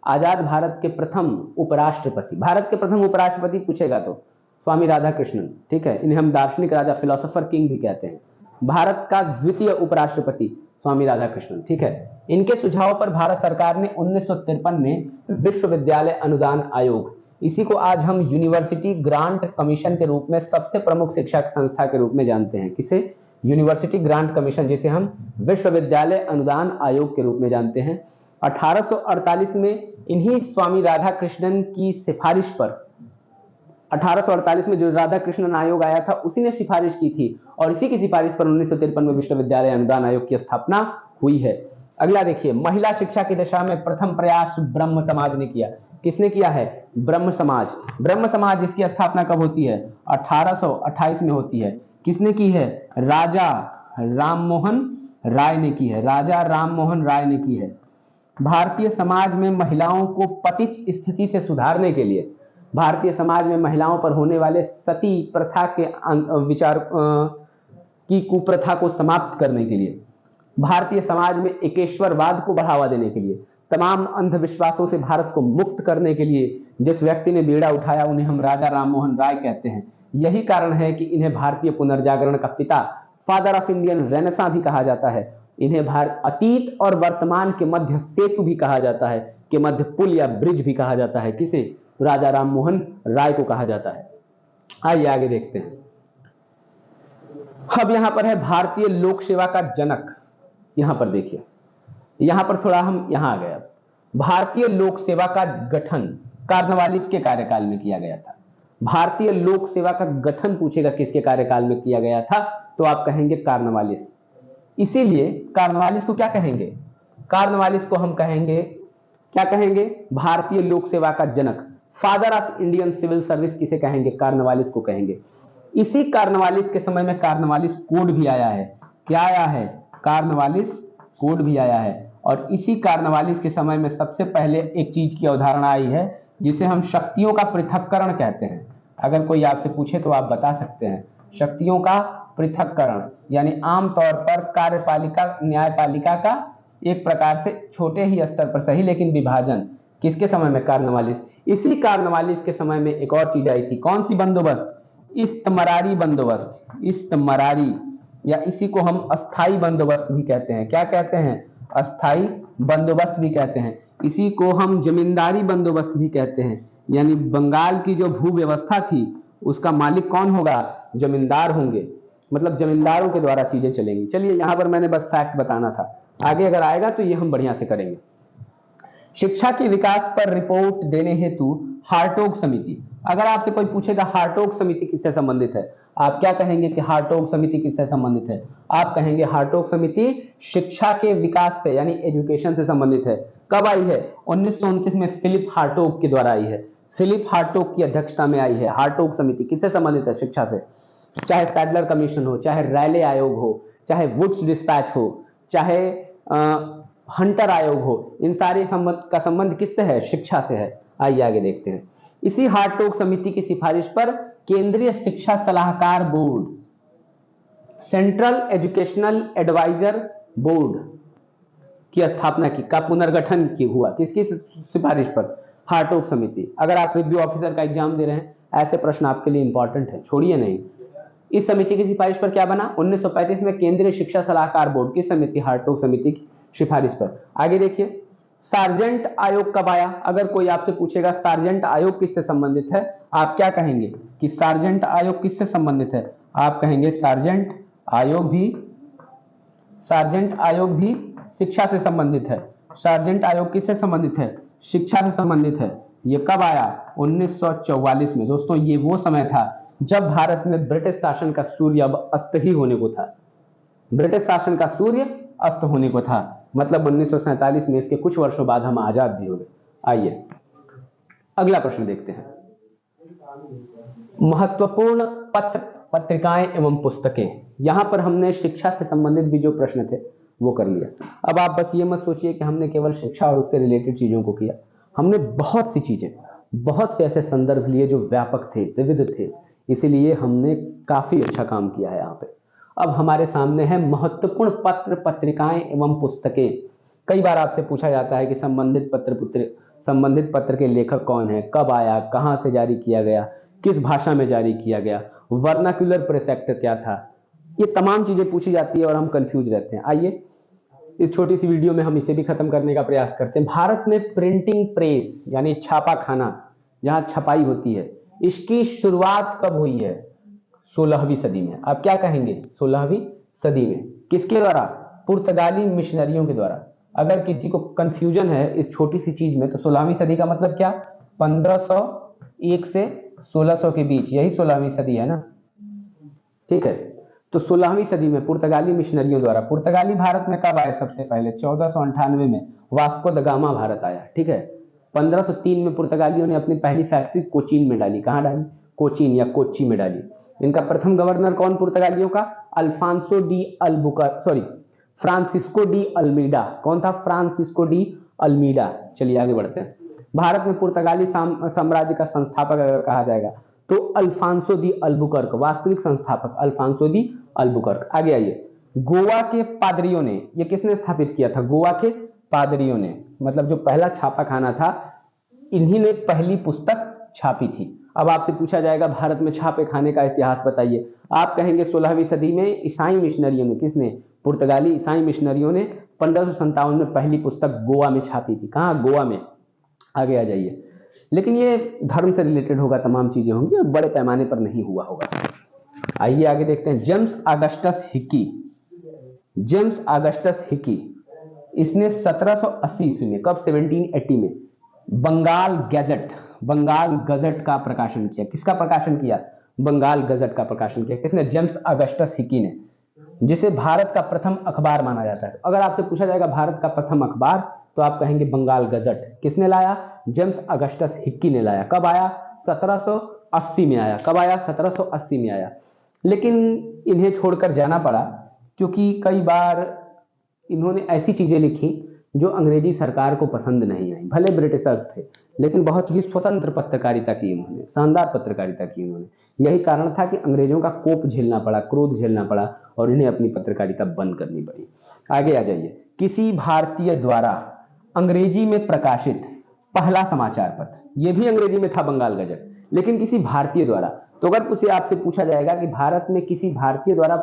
आजाद भारत के प्रथम उपराष्ट्रपति। भारत के प्रथम उपराष्ट्रपति पूछेगा तो स्वामी राधा कृष्णन, ठीक है। इन्हें हम दार्शनिक राजा, फिलोसोफर किंग भी कहते हैं। भारत का द्वितीय उपराष्ट्रपति स्वामी राधा कृष्णन, ठीक है। इनके सुझाव पर भारत सरकार ने 1953 में विश्वविद्यालय अनुदान आयोग, इसी को आज हम यूनिवर्सिटी ग्रांट कमीशन के रूप में सबसे प्रमुख शिक्षा संस्था के रूप में जानते हैं। किसे? यूनिवर्सिटी ग्रांट कमीशन, जिसे हम विश्वविद्यालय अनुदान आयोग के रूप में जानते हैं। 1848 में इन्हीं स्वामी राधा कृष्णन की सिफारिश पर, 1848 में जो राधा कृष्णन आयोग आया था उसी ने सिफारिश की थी, और इसी की सिफारिश पर 1953 में विश्वविद्यालय अनुदान आयोग की स्थापना हुई है। अगला देखिए, महिला शिक्षा की दिशा में प्रथम प्रयास ब्रह्म समाज ने किया। किसने किया है? ब्रह्म समाज। ब्रह्म समाज, इसकी स्थापना कब होती है? 1828 में होती है। किसने की है? राजा राममोहन राय ने की है। राजा राममोहन राय ने की है। भारतीय समाज में महिलाओं को पतित स्थिति से सुधारने के लिए, भारतीय समाज में महिलाओं पर होने वाले सती प्रथा के विचार की कुप्रथा को समाप्त करने के लिए, भारतीय समाज में एकेश्वरवाद को बढ़ावा देने के लिए, तमाम अंधविश्वासों से भारत को मुक्त करने के लिए जिस व्यक्ति ने बीड़ा उठाया उन्हें हम राजा राममोहन राय कहते हैं। यही कारण है कि इन्हें भारतीय पुनर्जागरण का पिता, फादर ऑफ इंडियन रेनेसां भी कहा जाता है। इन्हें अतीत और वर्तमान के मध्य सेतु भी कहा जाता है, के मध्य पुल या ब्रिज भी कहा जाता है। किसे? राजा राममोहन राय को कहा जाता है। आइए आगे देखते हैं। अब यहां पर है भारतीय लोक सेवा का जनक। यहां पर देखिए, यहां पर थोड़ा हम यहां आ गए। भारतीय लोक सेवा का गठन कार्नवालिस के कार्यकाल में किया गया था। भारतीय लोक सेवा का गठन पूछेगा किसके कार्यकाल में किया गया था, तो आप कहेंगे कार्नवालिस। इसीलिए कार्नवालिस को क्या कहेंगे? कार्नवालिस को हम कहेंगे, क्या कहेंगे? भारतीय लोक सेवा का जनक, father of Indian civil service किसे कहेंगे? कार्नवालिस को कहेंगे। इसी कार्नवालिस के समय में कार्नवालिस कोड भी आया है। क्या आया है? कार्नवालिस कोड भी आया है। और इसी कार्नवालिस के समय में सबसे पहले एक चीज की अवधारणा आई है जिसे हम शक्तियों का पृथक्करण कहते हैं। अगर कोई आपसे पूछे तो आप बता सकते हैं शक्तियों का पृथक्करण, यानी आमतौर पर कार्यपालिका न्यायपालिका का एक प्रकार से छोटे ही स्तर पर सही लेकिन विभाजन। किसके समय में? कार्नवालिस। इसी कार्नवालिस के समय में एक और चीज आई थी। कौन सी बंदोबस्त? इस्तमरारी बंदोबस्त। इस्तमरारी, या इसी को हम अस्थाई बंदोबस्त भी कहते हैं। क्या कहते हैं? अस्थाई बंदोबस्त भी कहते हैं। इसी को हम जमींदारी बंदोबस्त भी कहते हैं। यानी बंगाल की जो भू व्यवस्था थी उसका मालिक कौन होगा? जमींदार होंगे। मतलब जमींदारों के द्वारा चीजें चलेंगी। चलिए, यहां पर मैंने बस फैक्ट बताना था, आगे अगर आएगा तो ये हम बढ़िया से करेंगे। शिक्षा के विकास पर रिपोर्ट देने हेतु हार्टोग समिति। अगर आपसे कोई पूछेगा हार्टोग समिति किससे संबंधित है, आप क्या कहेंगे कि हार्टोग समिति किससे संबंधित है? आप कहेंगे हार्टोग समिति शिक्षा के विकास से, यानी एजुकेशन से संबंधित है। कब आई है? 1929 में फिलिप हार्टोग के द्वारा आई है। फिलिप हार्टोग की अध्यक्षता में आई है हार्टोग समिति। किससे संबंधित है? शिक्षा से। चाहे सैडलर कमीशन हो, चाहे रैले आयोग हो, चाहे वुड्स डिस्पैच हो, चाहे हंटर आयोग हो, इन सारे का संबंध किससे है? शिक्षा से है। आइए आगे देखते हैं। इसी हार्टोग समिति की सिफारिश पर केंद्रीय शिक्षा सलाहकार board, central educational adviser board की स्थापना की, का पुनर्गठन की हुआ। किसकी सिफारिश पर? हार्टोग समिति। अगर आप रिव्यू ऑफिसर का एग्जाम दे रहे हैं, ऐसे प्रश्न आपके लिए इंपॉर्टेंट है, छोड़िए नहीं। इस समिति की सिफारिश पर क्या बना? 1935 में केंद्रीय शिक्षा सलाहकार बोर्ड की समिति, हार्टोग समिति की सिफारिश पर। आगे देखिए, सार्जेंट आयोग कब आया? अगर कोई आपसे पूछेगा सार्जेंट आयोग किससे संबंधित है, आप क्या कहेंगे कि सार्जेंट आयोग किससे संबंधित है? आप कहेंगे सार्जेंट आयोग भी शिक्षा से संबंधित है। सार्जेंट आयोग किससे संबंधित है? शिक्षा से संबंधित है। ये कब आया? 1944 में। दोस्तों, ये वो समय था जब भारत में ब्रिटिश शासन का सूर्य अब अस्त ही होने को था। ब्रिटिश शासन का सूर्य अस्त होने को था, मतलब 1947 में। इसके कुछ वर्षों बाद हम आजाद भी हो गए। आइए अगला प्रश्न देखते हैं। महत्वपूर्ण पत्र, पत्रिकाएं एवं पुस्तकें, यहाँ पर हमने शिक्षा से संबंधित भी जो प्रश्न थे वो कर लिया। अब आप बस ये मत सोचिए कि हमने केवल शिक्षा और उससे रिलेटेड चीजों को किया, हमने बहुत सी चीजें, बहुत से ऐसे संदर्भ लिए जो व्यापक थे, विविध थे, इसीलिए हमने काफी अच्छा काम किया है यहाँ पे। अब हमारे सामने है महत्वपूर्ण पत्र, पत्रिकाएं एवं पुस्तकें। कई बार आपसे पूछा जाता है कि संबंधित पत्र के लेखक कौन है, कब आया, कहाँ से जारी किया गया, किस भाषा में जारी किया गया, वर्नाक्युलर प्रेस एक्ट क्या था, ये तमाम चीजें पूछी जाती है और हम कंफ्यूज रहते हैं। आइए इस छोटी सी वीडियो में हम इसे भी खत्म करने का प्रयास करते हैं। भारत में प्रिंटिंग प्रेस यानी छापा खाना, जहां छपाई होती है, इसकी शुरुआत कब हुई है? 16वीं सदी में। आप क्या कहेंगे? 16वीं सदी में। किसके द्वारा? पुर्तगाली मिशनरियों के द्वारा। अगर किसी को कंफ्यूजन है इस छोटी सी चीज में, तो 16वीं सदी का मतलब क्या? 1501 से 1600 के बीच, यही 16वीं सदी है ना, ठीक है। तो 16वीं सदी में पुर्तगाली मिशनरियों द्वारा, पुर्तगाली भारत में कब आए? सबसे पहले 1498 में वास्को द गामा भारत आया, ठीक है। 1503 में पुर्तगालियों ने अपनी पहली फैक्ट्री कोचीन में डाली। कहां डाली? कोचीन या कोच्चि में डाली। इनका प्रथम गवर्नर कौन पुर्तगालियों का? Francisco de Almeida. कौन था? Francisco de Almeida. चलिए आगे बढ़ते हैं। भारत में पुर्तगाली साम्राज्य का संस्थापक अगर कहा जाएगा तो अल्फांसो दी अल्बुकर्क, वास्तविक संस्थापक अल्फांसो दी अल्बुकर्क। आगे आइए। गोवा के पादरियों ने, ये किसने स्थापित किया था? गोवा के पादरियों ने, मतलब जो पहला छापा खाना था, इन्हीं ने पहली पुस्तक छापी थी। अब आपसे पूछा जाएगा भारत में छापे खाने का इतिहास बताइए। आप कहेंगे 16वीं सदी में ईसाई मिशनरियों ने, किसने? पुर्तगाली ईसाई मिशनरियों ने 1557 में पहली पुस्तक गोवा में छापी थी। कहाँ? गोवा में। आगे आ जाइए। लेकिन ये धर्म से रिलेटेड होगा, तमाम चीजें होंगी और बड़े पैमाने पर नहीं हुआ होगा। आइए आगे देखते हैं। James Augustus Hicky, James Augustus Hicky, इसने 1780 ईस्वी में, कब? 1780 में बंगाल गजट का प्रकाशन किया। किसका प्रकाशन किया? बंगाल गजट का प्रकाशन किया। किसने? जेम्स ऑगस्टस हिकी ने, जिसे भारत का प्रथम अखबार माना जाता है। अगर आपसे पूछा जाएगा भारत का प्रथम अखबार, तो आप कहेंगे बंगाल गजट। किसने लाया? जेम्स ऑगस्टस हिक्की ने लाया। कब आया? 1780 में आया। कब आया? 1780 में आया। लेकिन इन्हें छोड़कर जाना पड़ा, क्योंकि कई बार इन्होंने ऐसी चीजें लिखी जो अंग्रेजी सरकार को पसंद नहीं आई। भले ब्रिटिशर्स थे, लेकिन बहुत ही स्वतंत्र पत्रकारिता की इन्होंने, शानदार पत्रकारिता की इन्होंने। यही कारण था कि अंग्रेजों का कोप झेलना पड़ा, क्रोध झेलना पड़ा और इन्हें अपनी पत्रकारिता बंद करनी पड़ी। आगे आ जाइए। किसी भारतीय द्वारा अंग्रेजी में प्रकाशित पहला समाचार पत्र, यह भी अंग्रेजी में था, बंगाल गजट, लेकिन किसी भारतीय द्वारा। तो अगर आपसे पूछा जाएगा कि भारत में किसी भारतीय द्वारा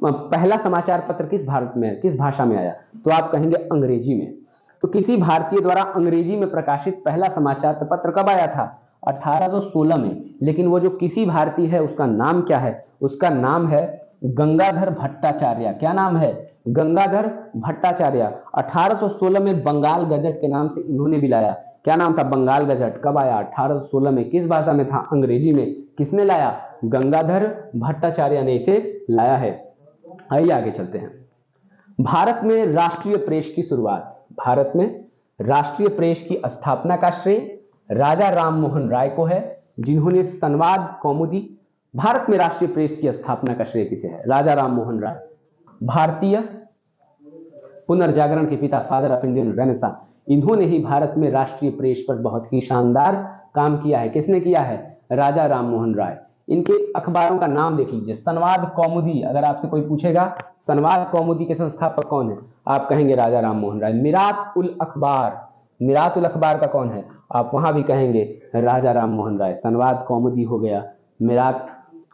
पहला समाचार पत्र किस भारत में, किस भाषा में आया, तो आप कहेंगे अंग्रेजी में। तो किसी भारतीय द्वारा अंग्रेजी में प्रकाशित पहला समाचार पत्र कब आया था? 1816 में। लेकिन वो जो किसी भारतीय है उसका नाम क्या है? उसका नाम है गंगाधर भट्टाचार्य। क्या नाम है? गंगाधर भट्टाचार्य। 1816 में बंगाल गजट के नाम से इन्होंने भी लाया। क्या नाम था? बंगाल गजट। कब आया? 1816 में। किस भाषा में था? अंग्रेजी में। किसने लाया? गंगाधर भट्टाचार्य ने इसे लाया है। आइए आगे चलते हैं। भारत में राष्ट्रीय प्रेस की शुरुआत, भारत में राष्ट्रीय प्रेस की स्थापना का श्रेय राजा राममोहन राय को है, जिन्होंने संवाद कौमुदी। भारत में राष्ट्रीय प्रेस की स्थापना का श्रेय किसे है? राजा राममोहन राय, भारतीय पुनर्जागरण के पिता, फादर ऑफ इंडियन रेनेसां। इन्होंने ही भारत में राष्ट्रीय प्रेस पर बहुत ही शानदार काम किया है। किसने किया है? राजा राममोहन राय। इनके अखबारों का नाम देख लीजिए। संवाद कौमुदी, अगर आपसे कोई पूछेगा संवाद कौमुदी के संस्थापक कौन है, आप कहेंगे राजा राममोहन राय। मिरात उल अखबार, मिरात उल अखबार का कौन है? आप वहां भी कहेंगे राजा राममोहन राय। संवाद कौमुदी हो गया, मिरात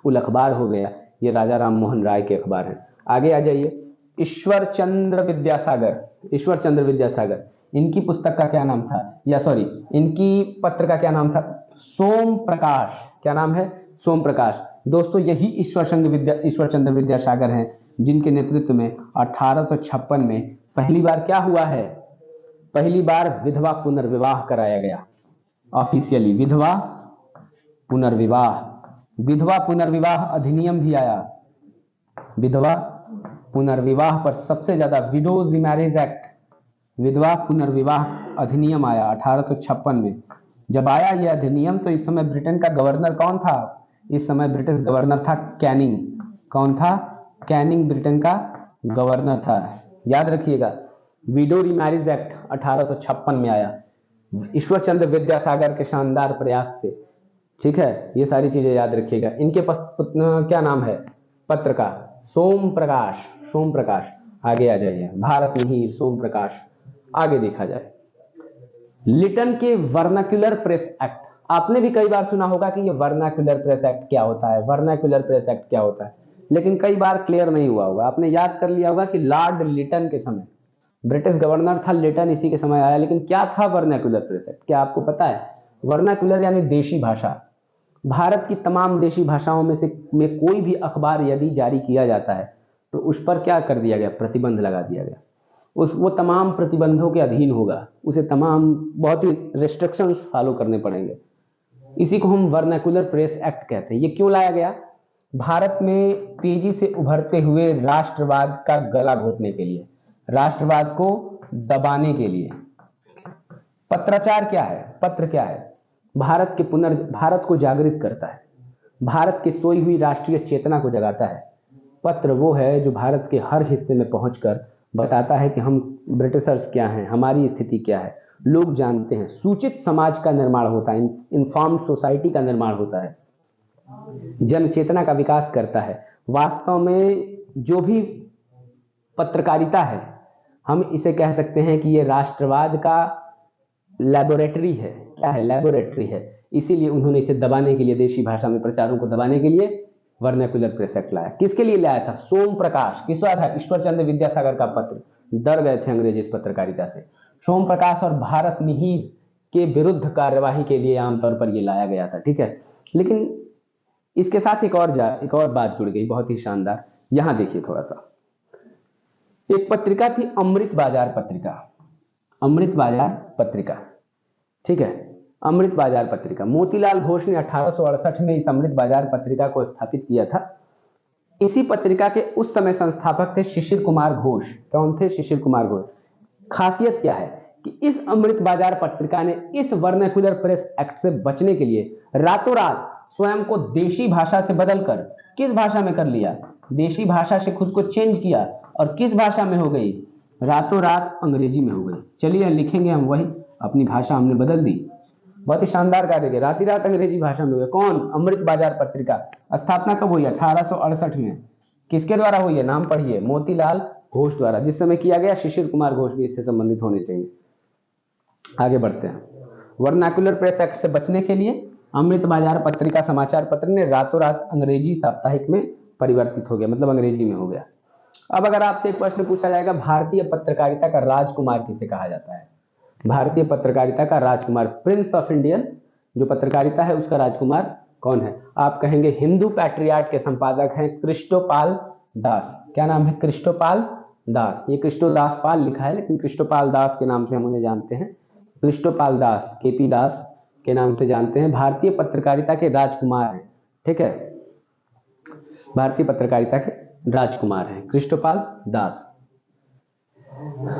उल अखबार हो गया, ये राजा राममोहन राय के अखबार हैं। आगे आ जाइए। ईश्वर चंद्र विद्यासागर, ईश्वर चंद्र विद्यासागर, इनकी पुस्तक का क्या नाम था, या सॉरी इनकी पत्र का क्या नाम था? सोम प्रकाश। क्या नाम है? सोम प्रकाश। दोस्तों यही ईश्वर चंद्र विद्यासागर हैं, जिनके नेतृत्व में 1856 में पहली बार क्या हुआ है? पहली बार विधवा पुनर्विवाह कराया गया। ऑफिशियली विधवा पुनर्विवाह अधिनियम भी आया। विधवा पुनर्विवाह पर सबसे ज्यादा विडोज रिमैरेज एक्ट, विधवा पुनर्विवाह अधिनियम आया 1856 में। जब आया यह अधिनियम, तो इस समय ब्रिटेन का गवर्नर कौन था? इस समय ब्रिटिश गवर्नर था कैनिंग। कौन था? कैनिंग ब्रिटेन का गवर्नर था। याद रखिएगा। विडो रीमैरिज एक्ट 1856 में आया ईश्वर चंद्र विद्यासागर के शानदार प्रयास से। ठीक है, ये सारी चीजें याद रखिएगा। इनके क्या नाम है पत्र का? सोम प्रकाश। सोम प्रकाश। आगे आ जाइए। भारत मिहिर, सोम प्रकाश। आगे देखा जाए, लिटन के वर्नाक्युलर प्रेस एक्ट। आपने भी कई बार सुना होगा कि ये वर्नाक्युलर प्रेस एक्ट क्या होता है, वर्नाक्युलर प्रेस एक्ट क्या होता है, लेकिन कई बार क्लियर नहीं हुआ होगा। आपने याद कर लिया होगा कि लॉर्ड लिटन के समय, ब्रिटिश गवर्नर था लिटन, इसी के समय आया। लेकिन क्या था वर्नाक्युलर प्रेस एक्ट, क्या आपको पता है? वर्नाक्युलर यानी देशी भाषा। भारत की तमाम देशी भाषाओं में से कोई भी अखबार यदि जारी किया जाता है तो उस पर क्या कर दिया गया? प्रतिबंध लगा दिया गया। वो तमाम प्रतिबंधों के अधीन होगा, उसे तमाम बहुत ही रेस्ट्रिक्शंस फॉलो करने पड़ेंगे। इसी को हम वर्नाक्युलर प्रेस एक्ट कहते हैं। ये क्यों लाया गया? भारत में तेजी से उभरते हुए राष्ट्रवाद का गला घोटने के लिए, राष्ट्रवाद को दबाने के लिए। पत्राचार क्या है? पत्र क्या है? भारत को जागृत करता है, भारत की सोई हुई राष्ट्रीय चेतना को जगाता है। पत्र वो है जो भारत के हर हिस्से में पहुंचकर बताता है कि हम ब्रिटिशर्स क्या हैं, हमारी स्थिति क्या है। लोग जानते हैं। सूचित समाज का निर्माण होता है, इन्फॉर्म्ड सोसाइटी का निर्माण होता है, जन चेतना का विकास करता है। वास्तव में जो भी पत्रकारिता है, हम इसे कह सकते हैं कि ये राष्ट्रवाद का लैबोरेटरी है। क्या है? लैबोरेटरी है। इसीलिए उन्होंने इसे दबाने के लिए, देशी भाषा में प्रचारों को दबाने के लिए वर्नाक्युलर प्रेस एक्ट लाया। किसके लिए लाया था? सोम प्रकाश। किसका था? ईश्वर चंद्र विद्यासागर का पत्र। डर गए थे अंग्रेज इस पत्रकारिता से। सोम प्रकाश और भारत मिहिर के विरुद्ध कार्यवाही के लिए आमतौर पर यह लाया गया था। ठीक है, लेकिन इसके साथ एक और बात जुड़ गई, बहुत ही शानदार। यहां देखिए थोड़ा सा, एक पत्रिका थी अमृत बाजार पत्रिका। अमृत बाजार पत्रिका, ठीक है, अमृत बाजार पत्रिका। मोतीलाल घोष ने 1868 में इस अमृत बाजार पत्रिका को स्थापित किया था। इसी पत्रिका के उस समय संस्थापक थे शिशिर कुमार घोष। कौन थे? शिशिर कुमार घोष। खासियत क्या है कि इस अमृत बाजार पत्रिका ने इस वर्नाक्युलर प्रेस एक्ट से बचने के लिए रातों रात स्वयं को देशी भाषा से बदलकर किस भाषा में कर लिया? देशी भाषा से खुद को चेंज किया। और किस भाषा में हो गई? रातों रात अंग्रेजी में हो गई। चलिए लिखेंगे हम वही, अपनी भाषा हमने बदल दी। बहुत ही शानदार कार्य किया, रात ही रात अंग्रेजी भाषा में हो गया। कौन? अमृत बाजार पत्रिका। स्थापना कब हुई? 1868 में। किसके द्वारा हुई है? नाम पढ़िए, मोतीलाल घोष द्वारा। जिस समय किया गया, शिशिर कुमार घोष भी इससे संबंधित होने चाहिए। आगे बढ़ते हैं। वर्नाक्युलर प्रेस एक्ट से बचने के लिए अमृत बाजार पत्रिका समाचार पत्र ने रातों रात अंग्रेजी साप्ताहिक में परिवर्तित हो गया, मतलब अंग्रेजी में हो गया। अब अगर आपसे एक प्रश्न पूछा जाएगा, भारतीय पत्रकारिता का राजकुमार किसे कहा जाता है? भारतीय पत्रकारिता का राजकुमार, प्रिंस ऑफ इंडियन जो पत्रकारिता है उसका राजकुमार कौन है? आप कहेंगे हिंदू पैट्रियाट के संपादक हैं क्रिस्टोपाल दास। क्या नाम है? क्रिस्टोपाल दास। ये क्रिस्टोदास पाल लिखा है, लेकिन क्रिस्टोपाल दास के नाम से हम उन्हें जानते हैं। क्रिस्टोपाल दास, केपी दास के नाम से जानते हैं। भारतीय पत्रकारिता के राजकुमार हैं। ठीक है, भारतीय पत्रकारिता के राजकुमार हैं क्रिस्टोपाल दास।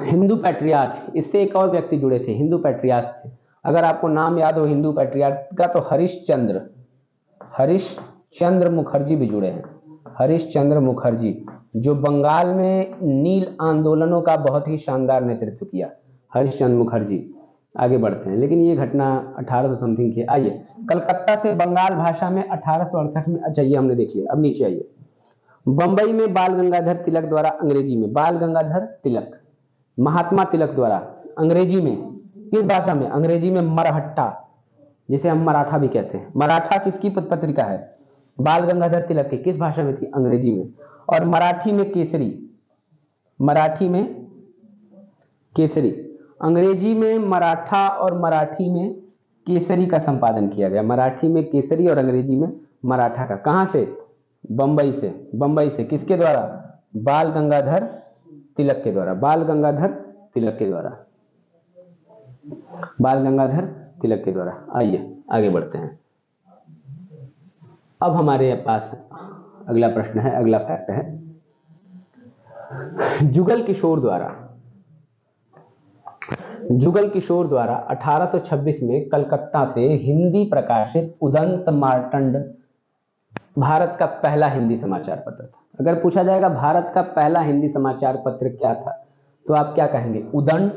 हिंदू पैट्रियाट, इससे एक और व्यक्ति जुड़े थे, हिंदू पैट्रियाट थे। अगर आपको नाम याद हो हिंदू पैट्रियाट का, तो हरीश मुखर्जी भी जुड़े हैं। हरीश चंद्र मुखर्जी, जो बंगाल में नील आंदोलनों का बहुत ही शानदार नेतृत्व किया, हरीश चंद्र मुखर्जी। आगे बढ़ते हैं, लेकिन ये घटना 1800 समथिंग की। आइए, कलकत्ता से बंगाल भाषा में 1868 में। अच्छा, ये हमने देख लिया। अब नीचे आइए। बंबई में बाल गंगाधर तिलक द्वारा अंग्रेजी में, बाल गंगाधर तिलक, महात्मा तिलक द्वारा अंग्रेजी में, किस भाषा में? अंग्रेजी में मरहट्टा, जिसे हम मराठा भी कहते हैं। मराठा किसकी पत्रिका है? बाल गंगाधर तिलक की। किस भाषा में थी? अंग्रेजी में। और मराठी में केसरी, मराठी में केसरी, अंग्रेजी में मराठा और मराठी में केसरी का संपादन किया गया। मराठी में केसरी और अंग्रेजी में मराठा का। कहां से? बंबई से। बंबई से किसके द्वारा? बाल गंगाधर तिलक के द्वारा। बाल गंगाधर तिलक के द्वारा। बाल गंगाधर तिलक के द्वारा। आइए आगे बढ़ते हैं। अब हमारे पास अगला प्रश्न है, अगला फैक्ट है, जुगल किशोर द्वारा 1826 में कलकत्ता से हिंदी प्रकाशित उदंत मार्तंड भारत का पहला हिंदी समाचार पत्र था। अगर पूछा जाएगा भारत का पहला हिंदी समाचार पत्र क्या था, तो आप क्या कहेंगे? उदंड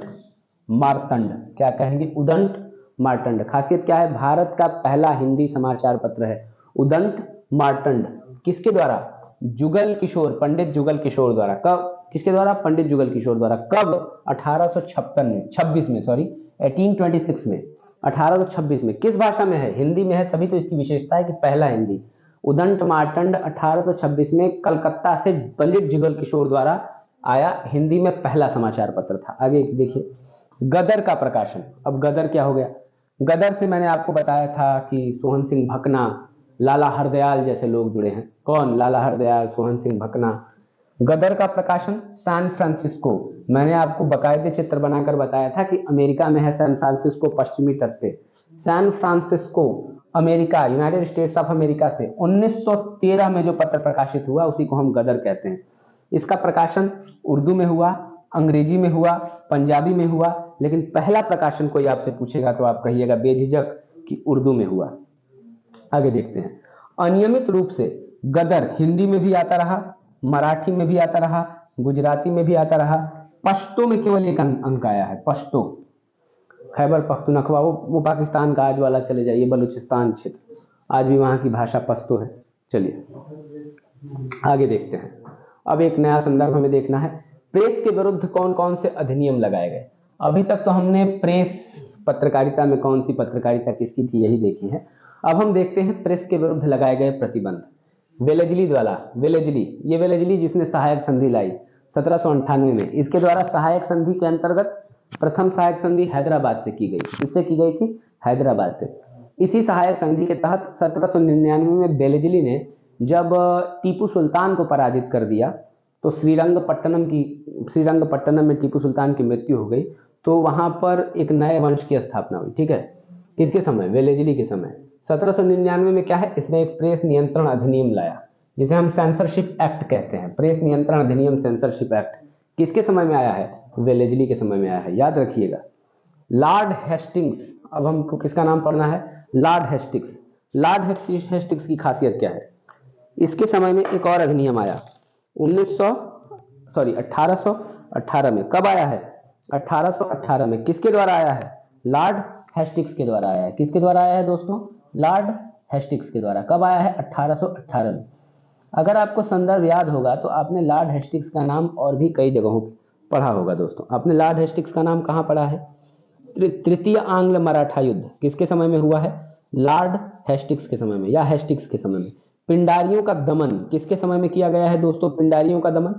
मार्तंड। क्या कहेंगे? उदंड मार्तंड। खासियत क्या है? भारत का पहला हिंदी समाचार पत्र है उदंड मार्तंड। किसके द्वारा? जुगल किशोर, पंडित जुगल किशोर द्वारा। कब? किसके द्वारा? पंडित जुगल किशोर द्वारा। कब? 1856 में, 26 में, सॉरी 1826 में, 1826 में। किस भाषा में है? हिंदी में है, तभी तो इसकी विशेषता है कि पहला हिंदी। उदंड मार्तंड 1826 में कलकत्ता से पंडित जुगल किशोर द्वारा आया, हिंदी में पहला समाचार पत्र था। आगे देखिए, गदर का प्रकाशन। अब गदर क्या हो गया? गदर से मैंने आपको बताया था कि सोहन सिंह भकना, लाला हरदयाल जैसे लोग जुड़े हैं। कौन? लाला हरदयाल, सोहन सिंह भकना। गदर का प्रकाशन सैन फ्रांसिस्को। मैंने आपको बाकायदे चित्र बनाकर बताया था कि अमेरिका में है सैन फ्रांसिस्को, पश्चिमी तट पे। San Francisco America, United States of America से 1913 में जो पत्र प्रकाशित हुआ उसी को हम गदर कहते हैं। इसका प्रकाशन उर्दू में हुआ, अंग्रेजी में हुआ, पंजाबी में हुआ, लेकिन पहला प्रकाशन कोई आपसे पूछेगा तो आप कहिएगा बेझिझक कि उर्दू में हुआ। आगे देखते हैं। अनियमित रूप से गदर हिंदी में भी आता रहा, मराठी में भी आता रहा, गुजराती में भी आता रहा, पश्तो में केवल एक अंक आया है। पश्तो, खैबर पख्तूनख्वा, वो पाकिस्तान का आज वाला, चले जाइए बलूचिस्तान क्षेत्र, आज भी वहां की भाषा पश्तो है। चलिए आगे देखते हैं। अब एक नया संदर्भ हमें देखना है। प्रेस के विरुद्ध कौन कौन से अधिनियम लगाए गए? अभी तक तो हमने प्रेस, पत्रकारिता में कौन सी पत्रकारिता किसकी थी यही देखी है। अब हम देखते हैं प्रेस के विरुद्ध लगाए गए प्रतिबंध। वेलेजली द्वारा, ये वेलेजली जिसने सहायक संधि लाई 1798 में, इसके द्वारा सहायक संधि के अंतर्गत प्रथम सहायक संधि हैदराबाद से की गई। किससे की गई थी? हैदराबाद से। इसी सहायक संधि के तहत 1799 में वेलेजली ने जब टीपू सुल्तान को पराजित कर दिया तो श्रीरंगपट्टनम में टीपू सुल्तान की मृत्यु हो गई, तो वहां पर एक नए वंश की स्थापना हुई। ठीक है, किसके समय? वेलेजली के समय। 1799 में क्या है? इसने एक प्रेस नियंत्रण अधिनियम लाया जिसे हम सेंसरशिप एक्ट कहते हैं। प्रेस नियंत्रण अधिनियम, सेंसरशिप एक्ट किसके समय में आया है? वेलेजली के समय में आया है, याद रखिएगा। लॉर्ड हेस्टिंग्स, अब हमको किसका नाम पढ़ना है? Lord Hastings. लॉर्ड हेस्टिंग्स की खासियत क्या है? इसके समय में एक और अधिनियम आया 1818 में। कब आया है? 1818 में। किसके द्वारा आया है? लॉर्ड हेस्टिंग्स के द्वारा आया है। किसके द्वारा आया है दोस्तों? लॉर्ड हेस्टिंग्स के द्वारा। कब आया है? 1818 में। अगर आपको संदर्भ याद होगा तो आपने लॉर्ड हेस्टिंग्स का नाम और भी कई जगहों पर पढ़ा होगा दोस्तों। आपने लॉर्ड हेस्टिंग्स का नाम कहाँ पढ़ा है? तृतीय आंग्ल मराठा युद्ध किसके समय में हुआ है? लॉर्ड हेस्टिंग्स के समय में या हेस्टिंग्स के समय में। पिंडारियों का दमन किसके समय में किया गया है दोस्तों? पिंडारियों का दमन,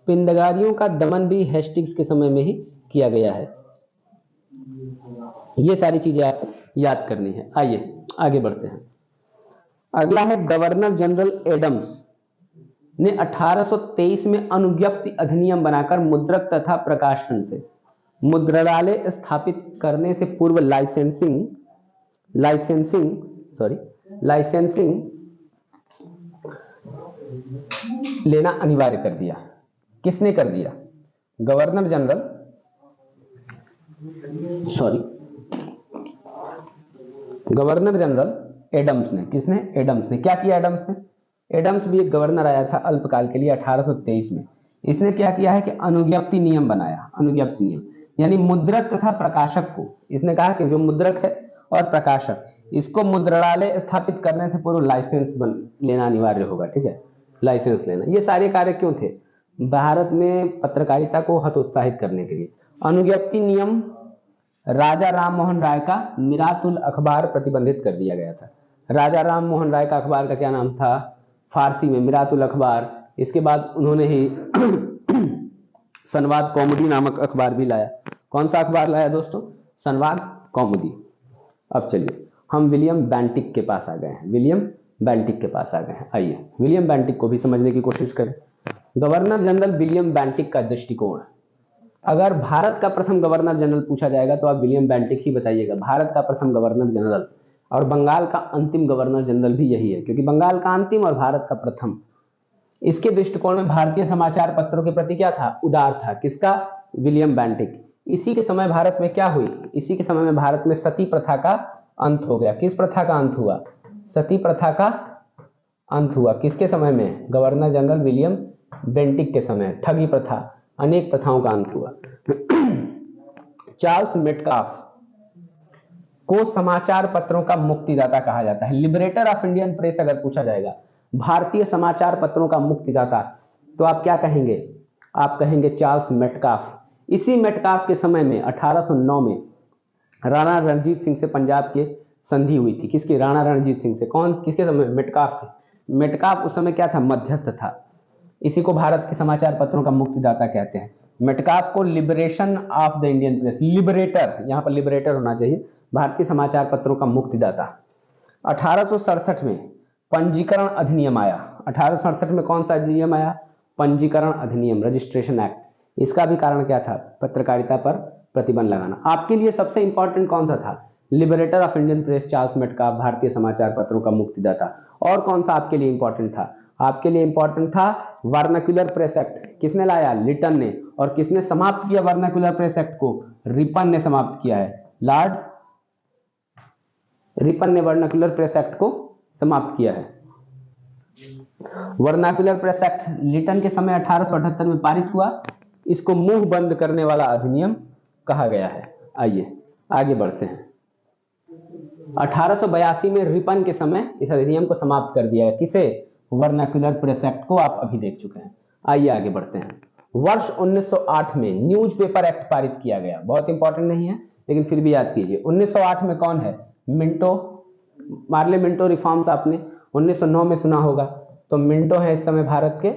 पिंडगारियों का दमन भी हेस्टिंग्स के समय में ही किया गया है। ये सारी चीजें आपको याद करनी है। आइए आगे बढ़ते हैं। अगला है गवर्नर जनरल एडम्स ने 1823 में अनुज्ञप्ति अधिनियम बनाकर मुद्रक तथा प्रकाशन से मुद्रणालय स्थापित करने से पूर्व लाइसेंसिंग लेना अनिवार्य कर दिया। किसने कर दिया? गवर्नर जनरल एडम्स ने। किसने? एडम्स ने। क्या किया एडम्स ने? एडम्स भी एक गवर्नर आया था अल्पकाल के लिए 1823 में। इसने क्या किया है कि अनुज्ञप्ति नियम बनाया। अनुज्ञप्ति नियम यानी मुद्रक तथा प्रकाशक को, इसने कहा कि जो मुद्रक है और प्रकाशक, इसको मुद्रणालय स्थापित करने से पूर्व लाइसेंस लेना अनिवार्य होगा। ठीक है, लाइसेंस लेना। ये सारे कार्य क्यों थे? भारत में पत्रकारिता को हतोत्साहित करने के लिए। अनुज्ञप्ति नियम राजा राम मोहन राय का मिरातुल अखबार प्रतिबंधित कर दिया गया था। राजा राम मोहन राय का अखबार का क्या नाम था? फारसी में मिरातुल अखबार। इसके बाद उन्होंने ही संवाद कौमुदी नामक अखबार भी लाया। कौन सा अखबार लाया दोस्तों? संवाद कौमुदी। अब चलिए हम विलियम बेंटिक के पास आ गए हैं। विलियम बेंटिक के पास आ गए हैं। आइए विलियम बेंटिक को भी समझने की कोशिश करें। गवर्नर जनरल विलियम बेंटिक का दृष्टिकोण। अगर भारत का प्रथम गवर्नर जनरल पूछा जाएगा तो आप विलियम बेंटिक ही बताइएगा। भारत का प्रथम गवर्नर जनरल, और बंगाल का अंतिम गवर्नर जनरल भी यही है, क्योंकि बंगाल का अंतिम और भारत का प्रथम। इसके दृष्टिकोण में भारतीय समाचार पत्रों के प्रति क्या था? उदार था। किसका? William Bentinck. इसी के समय भारत में क्या हुई? इसी के समय में भारत में सती प्रथा का अंत हो गया। किस प्रथा का अंत हुआ? सती प्रथा का अंत हुआ। किसके समय में? गवर्नर जनरल विलियम बेंटिक के समय। ठगी प्रथा, अनेक प्रथाओं का अंत हुआ। चार्ल्स मेटकाफ को समाचार पत्रों का मुक्तिदाता कहा जाता है। लिबरेटर ऑफ इंडियन प्रेस अगर पूछा जाएगा, भारतीय समाचार पत्रों का मुक्तिदाता, तो आप क्या कहेंगे? आप कहेंगे चार्ल्स मेटकाफ। इसी मेटकाफ के समय में 1809 में राणा रणजीत सिंह से पंजाब के संधि हुई थी। किसकी? राणा रणजीत सिंह से। कौन? किसके समय? मेटकाफ के। मेटकाफ उस समय क्या था? मध्यस्थ था। इसी को भारत के समाचार पत्रों का मुक्तिदाता कहते हैं। मेटकाफ को liberation of the Indian press, liberator, यहां पर लिबरेटर होना चाहिए, भारतीय समाचार पत्रों का मुक्तिदाता। 1867 में पंजीकरण अधिनियम आया। 1867 में कौन सा अधिनियम आया? पंजीकरण अधिनियम, रजिस्ट्रेशन एक्ट। इसका भी कारण क्या था? पत्रकारिता पर प्रतिबंध लगाना। आपके लिए सबसे इंपॉर्टेंट कौन सा था? Liberator of Indian press Charles Metcalfe, भारतीय समाचार पत्रों का मुक्तिदाता। और कौन सा आपके लिए इंपॉर्टेंट था? आपके लिए इंपॉर्टेंट था वर्नाक्युलर प्रेस एक्ट। किसने लाया? लिटन ने। और किसने समाप्त किया वर्नाक्युलर प्रेस एक्ट को? रिपन ने समाप्त किया है। लॉर्ड रिपन ने वर्नाक्युलर प्रेस एक्ट को समाप्त किया है। वर्नाक्युलर प्रेस एक्ट लिटन के समय 1878 में पारित हुआ। इसको मुंह बंद करने वाला अधिनियम कहा गया है। आइए आगे बढ़ते हैं। 1882 में रिपन के समय इस अधिनियम को समाप्त कर दिया है। किसे? वर्नाक्युलर प्रेस एक्ट को आप अभी देख चुके हैं। आइए आगे बढ़ते हैं। वर्ष 1908 में न्यूज़पेपर एक्ट पारित किया गया। बहुत इंपॉर्टेंट नहीं है लेकिन फिर भी याद कीजिए। 1908 में कौन है? मिंटो, मार्ले मिंटो रिफॉर्म्स आपने 1909 में सुना होगा। तो मिंटो है इस समय भारत के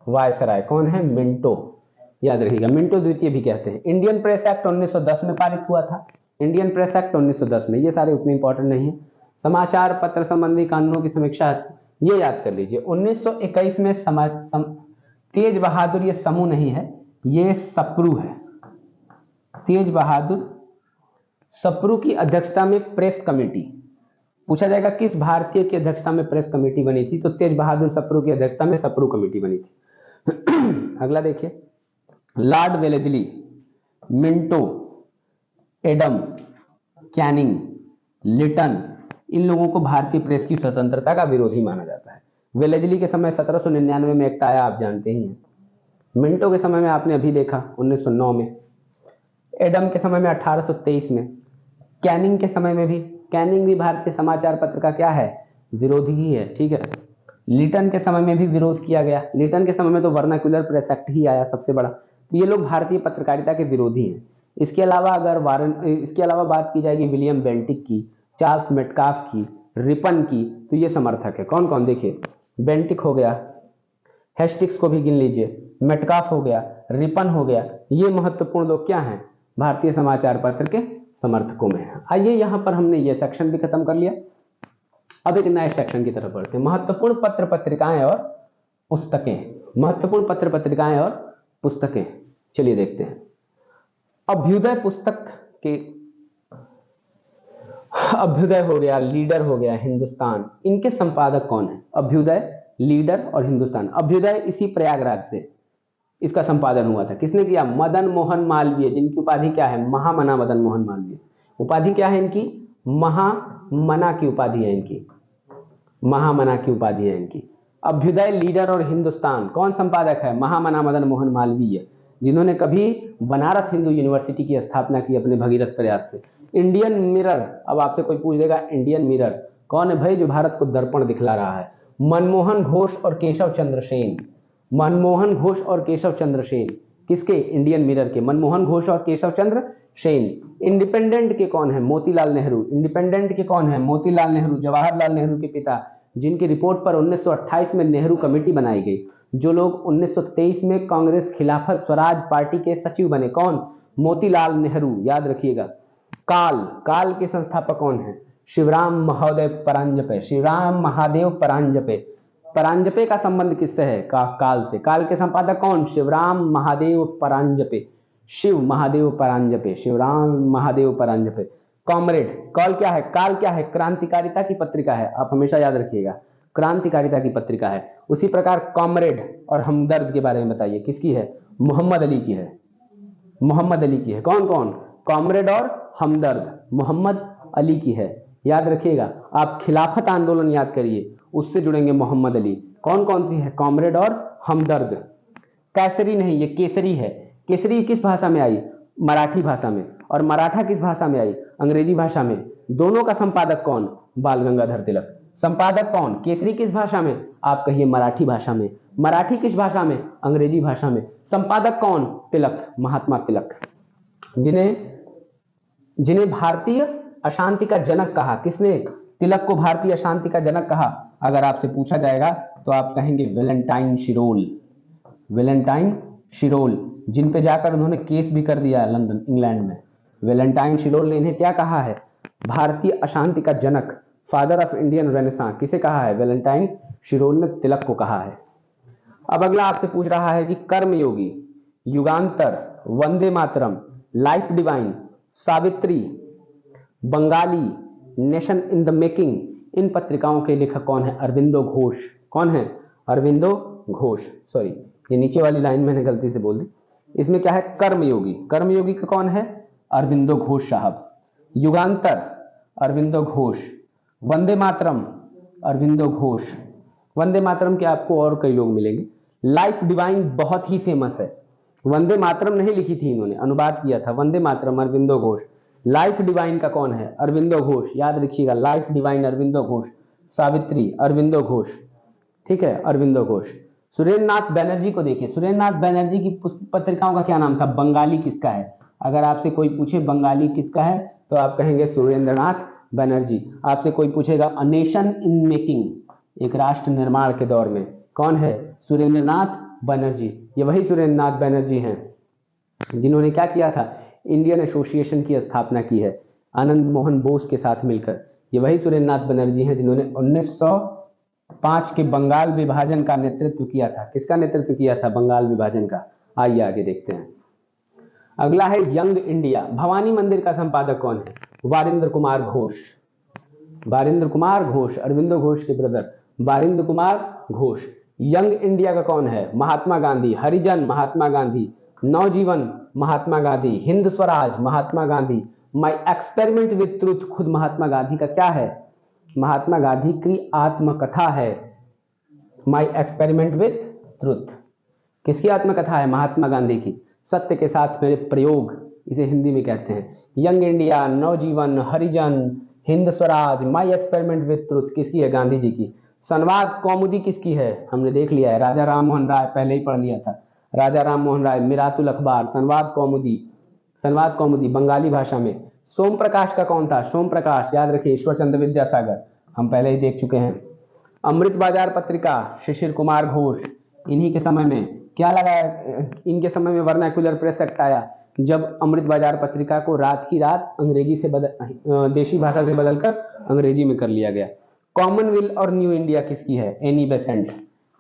वायसराय। कौन है? मिंटो, याद रखिएगा। मिंटो द्वितीय भी कहते हैं। इंडियन प्रेस एक्ट 1910 में पारित हुआ था। इंडियन प्रेस एक्ट 1910 में। ये सारे उतने इंपॉर्टेंट नहीं है। समाचार पत्र संबंधी कानूनों की समीक्षा, ये याद कर लीजिए। 1921 में तेज बहादुर, ये समूह नहीं है, ये सप्रू है। तेज बहादुर सप्रू की अध्यक्षता में प्रेस कमेटी, पूछा जाएगा किस भारतीय की अध्यक्षता में प्रेस कमेटी बनी थी? तो तेज बहादुर सप्रू की अध्यक्षता में सप्रू कमेटी बनी थी। अगला देखिए। Lord Wellesley, Minto, Adam, Canning, Lytton, इन लोगों को भारतीय प्रेस की स्वतंत्रता का विरोधी माना जाता है। वेलेस्ली के समय 1799 में एक्ट आया, आप जानते ही हैं। मिंटो के समय में आपने अभी देखा 1909 में। एडम के समय में 1823 में। कैनिंग के समय में भी, कैनिंग भी भारतीय समाचार पत्र का क्या है? विरोधी ही है। ठीक है। लिटन के समय में भी विरोध किया गया। लिटन के समय में तो वर्नाक्युलर प्रेस एक्ट ही आया सबसे बड़ा। तो ये लोग भारतीय पत्रकारिता के विरोधी हैं। इसके अलावा बात की जाएगी विलियम बेंटिक की, चार्ल्स मेटकाफ की, रिपन की, तो ये समर्थक है। कौन कौन? देखिए, बेंटिक हो गया, हेस्टिक्स को भी गिन लीजिए, मेटकाफ हो गया, रिपन हो गया। ये महत्वपूर्ण लोग क्या हैं? भारतीय समाचार पत्र के समर्थकों में है। आइए यहां पर हमने ये सेक्शन भी खत्म कर लिया। अब एक नए सेक्शन की तरफ बढ़ते हैं। महत्वपूर्ण पत्र पत्रिकाएं और पुस्तकें। महत्वपूर्ण पत्र पत्रिकाएं और पुस्तकें, चलिए देखते हैं। अभ्युदय पुस्तक के, अभ्युदय हो गया, लीडर हो गया, हिंदुस्तान, इनके संपादक कौन है? अभ्युदय, लीडर और हिंदुस्तान। अभ्युदय इसी प्रयागराज से इसका संपादन हुआ था। किसने किया? मदन मोहन मालवीय, जिनकी उपाधि क्या है? महामना मदन मोहन मालवीय। उपाधि क्या है इनकी? महामना की उपाधि है इनकी, महामना की उपाधि है इनकी। अभ्युदय, लीडर और हिंदुस्तान, कौन संपादक है? महामना मदन मोहन मालवीय, जिन्होंने कभी बनारस हिंदू यूनिवर्सिटी की स्थापना की अपने भगीरथ प्रयास से। इंडियन मिरर, अब आपसे कोई पूछ देगा इंडियन मिरर कौन है भाई? जो भारत को दर्पण दिखला रहा है। मनमोहन घोष और केशव चंद्र सेन। मनमोहन घोष और केशव चंद्र सेन किसके? इंडियन मिरर के। मनमोहन घोष और केशव चंद्र सेन। इंडिपेंडेंट के कौन है? मोतीलाल नेहरू। इंडिपेंडेंट के कौन है? मोतीलाल नेहरू, जवाहरलाल नेहरू के पिता, जिनकी रिपोर्ट पर 1928 में नेहरू कमेटी बनाई गई। जो लोग 1923 में कांग्रेस खिलाफत स्वराज पार्टी के सचिव बने। कौन? मोतीलाल नेहरू, याद रखिएगा। काल के संस्थापक कौन है? शिवराम महादेव परांजपे। शिवराम महादेव परांजपे। परांजपे का संबंध किससे है? काल से। काल के संपादक कौन? शिवराम महादेव परांजपे। शिव महादेव परांजपे, शिवराम महादेव परांजपे। कॉमरेड, काल क्या है? काल क्या है? क्रांतिकारिता की पत्रिका है, आप हमेशा याद रखिएगा, क्रांतिकारिता की पत्रिका है। उसी प्रकार कॉमरेड और हमदर्द के बारे में बताइए, किसकी है? मोहम्मद अली की है। मोहम्मद अली की है। कौन कौन? कॉमरेड और हमदर्द मोहम्मद अली की है, याद रखिएगा। आप खिलाफत आंदोलन याद करिए, उससे जुड़ेंगे मोहम्मद अली। कौन कौन सी है? कॉमरेड और हमदर्द। कैसरी नहीं, ये केसरी है। केसरी किस भाषा में आई? मराठी भाषा में। और मराठा किस भाषा में आई? अंग्रेजी भाषा में। दोनों का संपादक कौन? बाल गंगाधर तिलक। संपादक कौन? केसरी किस भाषा में? आप कहिए मराठी भाषा में। मराठी किस भाषा में? अंग्रेजी भाषा में। संपादक कौन? तिलक, महात्मा तिलक, जिन्हें भारतीय अशांति का जनक कहा। किसने तिलक को भारतीय अशांति का जनक कहा? अगर आपसे पूछा जाएगा तो आप कहेंगे वेलेंटाइन शिरोल। वेलेंटाइन शिरोल, जिन पे जाकर उन्होंने केस भी कर दिया लंदन, इंग्लैंड में। वेलेंटाइन शिरोल ने इन्हें क्या कहा है? भारतीय अशांति का जनक, फादर ऑफ इंडियन रेनेसांस। किसे कहा है? वेलेंटाइन शिरोल ने तिलक को कहा है। अब अगला आपसे पूछ रहा है कि Karmayogi, Yugantar, Vande Mataram, life divine, Savitri, Bengali, nation in the making, इन पत्रिकाओं के लेखक कौन है? अरविंदो घोष। कौन है? अरविंदो घोष। सॉरी, ये नीचे वाली लाइन मैंने गलती से बोल दी। इसमें क्या है? कर्मयोगी। कर्मयोगी का कौन है? अरविंदो घोष साहब। युगांतर, अरविंदो घोष। वंदे मातरम, अरविंदो घोष। वंदे मातरम के आपको और कई लोग मिलेंगे। लाइफ डिवाइन बहुत ही फेमस है। वंदे मातरम नहीं लिखी थी इन्होंने, अनुवाद किया था। वंदे मातरम अरविंदो घोष। लाइफ डिवाइन का कौन है? अरविंदो घोष। याद रखिएगा, लाइफ डिवाइन अरविंदो घोष। सावित्री अरविंदो घोष। ठीक है, अरविंदो घोष। सुरेंद्र नाथ बैनर्जी को देखिए। सुरेंद्र नाथ बैनर्जी की पत्रिकाओं का क्या नाम था? बंगाली किसका है? अगर आपसे कोई पूछे बंगाली किसका है तो आप कहेंगे सुरेंद्र नाथ बैनर्जी। आपसे कोई पूछेगा अ नेशन इन मेकिंग, एक राष्ट्र निर्माण के दौर में, कौन है? सुरेंद्र नाथ बनर्जी। ये वही सुरेंद्र नाथ बैनर्जी हैं जिन्होंने क्या किया था? इंडियन एसोसिएशन की स्थापना की है आनंद मोहन बोस के साथ मिलकर। ये वही सुरेंद्र नाथ बनर्जी हैं जिन्होंने 1905 के बंगाल विभाजन का नेतृत्व किया था। किसका नेतृत्व किया था? बंगाल विभाजन का। आइए आगे देखते हैं। अगला है यंग इंडिया। भवानी मंदिर का संपादक कौन है? वारिंद्र कुमार घोष। वारिंद्र कुमार घोष, अरविंदो घोष के brother Barindra Kumar Ghosh. Young India का कौन है? Mahatma Gandhi. Harijan Mahatma Gandhi. Navajivan Mahatma Gandhi. Hind Swaraj Mahatma Gandhi. My experiment with truth खुद महात्मा गांधी का क्या है? महात्मा गांधी की आत्मकथा है। माई एक्सपेरिमेंट विद ट्रूथ किसकी आत्मकथा है? महात्मा गांधी की। सत्य के साथ मेरे प्रयोग, इसे हिंदी में कहते हैं। Young India, Navajivan, Harijan, Hind Swaraj, my experiment with truth किसकी है? गांधी जी की। संवाद कौमुदी किसकी है? हमने देख लिया है, राजा राम मोहन राय, पहले ही पढ़ लिया था। राजा राम मोहन राय, मिरातुल अखबार, संवाद कौमुदी। संवाद कौमुदी बंगाली भाषा में। सोम प्रकाश का कौन था? सोम प्रकाश, याद रखिए, ईश्वर चंद्र विद्यासागर, हम पहले ही देख चुके हैं। अमृत बाजार पत्रिका, शिशिर कुमार घोष। इन्हीं के समय में क्या लगाया? इनके समय में वर्नाक्युलर प्रेस एक्ट आया, जब अमृत बाजार पत्रिका को रात की रात अंग्रेजी से देशी भाषा से बदलकर अंग्रेजी में कर लिया गया। कॉमनवेल्थ और न्यू इंडिया किसकी है? Annie Besant.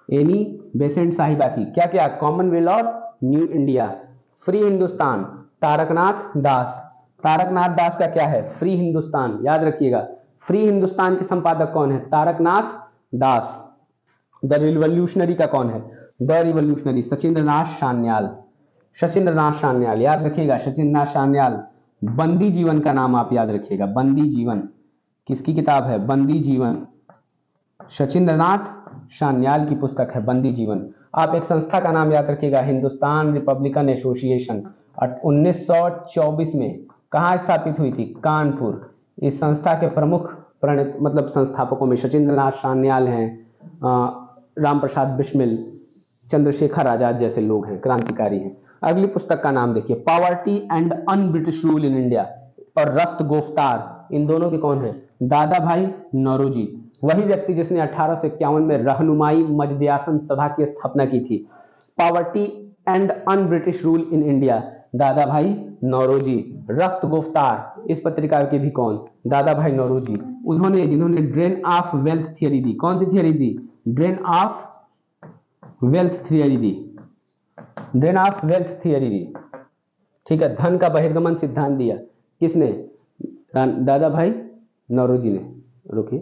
एनी बेसेंट साहिबा की। क्या क्या? कॉमनवेल्थ और new India. Free Hindustan, Taraknath Das. Taraknath Das का क्या है? फ्री हिंदुस्तान, याद रखिएगा। फ्री हिंदुस्तान के संपादक कौन है? तारकनाथ दास। द रिवॉल्यूशनरी का कौन है? The revolutionary Sachindranath Sanyal. सचिंद्रनाथ सान्याल, याद रखिएगा, सचिंद्रनाथ सान्याल। बंदी जीवन का नाम आप याद रखिएगा। बंदी जीवन किसकी किताब है? बंदी जीवन सचिंद्रनाथ सान्याल की पुस्तक है, बंदी जीवन। आप एक संस्था का नाम याद रखिएगा, हिंदुस्तान रिपब्लिकन एसोसिएशन। 1924 में कहाँ स्थापित हुई थी? कानपुर। इस संस्था के प्रमुख मतलब संस्थापकों में सचिंद्रनाथ सान्याल हैं, राम प्रसाद बिस्मिल, चंद्रशेखर आजाद जैसे लोग हैं, क्रांतिकारी हैं। अगली पुस्तक का नाम देखिए, poverty and un British rule in India और रफ्त गोफ्तार। इन दोनों के कौन है? दादा भाई नौरोजी, वही व्यक्ति जिसने 1851 में रहनुमाई मजदयासन सभा की स्थापना की थी। Poverty and un British rule in India, दादा भाई नौरोजी। रफ्त गोफ्तार, इस पत्रिका के भी कौन? दादा भाई नौरोजी। उन्होंने जिन्होंने ड्रेन ऑफ वेल्थ थियरी दी। कौन सी थियरी दी? ड्रेन ऑफ वेल्थ थियरी दी। ड्रेन ऑफ वेल्थ थियरी दी, ठीक है। धन का बहिर्गमन सिद्धांत दिया। किसने? दादा भाई नौरोजी ने। रुकिए,